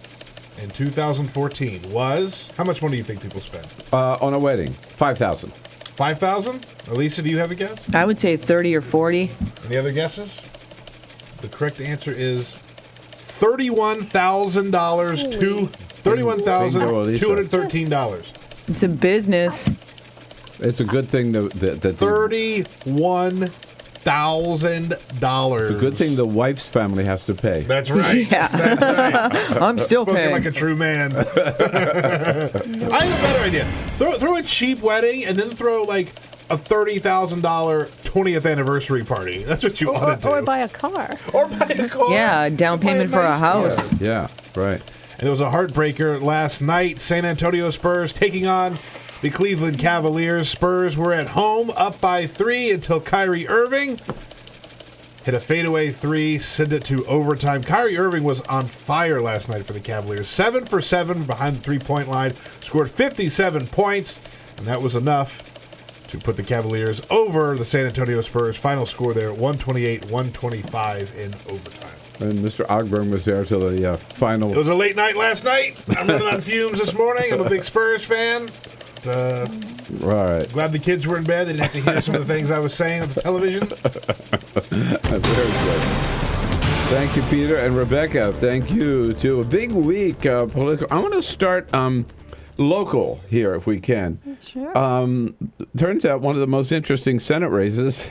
in 2014 was, how much money do you think people spend? On a wedding, $5,000. $5,000? Elisa, do you have a guess? I would say 30 or 40. Any other guesses? The correct answer is $31,000 to $31,213. It's a business. It's a good thing that $31,000. It's a good thing the wife's family has to pay. That's right. Yeah. That's right. I'm still Spoken paying. like a true man. I have a better idea. Throw a cheap wedding and then throw like a $30,000 20th anniversary party. That's what you want to do. Or buy a car. Yeah, down payment for a house. Yeah, right. And there was a heartbreaker last night. San Antonio Spurs taking on the Cleveland Cavaliers. Spurs were at home, up by 3 until Kyrie Irving hit a fadeaway 3, send it to overtime. Kyrie Irving was on fire last night for the Cavaliers. 7 for 7 behind the three-point line, scored 57 points, and that was enough to put the Cavaliers over the San Antonio Spurs. Final score there, 128-125 in overtime. And Mr. Ogburn was there till the final. It was a late night last night. I'm running on fumes this morning. I'm a big Spurs fan. All right. Glad the kids were in bed. They didn't have to hear some of the things I was saying on the television. Very good. Thank you, Peter and Rebecca. Thank you, too. A big week political. I want to start local here, if we can. Sure. Turns out one of the most interesting Senate races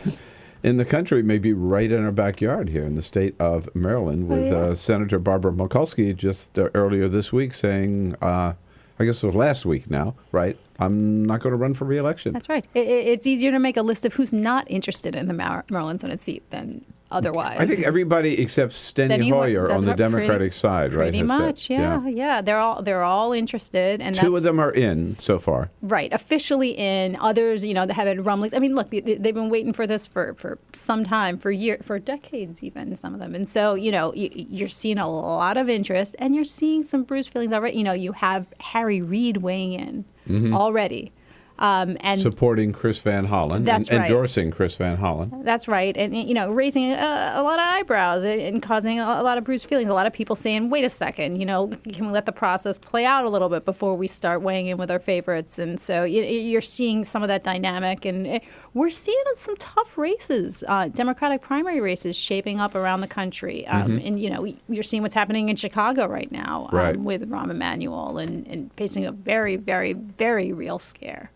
in the country may be right in our backyard here in the state of Maryland, with Senator Barbara Mikulski just earlier this week saying, I guess it was last week now, right? I'm not going to run for re-election. That's right. It's easier to make a list of who's not interested in the Maryland Senate seat than otherwise. I think everybody except Steny Hoyer on the Democratic side, right? Pretty much, yeah. They're all interested, and two of them are in so far. Right, officially in. Others, they have had rumblings. I mean, look, they've been waiting for this for some time, for decades even, some of them. And so, you're seeing a lot of interest, and you're seeing some bruised feelings already. You have Harry Reid weighing in already. And supporting Chris Van Hollen, and endorsing Chris Van Hollen. That's right, and raising a lot of eyebrows and causing a lot of bruised feelings. A lot of people saying, "Wait a second, can we let the process play out a little bit before we start weighing in with our favorites?" And so you're seeing some of that dynamic, and we're seeing some tough races, Democratic primary races shaping up around the country. And you're seeing what's happening in Chicago right now with Rahm Emanuel and facing a very, very, very real scare.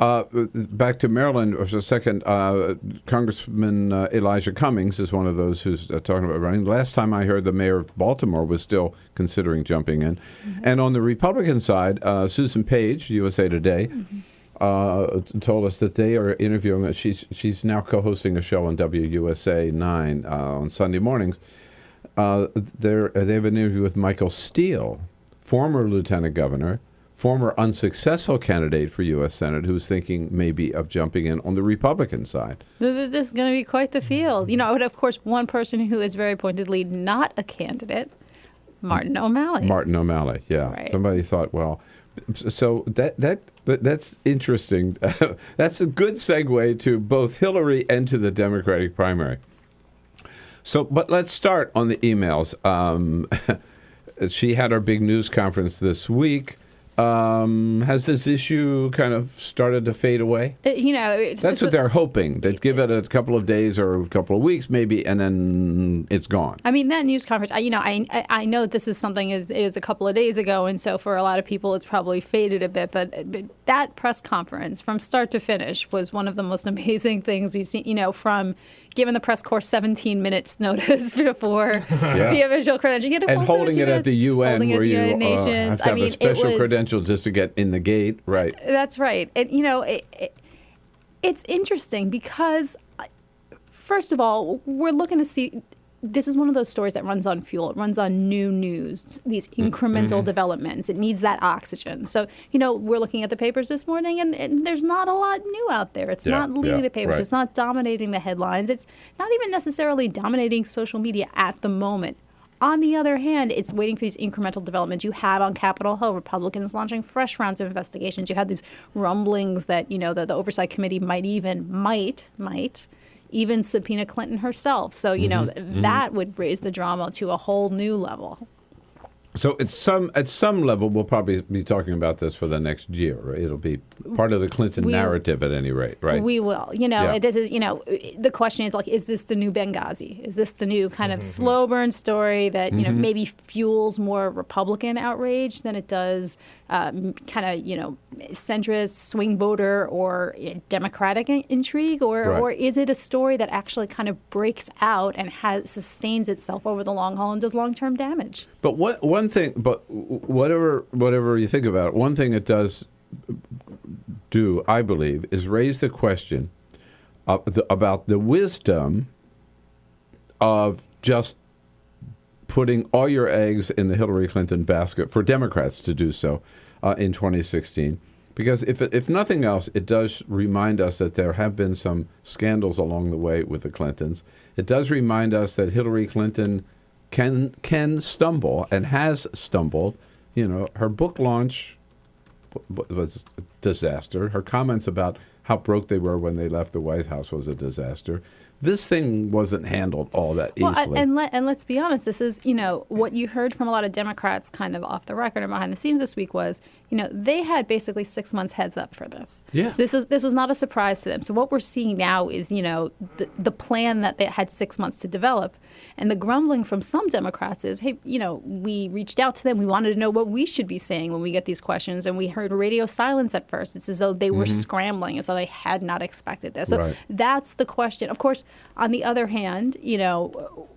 Back to Maryland for a second. Congressman Elijah Cummings is one of those who's talking about running. Last time I heard, the mayor of Baltimore was still considering jumping in. And on the Republican side, Susan Paige, USA Today, told us that they are interviewing. She's now co-hosting a show on WUSA 9 on Sunday mornings. They have an interview with Michael Steele, former lieutenant governor, former unsuccessful candidate for U.S. Senate, who's thinking maybe of jumping in on the Republican side. This is going to be quite the field. But of course, one person who is very pointedly not a candidate, Martin O'Malley. Martin O'Malley, yeah. Right. Somebody thought, well, so that's interesting. That's a good segue to both Hillary and to the Democratic primary. So, but let's start on the emails. She had our big news conference this week. Has this issue kind of started to fade away? That's what they're hoping. They'd give it a couple of days or a couple of weeks maybe, and then it's gone. I mean, that news conference, I know this is something is a couple of days ago, and so for a lot of people it's probably faded a bit, but that press conference from start to finish was one of the most amazing things we've seen, from giving the press corps 17 minutes notice before the official credential. And holding it at the UN, where you have to have a special credential just to get in the gate, right? That's right. And, it's interesting because, first of all, we're looking to see, this is one of those stories that runs on fuel. It runs on new news, these incremental developments. It needs that oxygen. So, we're looking at the papers this morning, and there's not a lot new out there. It's not leading the papers. Right. It's not dominating the headlines. It's not even necessarily dominating social media at the moment. On the other hand, it's waiting for these incremental developments. You have on Capitol Hill Republicans launching fresh rounds of investigations. You have these rumblings that, the Oversight Committee might even subpoena Clinton herself. So, that would raise the drama to a whole new level. So at some level, we'll probably be talking about this for the next year. Right? It'll be part of the Clinton narrative at any rate, right? We will. This is, the question is, is this the new Benghazi? Is this the new kind of slow burn story that, maybe fuels more Republican outrage than it does centrist, swing voter, or Democratic intrigue? Or is it a story that actually kind of breaks out and sustains itself over the long haul and does long-term damage? But whatever you think about it, one thing it does do, I believe, is raise the question about the wisdom of just putting all your eggs in the Hillary Clinton basket for Democrats to do so in 2016, Because if nothing else, it does remind us that there have been some scandals along the way with the Clintons. It does remind us that Hillary Clinton can stumble and has stumbled. You know, her book launch was a disaster. Her comments about how broke they were when they left the White House was a disaster. This thing wasn't handled all that easily. Well, and let's be honest, this is, you know, what you heard from a lot of Democrats kind of off the record and behind the scenes this week was, you know, they had basically 6 months heads up for this. Yeah. So this was not a surprise to them. So what we're seeing now is, you know, the plan that they had 6 months to develop. And the grumbling from some Democrats is, hey, you know, we reached out to them. We wanted to know what we should be saying when we get these questions. And we heard radio silence at first. It's as though they were scrambling, as though they had not expected this. So that's the question. Of course, on the other hand, you know,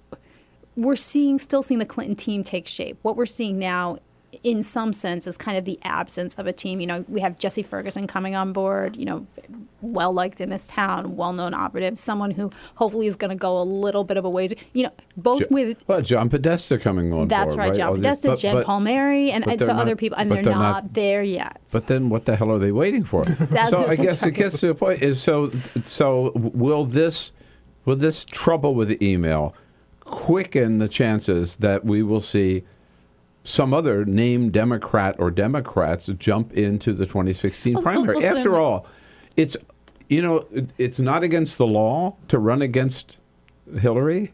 we're still seeing the Clinton team take shape. What we're seeing now, in some sense, is kind of the absence of a team. You know, we have Jesse Ferguson coming on board, you know, well-liked in this town, well-known operative, someone who hopefully is going to go a little bit of a ways, you know, both with... Well, John Podesta coming on That's board, right, John Podesta, Jen Palmieri, and so other people, and they're not there yet. But then what the hell are they waiting for? So I guess it gets to the point, is so will this trouble with the email quicken the chances that we will see some other named Democrat or Democrats jump into the 2016 primary? After all, it's, you know, it's not against the law to run against Hillary.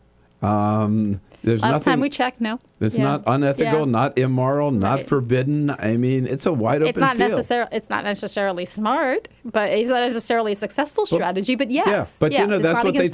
There's Last nothing, time we checked, no. It's not unethical, not immoral, not forbidden. I mean, it's a wide open field. It's not necessarily smart, but it's not necessarily a successful strategy. But yes, yeah, but you know that's what they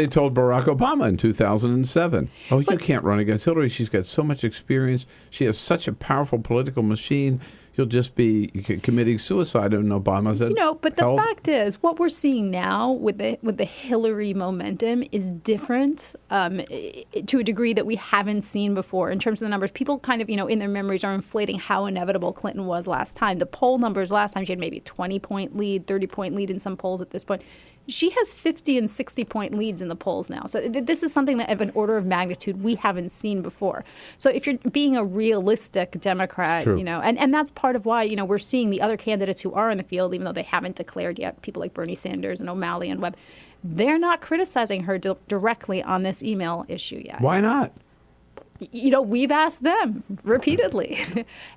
No. told Barack Obama in 2007. Oh, you can't run against Hillary. She's got so much experience. She has such a powerful political machine. You'll just be committing suicide. And Obama said, you know, but the fact is, what we're seeing now with the Hillary momentum is different to a degree that we haven't seen before in terms of the numbers. People kind of, you know, in their memories are inflating how inevitable Clinton was last time. The poll numbers last time, she had maybe a 20-point lead, 30-point lead in some polls at this point. She has 50 and 60-point leads in the polls now. So this is something that of an order of magnitude we haven't seen before. So if you're being a realistic Democrat, you know, and that's part of why, you know, we're seeing the other candidates who are in the field, even though they haven't declared yet, people like Bernie Sanders and O'Malley and Webb, they're not criticizing her directly on this email issue yet. Why not? You know, we've asked them repeatedly,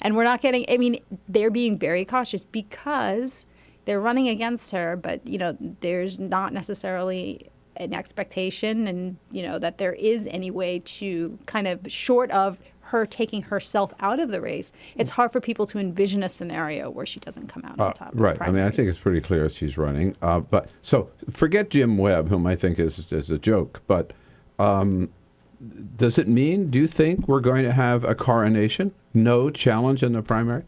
and we're not getting, I mean, they're being very cautious because they're running against her, but, you know, there's not necessarily an expectation and, you know, that there is any way to kind of, short of her taking herself out of the race, it's hard for people to envision a scenario where she doesn't come out on top. Right. I mean, I think it's pretty clear she's running. But so forget Jim Webb, whom I think is a joke. But does it mean, do you think we're going to have a coronation? No challenge in the primary?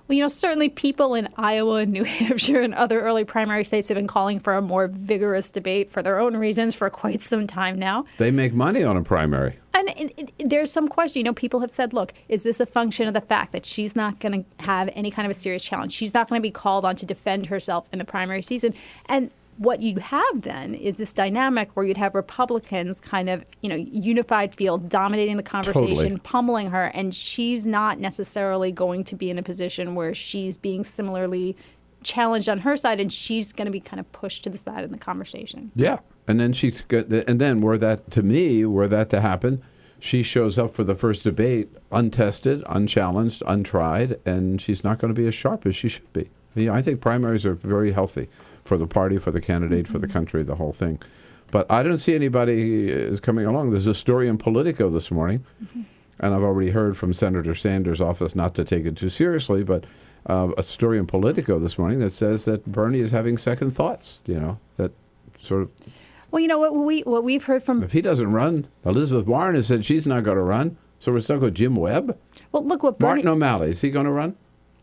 Well, you know, certainly people in Iowa and New Hampshire and other early primary states have been calling for a more vigorous debate for their own reasons for quite some time now. They make money on a primary. And there's some question. You know, people have said, look, is this a function of the fact that she's not going to have any kind of a serious challenge? She's not going to be called on to defend herself in the primary season. And what you'd have then is this dynamic where you'd have Republicans kind of, you know, unified field dominating the conversation, pummeling her, and she's not necessarily going to be in a position where she's being similarly challenged on her side, and she's going to be kind of pushed to the side in the conversation. Yeah, and then were that to happen, she shows up for the first debate untested, unchallenged, untried, and she's not going to be as sharp as she should be. Yeah, I think primaries are very healthy for the party, for the candidate, for the country, the whole thing. But I don't see anybody is coming along. There's a story in Politico this morning, and I've already heard from Senator Sanders' office not to take it too seriously, but a story in Politico this morning that says that Bernie is having second thoughts, you know, that sort of... Well, you know, what we've heard from... If he doesn't run, Elizabeth Warren has said she's not going to run, so we're stuck with Jim Webb. Well, look what Bernie... Martin O'Malley, is he going to run?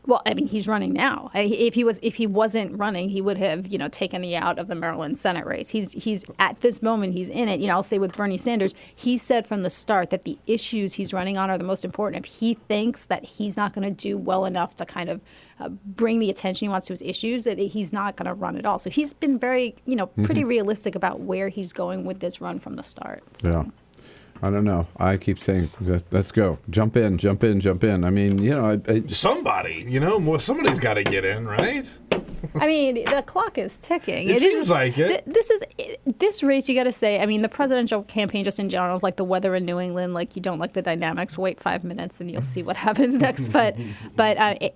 Well, I mean, he's running now. If he wasn't running, he would have, you know, taken me out of the Maryland Senate race. He's at this moment, he's in it. You know, I'll say with Bernie Sanders, he said from the start that the issues he's running on are the most important. If he thinks that he's not going to do well enough to kind of bring the attention he wants to his issues, that he's not going to run at all. So he's been very, you know, pretty realistic about where he's going with this run from the start. So. Yeah. I don't know. I keep saying, let's go. Jump in. I mean, somebody's got to get in, right? I mean, the clock is ticking. It seems like it. This race, you got to say, I mean, the presidential campaign just in general is like the weather in New England. Like, you don't like the dynamics, wait 5 minutes and you'll see what happens next. But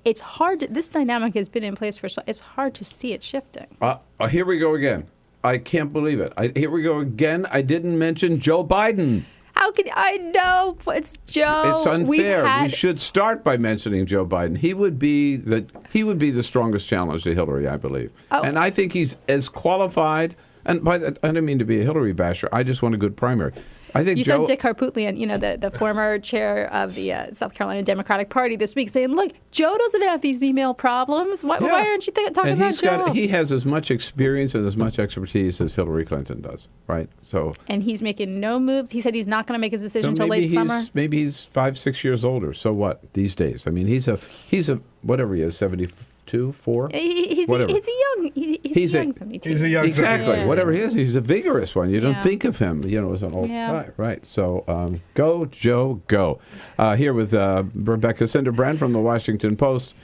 it's hard. This dynamic has been in place it's hard to see it shifting. Here we go again. I can't believe it. Here we go again. I didn't mention Joe Biden. How could I know? It's Joe. It's unfair. We should start by mentioning Joe Biden. He would be the strongest challenge to Hillary, I believe. Oh. And I think he's as qualified. And by that, I don't mean to be a Hillary basher. I just want a good primary. I think you Joe, saw Dick Harpootlian, the former chair of the South Carolina Democratic Party this week, saying, "Look, Joe doesn't have these email problems. Why aren't you talking about Joe?" He has as much experience and as much expertise as Hillary Clinton does, right? So. And he's making no moves. He said he's not going to make his decision until late summer. Maybe he's 5-6 years older. So what? These days, I mean, he's a whatever he is, 72, 4. He's a young 72. He's a young exactly. Yeah. Whatever he is, he's a vigorous one. You don't think of him, as an old guy, right? So go Joe, go. Here with Rebecca Sinderbrand from the Washington Post.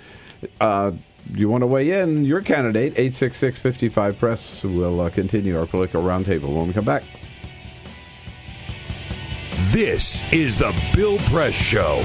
You want to weigh in? Your candidate, 866-55-PRESS. We'll continue our political roundtable when we come back. This is the Bill Press Show.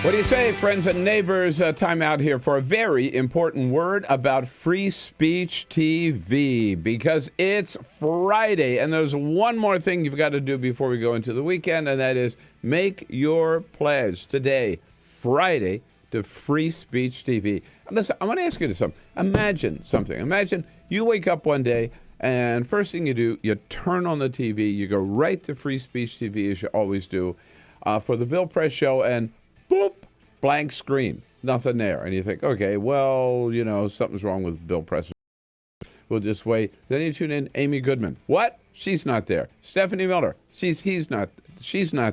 What do you say, friends and neighbors? Time out here for a very important word about Free Speech TV, because it's Friday, and there's one more thing you've got to do before we go into the weekend, and that is make your pledge today, Friday, to Free Speech TV. Listen, I want to ask you something. Imagine something. Imagine you wake up one day, and first thing you do, you turn on the TV, you go right to Free Speech TV, as you always do, for the Bill Press Show, and boop, blank screen, nothing there. And you think, okay, well, something's wrong with Bill Press. We'll just wait. Then you tune in Amy Goodman. What? She's not there. Stephanie Miller. She's not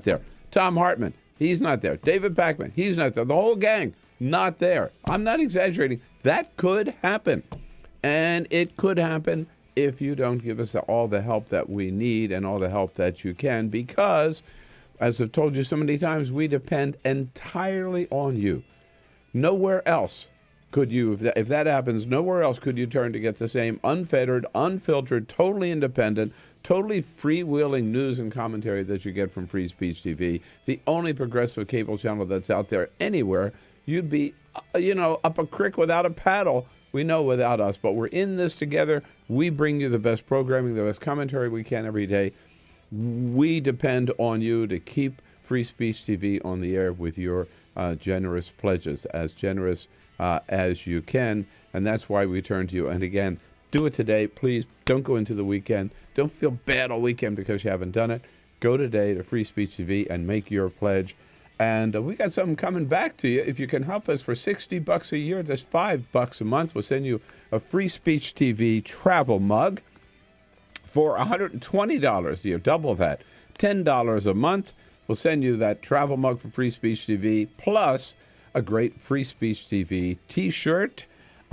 there. Tom Hartman. He's not there. David Pakman. He's not there. The whole gang, not there. I'm not exaggerating. That could happen. And it could happen if you don't give us all the help that we need and all the help that you can, because as I've told you so many times, we depend entirely on you. Nowhere else could you, if that happens, nowhere else could you turn to get the same unfettered, unfiltered, totally independent, totally freewheeling news and commentary that you get from Free Speech TV, the only progressive cable channel that's out there anywhere. You'd be, up a creek without a paddle. We know without us, but we're in this together. We bring you the best programming, the best commentary we can every day. We depend on you to keep Free Speech TV on the air with your generous pledges, as generous as you can, and that's why we turn to you. And again, do it today. Please don't go into the weekend. Don't feel bad all weekend because you haven't done it. Go today to Free Speech TV and make your pledge. And we got something coming back to you. If you can help us for $60 a year, that's $5 a month. We'll send you a Free Speech TV travel mug for $120 a year, double that, $10 a month. We'll send you that travel mug for Free Speech TV, plus a great Free Speech TV T-shirt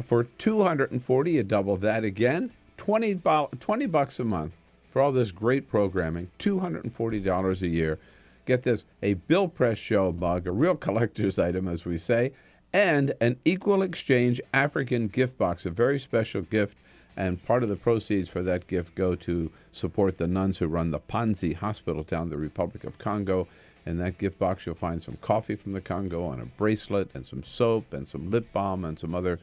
for $240. You double that again, $20 a month for all this great programming, $240 a year. Get this, a Bill Press Show mug, a real collector's item, as we say, and an Equal Exchange African gift box, a very special gift. And part of the proceeds for that gift go to support the nuns who run the Panzi Hospital down in the Republic of Congo. In that gift box, you'll find some coffee from the Congo and a bracelet and some soap and some lip balm and some other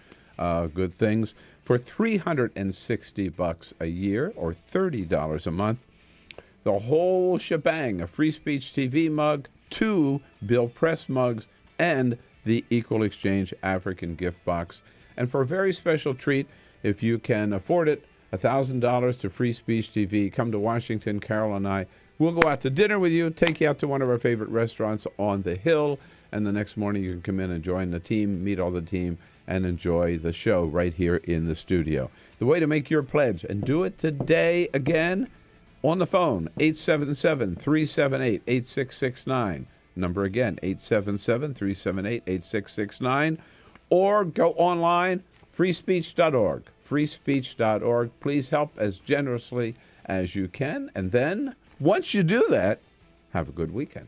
good things for $360 a year or $30 a month. The whole shebang, a Free Speech TV mug, 2 Bill Press mugs, and the Equal Exchange African gift box. And for a very special treat, if you can afford it, $1,000 to Free Speech TV. Come to Washington, Carol and I. We'll go out to dinner with you, take you out to one of our favorite restaurants on the Hill, and the next morning you can come in and join the team, meet all the team, and enjoy the show right here in the studio. The way to make your pledge, and do it today again, on the phone, 877-378-8669. Number again, 877-378-8669. Or go online, freespeech.org. freespeech.org. Please help as generously as you can. And then, once you do that, have a good weekend.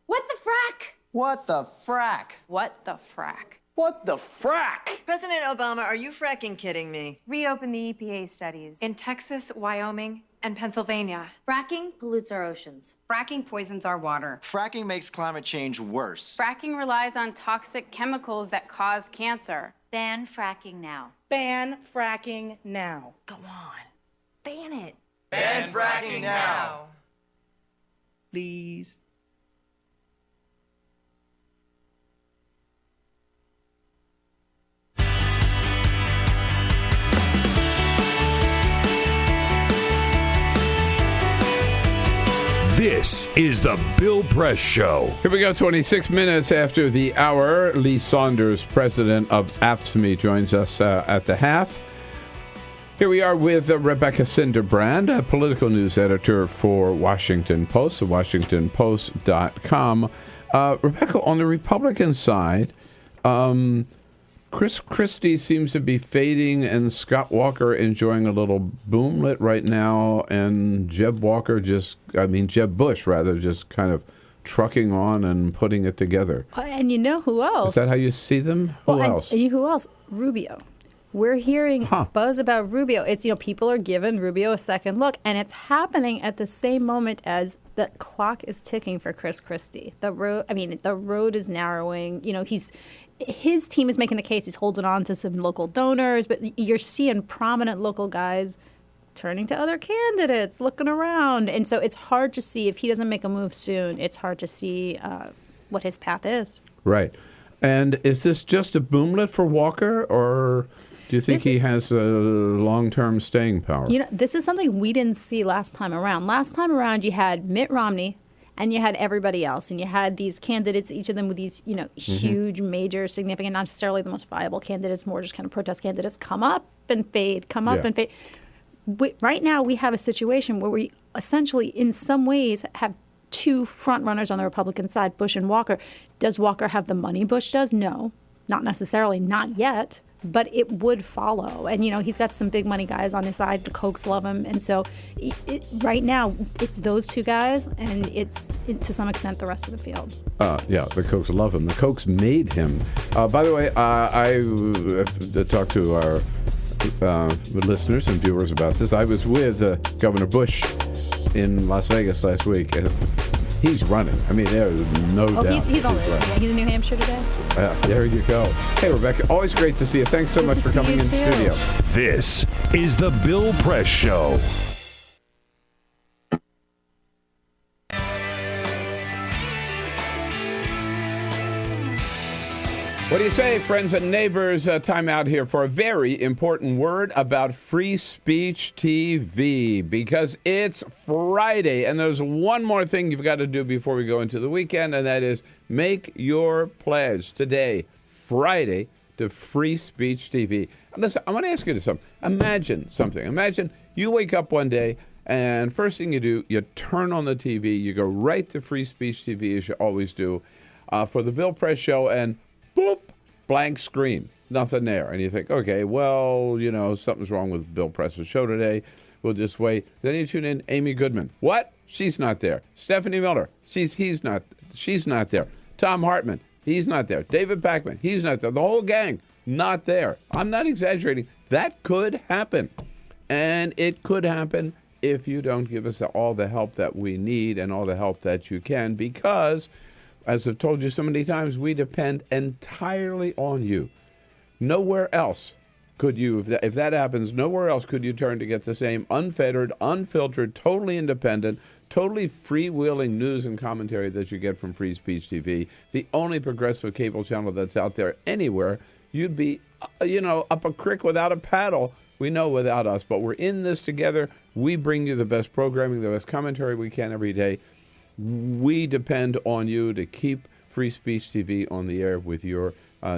What the frack? What the frack? What the frack? What the frack? President Obama, are you fracking kidding me? Reopen the EPA studies. In Texas, Wyoming, and Pennsylvania. Fracking pollutes our oceans. Fracking poisons our water. Fracking makes climate change worse. Fracking relies on toxic chemicals that cause cancer. Ban fracking now. Ban fracking now. Go on. Ban it. Ban fracking now. Please. This is the Bill Press Show. Here we go, 26 minutes after the hour. Lee Saunders, president of AFSCME, joins us at the half. Here we are with Rebecca Sinderbrand, a political news editor for Washington Post, WashingtonPost.com. Rebecca, on the Republican side, Chris Christie seems to be fading and Scott Walker enjoying a little boomlet right now, and Jeb Bush just kind of trucking on and putting it together. And you know who else? Is that how you see them? Who else? Who else? Rubio. We're hearing buzz about Rubio. It's, people are giving Rubio a second look, and it's happening at the same moment as the clock is ticking for Chris Christie. The road is narrowing. His team is making the case. He's holding on to some local donors, but you're seeing prominent local guys turning to other candidates, looking around. And so it's hard to see, if he doesn't make a move soon, it's hard to see what his path is. Right. And is this just a boomlet for Walker, or do you think he has a long-term staying power? This is something we didn't see last time around. Last time around, you had Mitt Romney, and you had everybody else, and you had these candidates, each of them with these, huge, major, significant, not necessarily the most viable candidates, more just kind of protest candidates, come up and fade, come up and fade. Right now, we have a situation where we essentially, in some ways, have two front runners on the Republican side, Bush and Walker. Does Walker have the money Bush does? No, not necessarily, not yet. But it would follow. And, he's got some big money guys on his side. The Kochs love him. And so right now, it's those two guys, and it's, to some extent, the rest of the field. The Kochs love him. The Kochs made him. By the way, I talked to our listeners and viewers about this. I was with Governor Bush in Las Vegas last week. He's running. There's no doubt. He's all right. Yeah, he's in New Hampshire today. There you go. Hey, Rebecca, always great to see you. Thanks so much for coming in studio. This is the Bill Press Show. What do you say, friends and neighbors? Time out here for a very important word about Free Speech TV, because it's Friday, and there's one more thing you've got to do before we go into the weekend, and that is make your pledge today, Friday, to Free Speech TV. Listen, I want to ask you something. Imagine something. Imagine you wake up one day, and first thing you do, you turn on the TV, you go right to Free Speech TV, as you always do, for the Bill Press Show, and boop, blank screen, nothing there. And you think, okay, well, something's wrong with Bill Press's show today. We'll just wait. Then you tune in Amy Goodman. What? She's not there. Stephanie Miller. She's not there. Tom Hartman. He's not there. David Pakman. He's not there. The whole gang, not there. I'm not exaggerating. That could happen. And it could happen if you don't give us all the help that we need and all the help that you can, because, as I've told you so many times, we depend entirely on you. Nowhere else could you, if that happens, nowhere else could you turn to get the same unfettered, unfiltered, totally independent, totally freewheeling news and commentary that you get from Free Speech TV, the only progressive cable channel that's out there anywhere. You'd be, up a creek without a paddle. We know without us, but we're in this together. We bring you the best programming, the best commentary we can every day. We depend on you to keep Free Speech TV on the air with your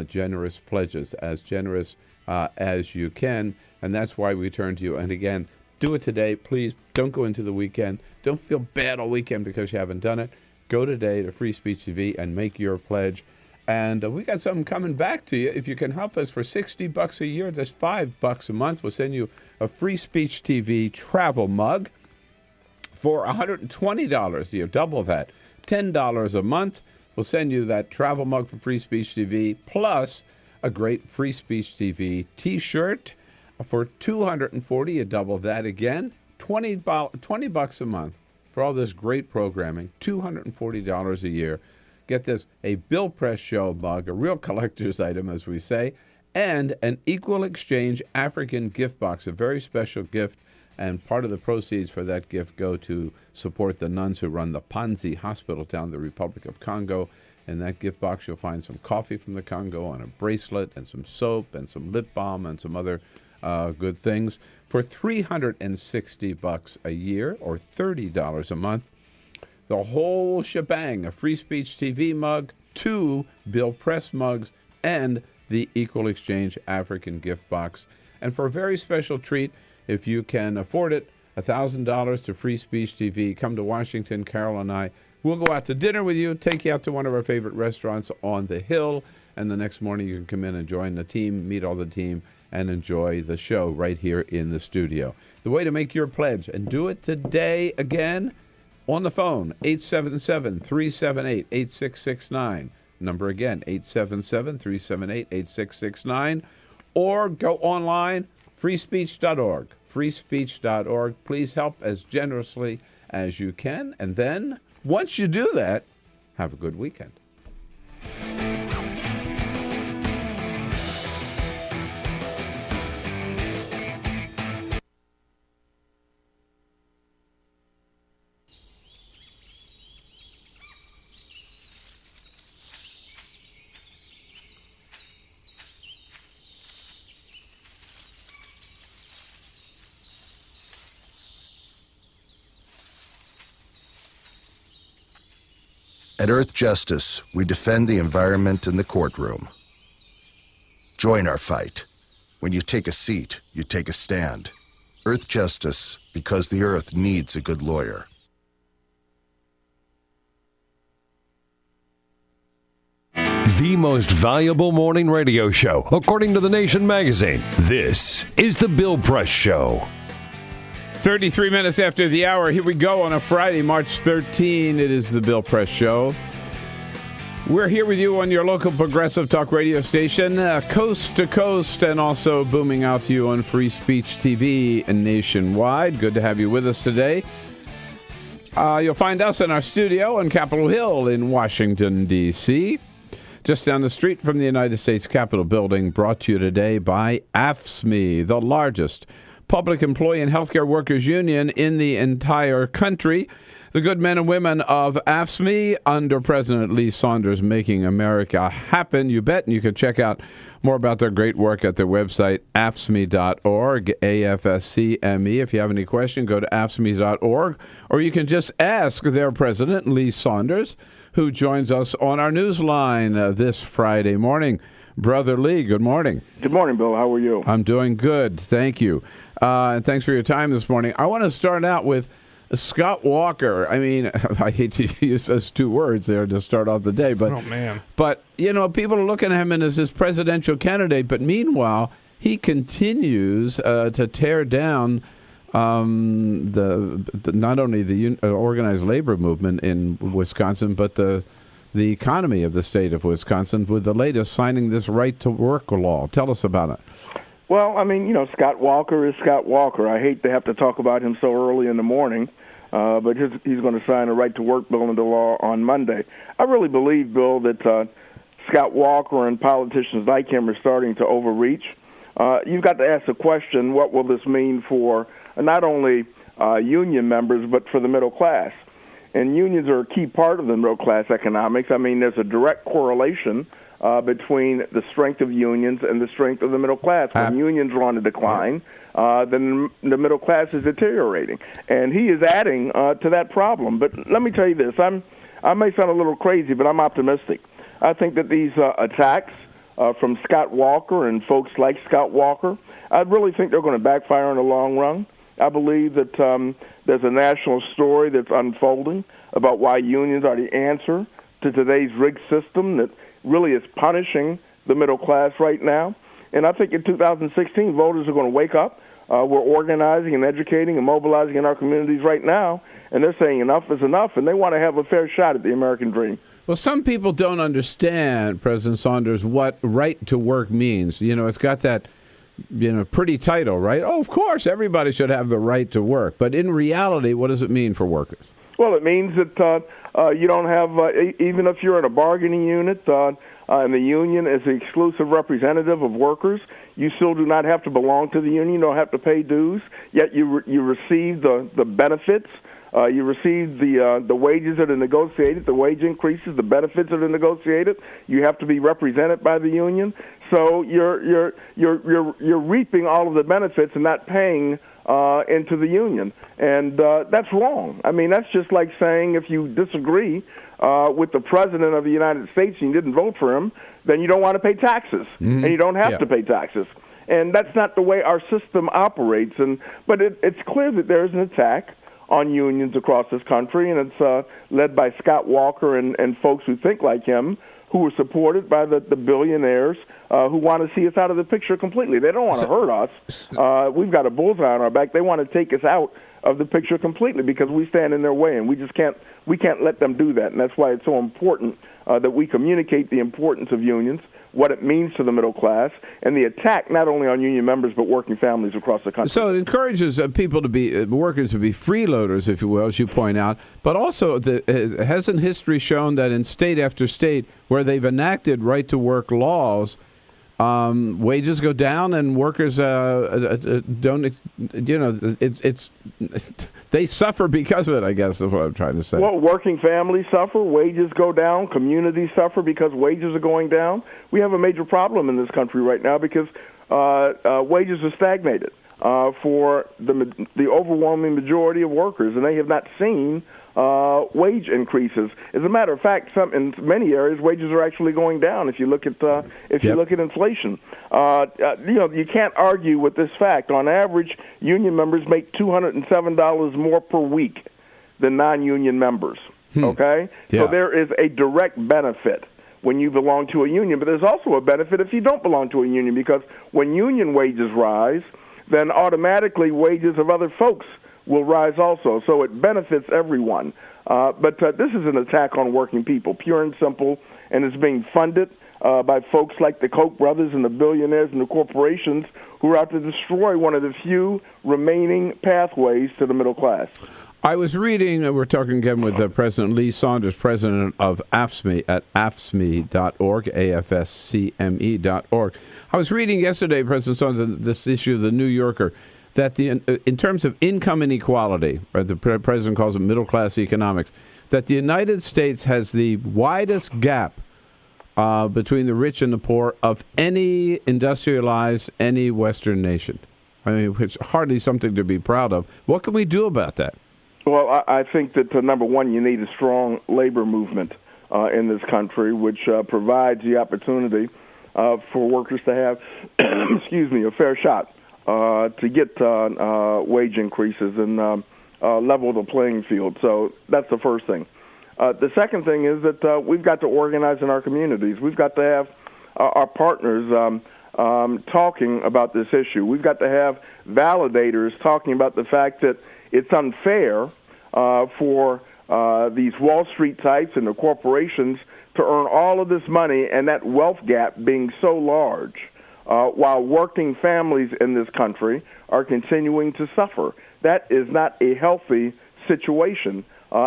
generous pledges, as generous as you can, and that's why we turn to you. And again, do it today. Please don't go into the weekend. Don't feel bad all weekend because you haven't done it. Go today to Free Speech TV and make your pledge. And we got something coming back to you. If you can help us for $60 a year, that's $5 a month. We'll send you a Free Speech TV travel mug for $120 a year, double that, $10 a month. We'll send you that travel mug for Free Speech TV, plus a great Free Speech TV T-shirt for $240. You double that again, $20 a month for all this great programming, $240 a year. Get this, a Bill Press Show mug, a real collector's item, as we say, and an Equal Exchange African gift box, a very special gift, and part of the proceeds for that gift go to support the nuns who run the Panzi Hospital down in the Republic of Congo. In that gift box, you'll find some coffee from the Congo and a bracelet and some soap and some lip balm and some other good things for $360 a year or $30 a month. The whole shebang, a Free Speech TV mug, 2 Bill Press mugs, and the Equal Exchange African gift box. And for a very special treat, if you can afford it, $1,000 to Free Speech TV. Come to Washington, Carol and I. We'll go out to dinner with you, take you out to one of our favorite restaurants on the Hill, and the next morning you can come in and join the team, meet all the team, and enjoy the show right here in the studio. The way to make your pledge, and do it today again, on the phone, 877-378-8669. Number again, 877-378-8669. Or go online, freespeech.org. Freespeech.org. Please help as generously as you can. And then, once you do that, have a good weekend. At Earth Justice, we defend the environment in the courtroom. Join our fight. When you take a seat, you take a stand. Earth Justice, because the Earth needs a good lawyer. The most valuable morning radio show, according to The Nation magazine. This is The Bill Press Show. 33 minutes after the hour, here we go on a Friday, March 13. It is the Bill Press Show. We're here with you on your local progressive talk radio station, coast to coast, and also booming out to you on Free Speech TV and nationwide. Good to have you with us today. You'll find us in our studio on Capitol Hill in Washington, D.C., just down the street from the United States Capitol building, brought to you today by AFSCME, the largest public employee and healthcare workers union in the entire country. The good men and women of AFSCME under President Lee Saunders making America happen, you bet. And you can check out more about their great work at their website, AFSCME.org, AFSCME. If you have any question, go to AFSCME.org, or you can just ask their president, Lee Saunders, who joins us on our newsline this Friday morning. Brother Lee, good morning. Good morning, Bill. How are you? I'm doing good. Thank you. And thanks for your time this morning. I want to start out with Scott Walker. I mean, I hate to use those two words there to start off the day, but, oh, man. But you know, people are looking at him as this presidential candidate, but meanwhile, he continues to tear down the not only the organized labor movement in Wisconsin, but the economy of the state of Wisconsin with the latest signing this right-to-work law. Tell us about it. Well, I mean, you know, Scott Walker is Scott Walker. I hate to have to talk about him so early in the morning, but he's going to sign a right-to-work bill into law on Monday. I really believe, Bill, that Scott Walker and politicians like him are starting to overreach. You've got to ask the question, what will this mean for not only union members, but for the middle class? And unions are a key part of the middle-class economics. I mean, there's a direct correlation between the strength of unions and the strength of the middle class. When unions are on a decline, then the middle class is deteriorating. And he is adding to that problem. But let me tell you this. I may sound a little crazy, but I'm optimistic. I think that these attacks from Scott Walker and folks like Scott Walker, I really think they're going to backfire in the long run. I believe that there's a national story that's unfolding about why unions are the answer to today's rigged system that really is punishing the middle class right now. And I think in 2016, voters are going to wake up. We're organizing and educating and mobilizing in our communities right now, and they're saying enough is enough, and they want to have a fair shot at the American dream. Well, some people don't understand, President Saunders, what right to work means. You know, it's got that, pretty title, right? Oh, of course, everybody should have the right to work. But in reality, what does it mean for workers? Well, it means that you don't have, even if you're in a bargaining unit and the union is the exclusive representative of workers, you still do not have to belong to the union. You don't have to pay dues, yet you receive the benefits. You receive the wages that are negotiated, the wage increases, the benefits that are negotiated. You have to be represented by the union, so you're reaping all of the benefits and not paying into the union, and that's wrong. I mean, that's just like saying if you disagree with the president of the United States and you didn't vote for him, then you don't want to pay taxes, and you don't have to pay taxes. And that's not the way our system operates. But it's clear that there is an attack on unions across this country, and it's led by Scott Walker and folks who think like him, who are supported by the billionaires who want to see us out of the picture completely. They don't want to hurt us. We've got a bullseye on our back. They want to take us out of the picture completely because we stand in their way, and we can't let them do that. And that's why it's so important that we communicate the importance of unions, what it means to the middle class, and the attack not only on union members but working families across the country. So it encourages people to be workers to be freeloaders, if you will, as you point out. But also, hasn't history shown that in state after state where they've enacted right-to-work laws, wages go down and workers don't, they suffer because of it, I guess is what I'm trying to say. Well, working families suffer, wages go down, communities suffer because wages are going down. We have a major problem in this country right now because wages are stagnated for the overwhelming majority of workers, and they have not seen wage increases. As a matter of fact, in many areas, wages are actually going down. If you look at you look at inflation, you can't argue with this fact. On average, union members make $207 more per week than non-union members. Okay, so there is a direct benefit when you belong to a union, but there's also a benefit if you don't belong to a union, because when union wages rise, then automatically wages of other folks will rise also, so it benefits everyone. But this is an attack on working people, pure and simple, and it's being funded by folks like the Koch brothers and the billionaires and the corporations who are out to destroy one of the few remaining pathways to the middle class. I was reading, we're talking again with President Lee Saunders, president of AFSCME at AFSCME.org, AFSCME.org. I was reading yesterday, President Saunders, this issue of the New Yorker, that in terms of income inequality, or the president calls it middle-class economics, that the United States has the widest gap between the rich and the poor of any industrialized, any Western nation. I mean, it's hardly something to be proud of. What can we do about that? Well, I think that, number one, you need a strong labor movement in this country, which provides the opportunity for workers to have, a fair shot to get wage increases and level the playing field. So that's the first thing. The second thing is that we've got to organize in our communities. We've got to have our partners talking about this issue. We've got to have validators talking about the fact that it's unfair for these Wall Street types and the corporations to earn all of this money and that wealth gap being so large, while working families in this country are continuing to suffer. That is not a healthy situation.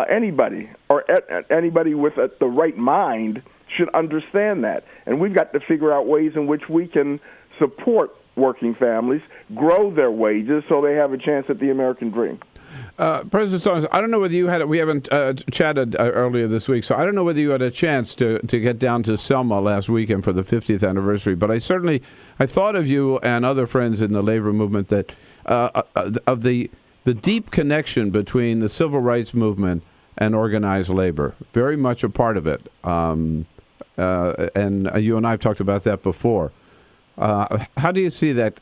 Anybody with the right mind should understand that. And we've got to figure out ways in which we can support working families, grow their wages so they have a chance at the American dream. President Saunders, I don't know whether you had we haven't chatted earlier this week, so I don't know whether you had a chance to get down to Selma last weekend for the 50th anniversary, but I thought of you and other friends in the labor movement that of the deep connection between the civil rights movement and organized labor, very much a part of it, and you and I have talked about that before. How do you see that?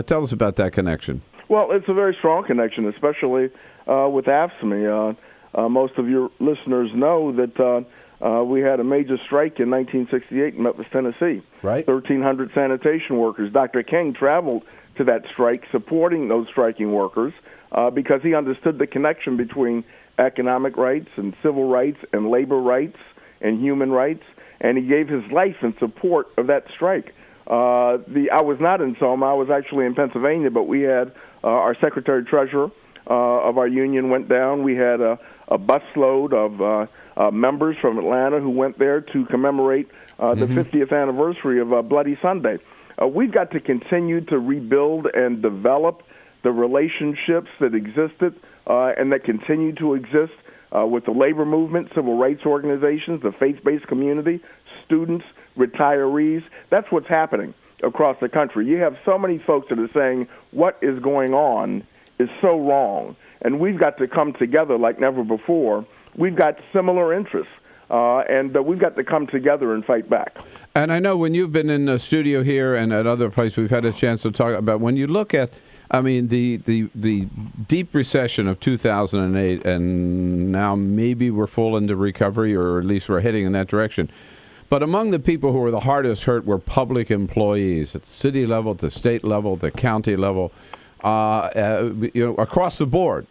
Tell us about that connection. Well, it's a very strong connection, especially with AFSCME. most of your listeners know that we had a major strike in 1968 in Memphis, Tennessee. Right. 1,300 sanitation workers. Dr. King traveled to that strike supporting those striking workers because he understood the connection between economic rights and civil rights and labor rights and human rights, and he gave his life in support of that strike. I was not in Selma. I was actually in Pennsylvania, but we had our secretary-treasurer of our union went down. We had a busload of members from Atlanta who went there to commemorate the 50th anniversary of Bloody Sunday. We've got to continue to rebuild and develop the relationships that existed and that continue to exist with the labor movement, civil rights organizations, the faith-based community, students, retirees. That's what's happening across the country. You have so many folks that are saying what is going on is so wrong, and we've got to come together like never before. We've got similar interests, and we've got to come together and fight back. And I know when you've been in the studio here and at other places, we've had a chance to talk about when you look at, I mean, the deep recession of 2008, and now maybe we're full into recovery, or at least we're heading in that direction. But among the people who were the hardest hurt were public employees at the city level, at the state level, the county level, across the board,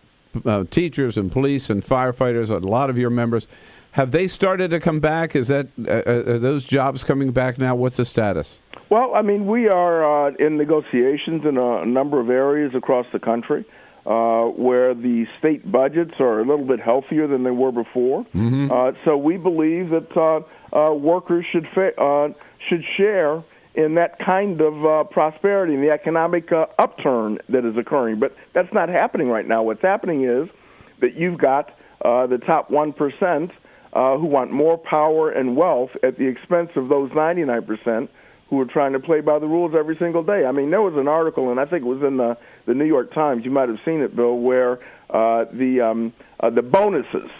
teachers and police and firefighters, a lot of your members. Have they started to come back? Is that are those jobs coming back now? What's the status? Well, I mean, we are in negotiations in a number of areas across the country where the state budgets are a little bit healthier than they were before. So we believe that workers should share in that kind of prosperity and the economic upturn that is occurring. But that's not happening right now. What's happening is that you've got the top 1% who want more power and wealth at the expense of those 99% who are trying to play by the rules every single day. I mean, there was an article, and I think it was in the New York Times, you might have seen it, Bill, where the bonuses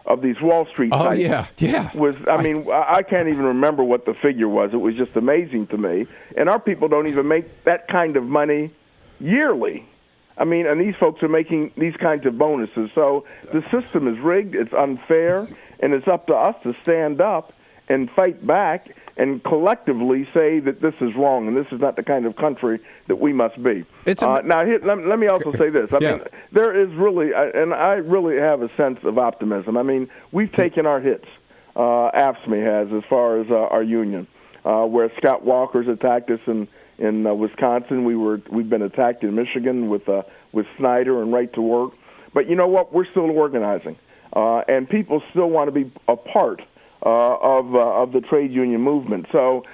of these Wall Street types was, I mean, I can't even remember what the figure was. It was just amazing to me. And our people don't even make that kind of money yearly. I mean, and these folks are making these kinds of bonuses. So the system is rigged, it's unfair, and it's up to us to stand up and fight back and collectively say that this is wrong and this is not the kind of country that we must be. Now, let me also say this. I mean, there is really, and I really have a sense of optimism. I mean, we've taken our hits, AFSCME has, as far as our union, where Scott Walker's attacked us in Wisconsin. We've been attacked in Michigan with Snyder and Right to Work. But you know what? We're still organizing, and people still want to be a part of the trade union movement. So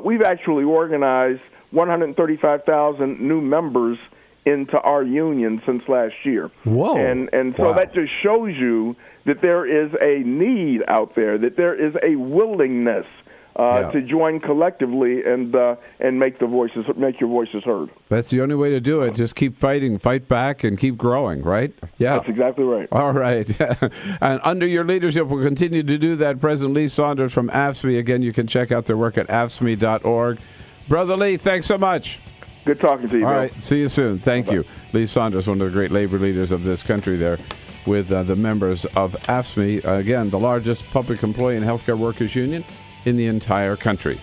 we've actually organized 135,000 new members into our union since last year. Whoa! And so that just shows you that there is a need out there, that there is a willingness to join collectively and make your voices heard. That's the only way to do it. Just keep fighting, fight back, and keep growing, right? Yeah. That's exactly right. All right. And under your leadership, we'll continue to do that. President Lee Saunders from AFSCME. Again, you can check out their work at AFSCME.org. Brother Lee, thanks so much. Good talking to you, All Bill. right. See you soon. Thank you. Lee Saunders, one of the great labor leaders of this country there with the members of AFSCME. Again, the largest public employee and healthcare workers union in the entire country.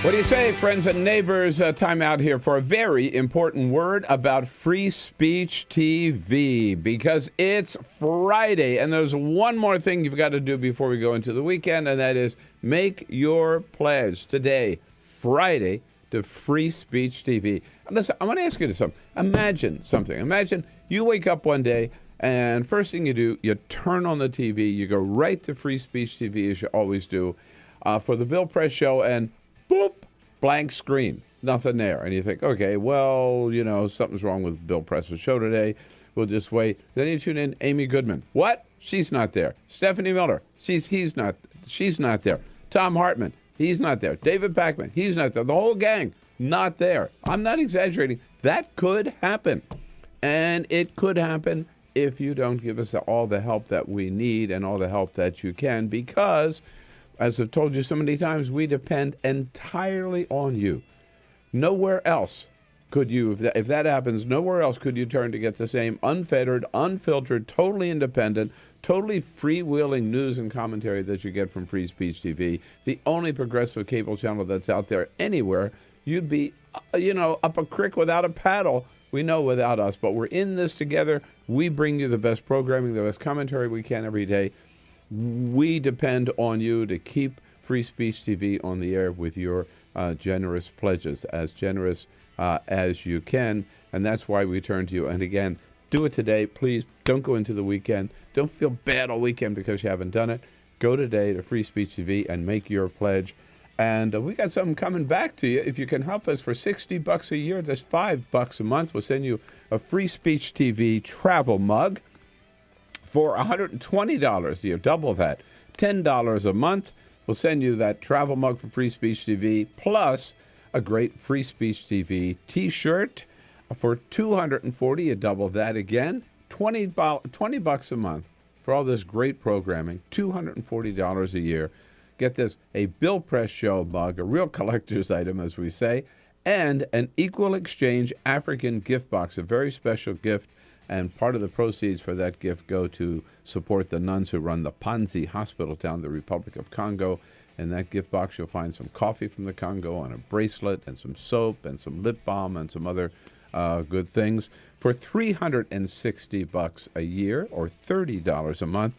What do you say, friends and neighbors? Time out here for a very important word about Free Speech TV, because it's Friday, and there's one more thing you've got to do before we go into the weekend, and that is make your pledge today, Friday, to Free Speech TV. Listen, I want to ask you something. Imagine something. Imagine you wake up one day, and first thing you do, you turn on the TV, you go right to Free Speech TV, as you always do, for the Bill Press Show, and boop, blank screen, nothing there. And you think, okay, well, you know, something's wrong with Bill Press's show today. We'll just wait. Then you tune in, Amy Goodman. What? She's not there. Stephanie Miller. She's not there. Tom Hartman. He's not there. David Pakman. He's not there. The whole gang, not there. I'm not exaggerating. That could happen. And it could happen if you don't give us all the help that we need and all the help that you can, because, as I've told you so many times, we depend entirely on you Nowhere else could you, if that happens, nowhere else could you turn to get the same unfettered, unfiltered, totally independent, totally freewheeling news and commentary that you get from Free Speech TV, the only progressive cable channel that's out there anywhere. You'd be, up a creek without a paddle. We know without us, but we're in this together. We bring you the best programming, the best commentary we can every day. We depend on you to keep Free Speech TV on the air with your generous pledges, as generous as you can, and that's why we turn to you. And again, do it today. Please don't go into the weekend. Don't feel bad all weekend because you haven't done it. Go today to Free Speech TV and make your pledge. And we got something coming back to you. If you can help us for $60 a year, that's $5 a month. We'll send you a Free Speech TV travel mug for $120 a year. Double that. $10 a month. We'll send you that travel mug for Free Speech TV, plus a great Free Speech TV T-shirt for $240. You double that again. $20 a month for all this great programming. $240 a year. Get this, a Bill Press Show mug, a real collector's item, as we say, and an Equal Exchange African gift box, a very special gift. And part of the proceeds for that gift go to support the nuns who run the Panzi hospital down in the Republic of Congo. In that gift box, you'll find some coffee from the Congo and a bracelet and some soap and some lip balm and some other good things for $360 a year or $30 a month.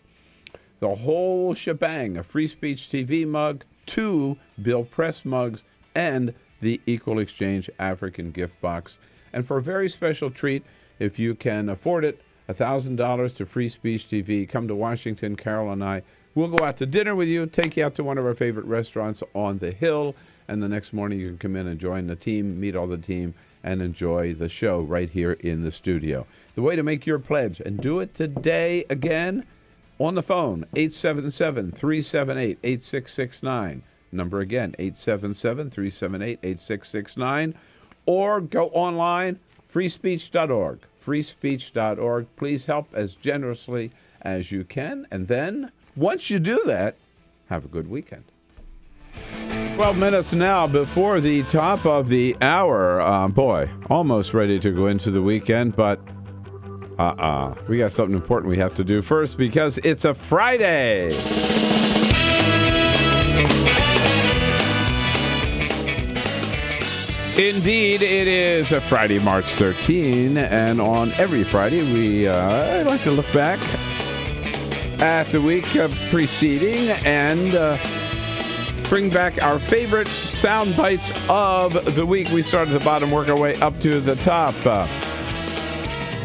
The whole shebang, a Free Speech TV mug, 2 Bill Press mugs, and the Equal Exchange African gift box. And for a very special treat, if you can afford it, $1,000 to Free Speech TV. Come to Washington, Carol and I. We'll go out to dinner with you, take you out to one of our favorite restaurants on the Hill, and the next morning you can come in and join the team, meet all the team, and enjoy the show right here in the studio. The way to make your pledge, and do it today again, on the phone, 877-378-8669. Number again, 877-378-8669. Or go online, freespeech.org. freespeech.org. Please help as generously as you can. And then, once you do that, have a good weekend. 12 minutes now before the top of the hour. Almost ready to go into the weekend, but we got something important we have to do first because it's a Friday. Indeed, it is a Friday, March 13, and on every Friday we like to look back at the week preceding and bring back our favorite sound bites of the week. We start at the bottom, work our way up to the top.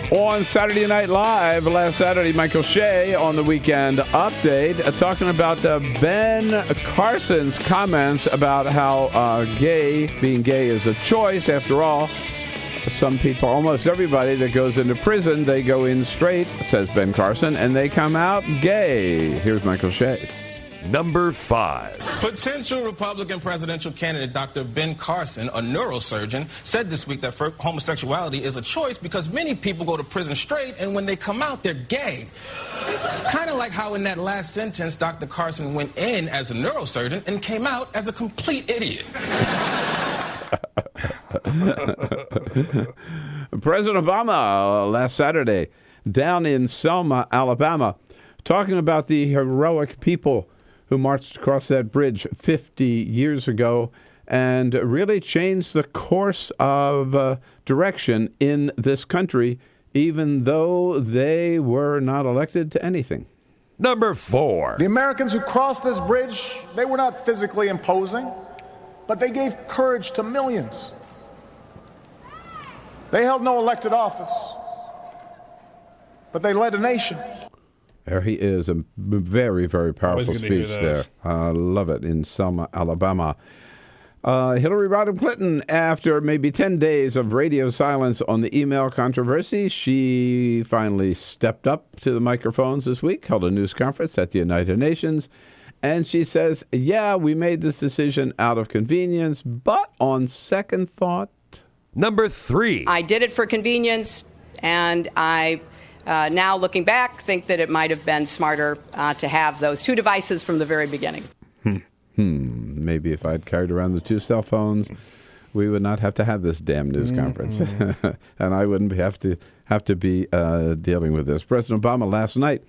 On Saturday Night Live, last Saturday, Michael Shea on the Weekend Update talking about Ben Carson's comments about how being gay is a choice. After all, some people, almost everybody that goes into prison, they go in straight, says Ben Carson, and they come out gay. Here's Michael Shea. Number 5. Potential Republican presidential candidate Dr. Ben Carson, a neurosurgeon, said this week that homosexuality is a choice because many people go to prison straight, and when they come out, they're gay. Kind of like how in that last sentence, Dr. Carson went in as a neurosurgeon and came out as a complete idiot. President Obama last Saturday down in Selma, Alabama, talking about the heroic people who marched across that bridge 50 years ago and really changed the course of direction in this country, even though they were not elected to anything. Number 4. The Americans who crossed this bridge, they were not physically imposing, but they gave courage to millions. They held no elected office, but they led a nation. There he is, a very, very powerful speech there. I love it, in Selma, Alabama. Hillary Rodham Clinton, after maybe 10 days of radio silence on the email controversy, she finally stepped up to the microphones this week, held a news conference at the United Nations, and she says, yeah, we made this decision out of convenience, but on second thought... Number 3. I did it for convenience, and I... now, looking back, think that it might have been smarter to have those 2 devices from the very beginning. Maybe if I'd carried around the 2 cell phones, we would not have to have this damn news conference, and I wouldn't have to be dealing with this. President Obama last night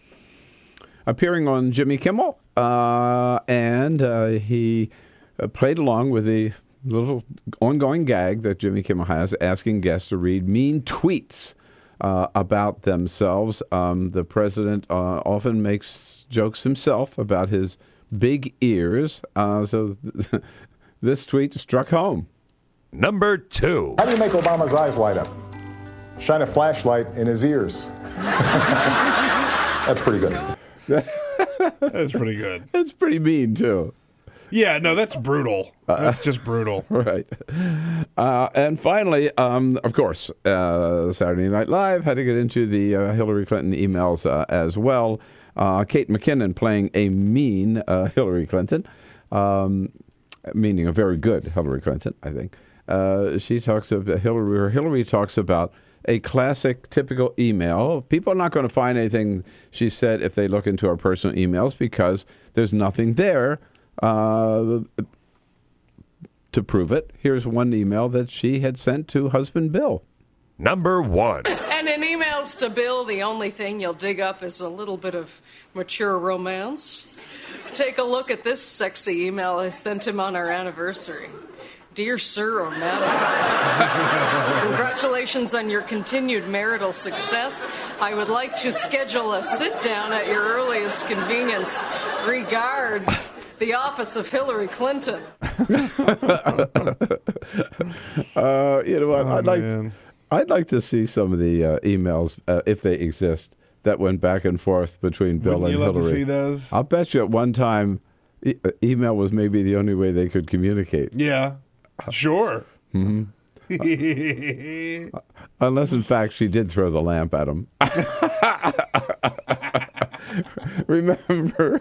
appearing on Jimmy Kimmel, and he played along with the little ongoing gag that Jimmy Kimmel has, asking guests to read mean tweets about themselves. The president often makes jokes himself about his big ears, so this tweet struck home. Number 2. How do you make Obama's eyes light up? Shine a flashlight in his ears. That's pretty good. That's pretty good. It's pretty mean, too. Yeah, no, that's brutal. That's just brutal. Right. And finally, of course, Saturday Night Live had to get into the Hillary Clinton emails as well. Kate McKinnon playing a mean Hillary Clinton, meaning a very good Hillary Clinton, I think. She talks about Hillary talks about a classic, typical email. People are not going to find anything she said if they look into our personal emails because there's nothing there to prove it. Here's one email that she had sent to husband Bill. Number 1. And in emails to Bill, the only thing you'll dig up is a little bit of mature romance. Take a look at this sexy email I sent him on our anniversary. Dear Sir or Madam, congratulations on your continued marital success. I would like to schedule a sit-down at your earliest convenience. Regards, the office of Hillary Clinton. You know what? I'd like to see some of the emails, if they exist, that went back and forth between Bill and Hillary. Wouldn't you love to see those? I'll bet you at one time, email was maybe the only way they could communicate. Yeah, sure. Mm-hmm. Unless, in fact, she did throw the lamp at him. Remember,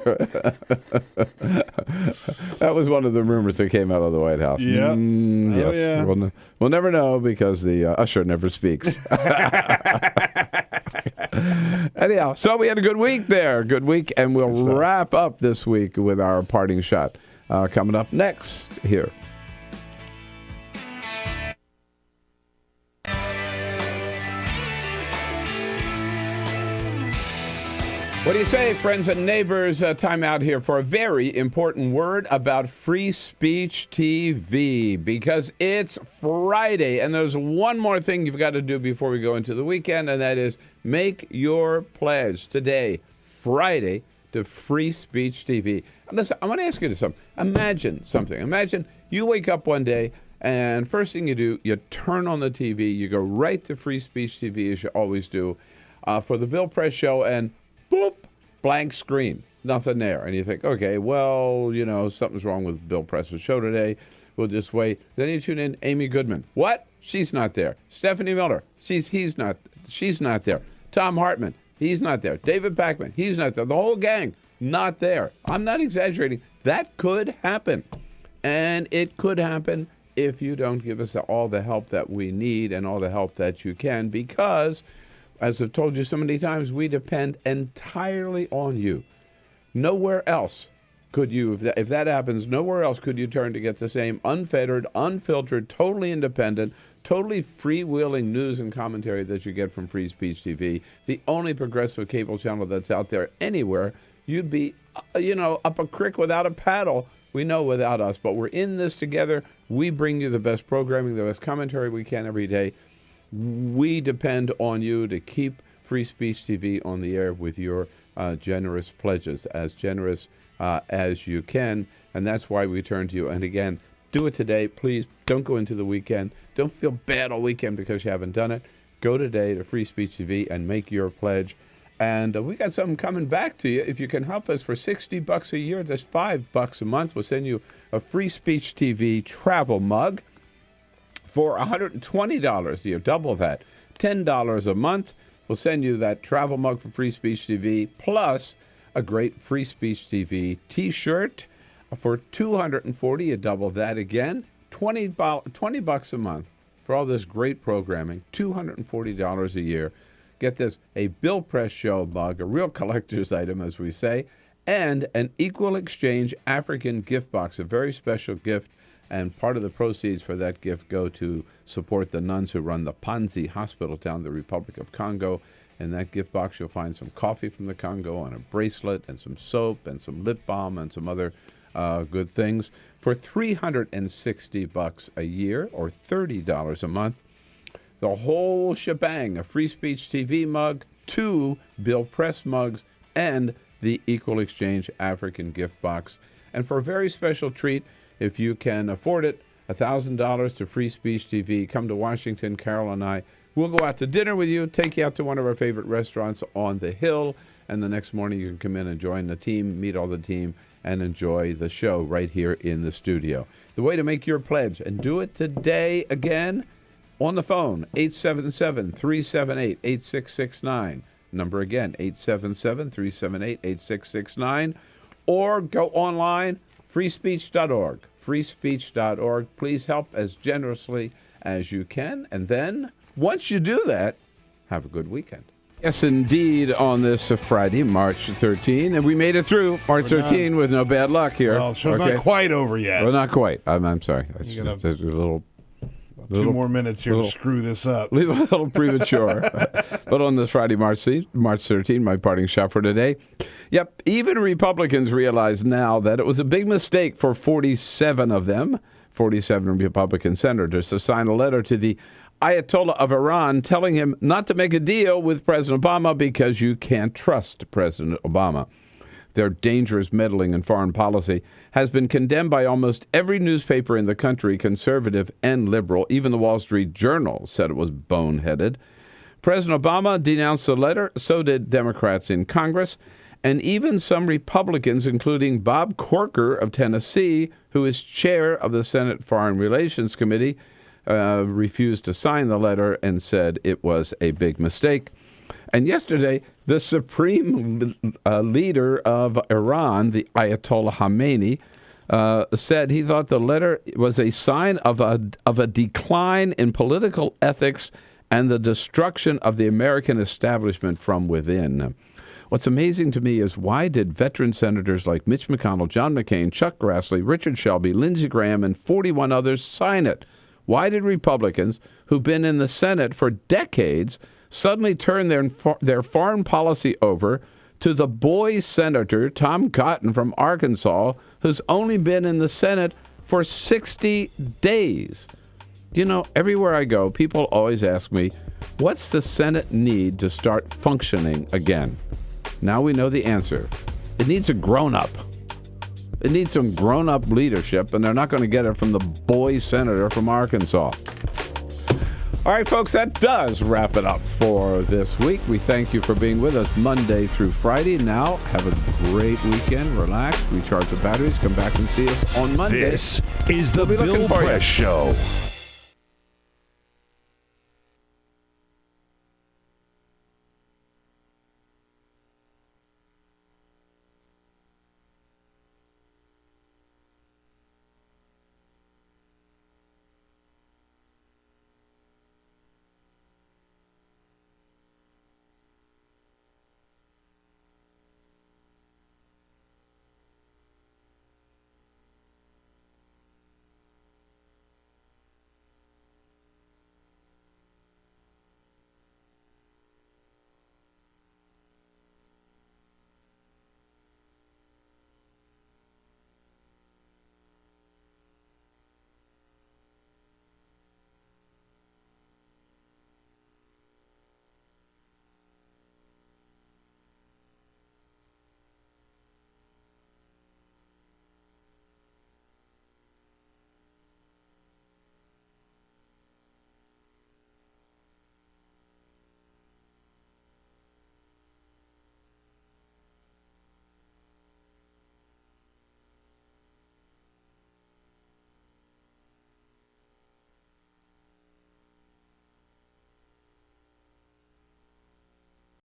that was one of the rumors that came out of the White House. Yeah. Yes. Yeah. We'll never know because the usher never speaks. Anyhow, so we had a good week there. Good week. And we'll wrap up this week with our parting shot coming up next here. What do you say, friends and neighbors? Time out here for a very important word about Free Speech TV, because it's Friday, and there's one more thing you've got to do before we go into the weekend, and that is make your pledge today, Friday, to Free Speech TV. And listen, I want to ask you something. Imagine something. Imagine you wake up one day, and first thing you do, you turn on the TV, you go right to Free Speech TV, as you always do, for the Bill Press Show, and boop, blank screen, nothing there. And you think, okay, well, you know, something's wrong with Bill Press's show today. We'll just wait. Then you tune in, Amy Goodman. What? She's not there. Stephanie Miller. She's not there. Tom Hartman. He's not there. David Pakman. He's not there. The whole gang, not there. I'm not exaggerating. That could happen. And it could happen if you don't give us all the help that we need and all the help that you can, because as I've told you so many times, we depend entirely on you. Nowhere else could you, if that happens, nowhere else could you turn to get the same unfettered, unfiltered, totally independent, totally freewheeling news and commentary that you get from Free Speech TV, the only progressive cable channel that's out there anywhere. You'd be, up a creek without a paddle. We know without us, but we're in this together. We bring you the best programming, the best commentary we can every day. We depend on you to keep Free Speech TV on the air with your generous pledges, as generous as you can, and that's why we turn to you. And again, do it today. Please don't go into the weekend. Don't feel bad all weekend because you haven't done it. Go today to Free Speech TV and make your pledge. And we got something coming back to you. If you can help us for $60 a year, that's $5 a month. We'll send you a Free Speech TV travel mug. For $120 a year, double that, $10 a month. We'll send you that travel mug for Free Speech TV, plus a great Free Speech TV T-shirt. For $240, you double that again. $20 a month for all this great programming, $240 a year. Get this, a Bill Press Show mug, a real collector's item, as we say, and an Equal Exchange African gift box, a very special gift And part of the proceeds for that gift go to support the nuns who run the Panzi Hospital down in the Republic of Congo. In that gift box, you'll find some coffee from the Congo and a bracelet and some soap and some lip balm and some other good things for $360 a year or $30 a month. The whole shebang, a Free Speech TV mug, 2 Bill Press mugs, and the Equal Exchange African gift box. And for a very special treat, if you can afford it, $1,000 to Free Speech TV. Come to Washington, Carol and I. We'll go out to dinner with you, take you out to one of our favorite restaurants on the Hill, and the next morning you can come in and join the team, meet all the team, and enjoy the show right here in the studio. The way to make your pledge, and do it today again, on the phone, 877-378-8669. Number again, 877-378-8669. Or go online, freespeech.org. freespeech.org. Please help as generously as you can. And then, once you do that, have a good weekend. Yes, indeed, on this Friday, March 13. And we made it through March 13 with no bad luck here. Well, the show's not quite over yet. Well, not quite. I'm sorry. It's You gotta- just a little... 2 more minutes here to screw this up. A little premature. But on this Friday, March 13, my parting shot for today. Yep, even Republicans realize now that it was a big mistake for 47 of them, 47 Republican senators, to sign a letter to the Ayatollah of Iran telling him not to make a deal with President Obama because you can't trust President Obama. Their dangerous meddling in foreign policy has been condemned by almost every newspaper in the country, conservative and liberal. Even the Wall Street Journal said it was boneheaded. President Obama denounced the letter, so did Democrats in Congress, and even some Republicans, including Bob Corker of Tennessee, who is chair of the Senate Foreign Relations Committee, refused to sign the letter and said it was a big mistake. And yesterday, the supreme leader of Iran, the Ayatollah Khamenei, said he thought the letter was a sign of a decline in political ethics and the destruction of the American establishment from within. What's amazing to me is why did veteran senators like Mitch McConnell, John McCain, Chuck Grassley, Richard Shelby, Lindsey Graham, and 41 others sign it? Why did Republicans, who've been in the Senate for decades, suddenly turn their foreign policy over to the boy senator, Tom Cotton from Arkansas, who's only been in the Senate for 60 days? You know, everywhere I go, people always ask me, what's the Senate need to start functioning again? Now we know the answer. It needs a grown-up. It needs some grown-up leadership, and they're not going to get it from the boy senator from Arkansas. All right, folks, that does wrap it up for this week. We thank you for being with us Monday through Friday. Now, have a great weekend. Relax, recharge the batteries, come back and see us on Monday. This is the Bill Press Show.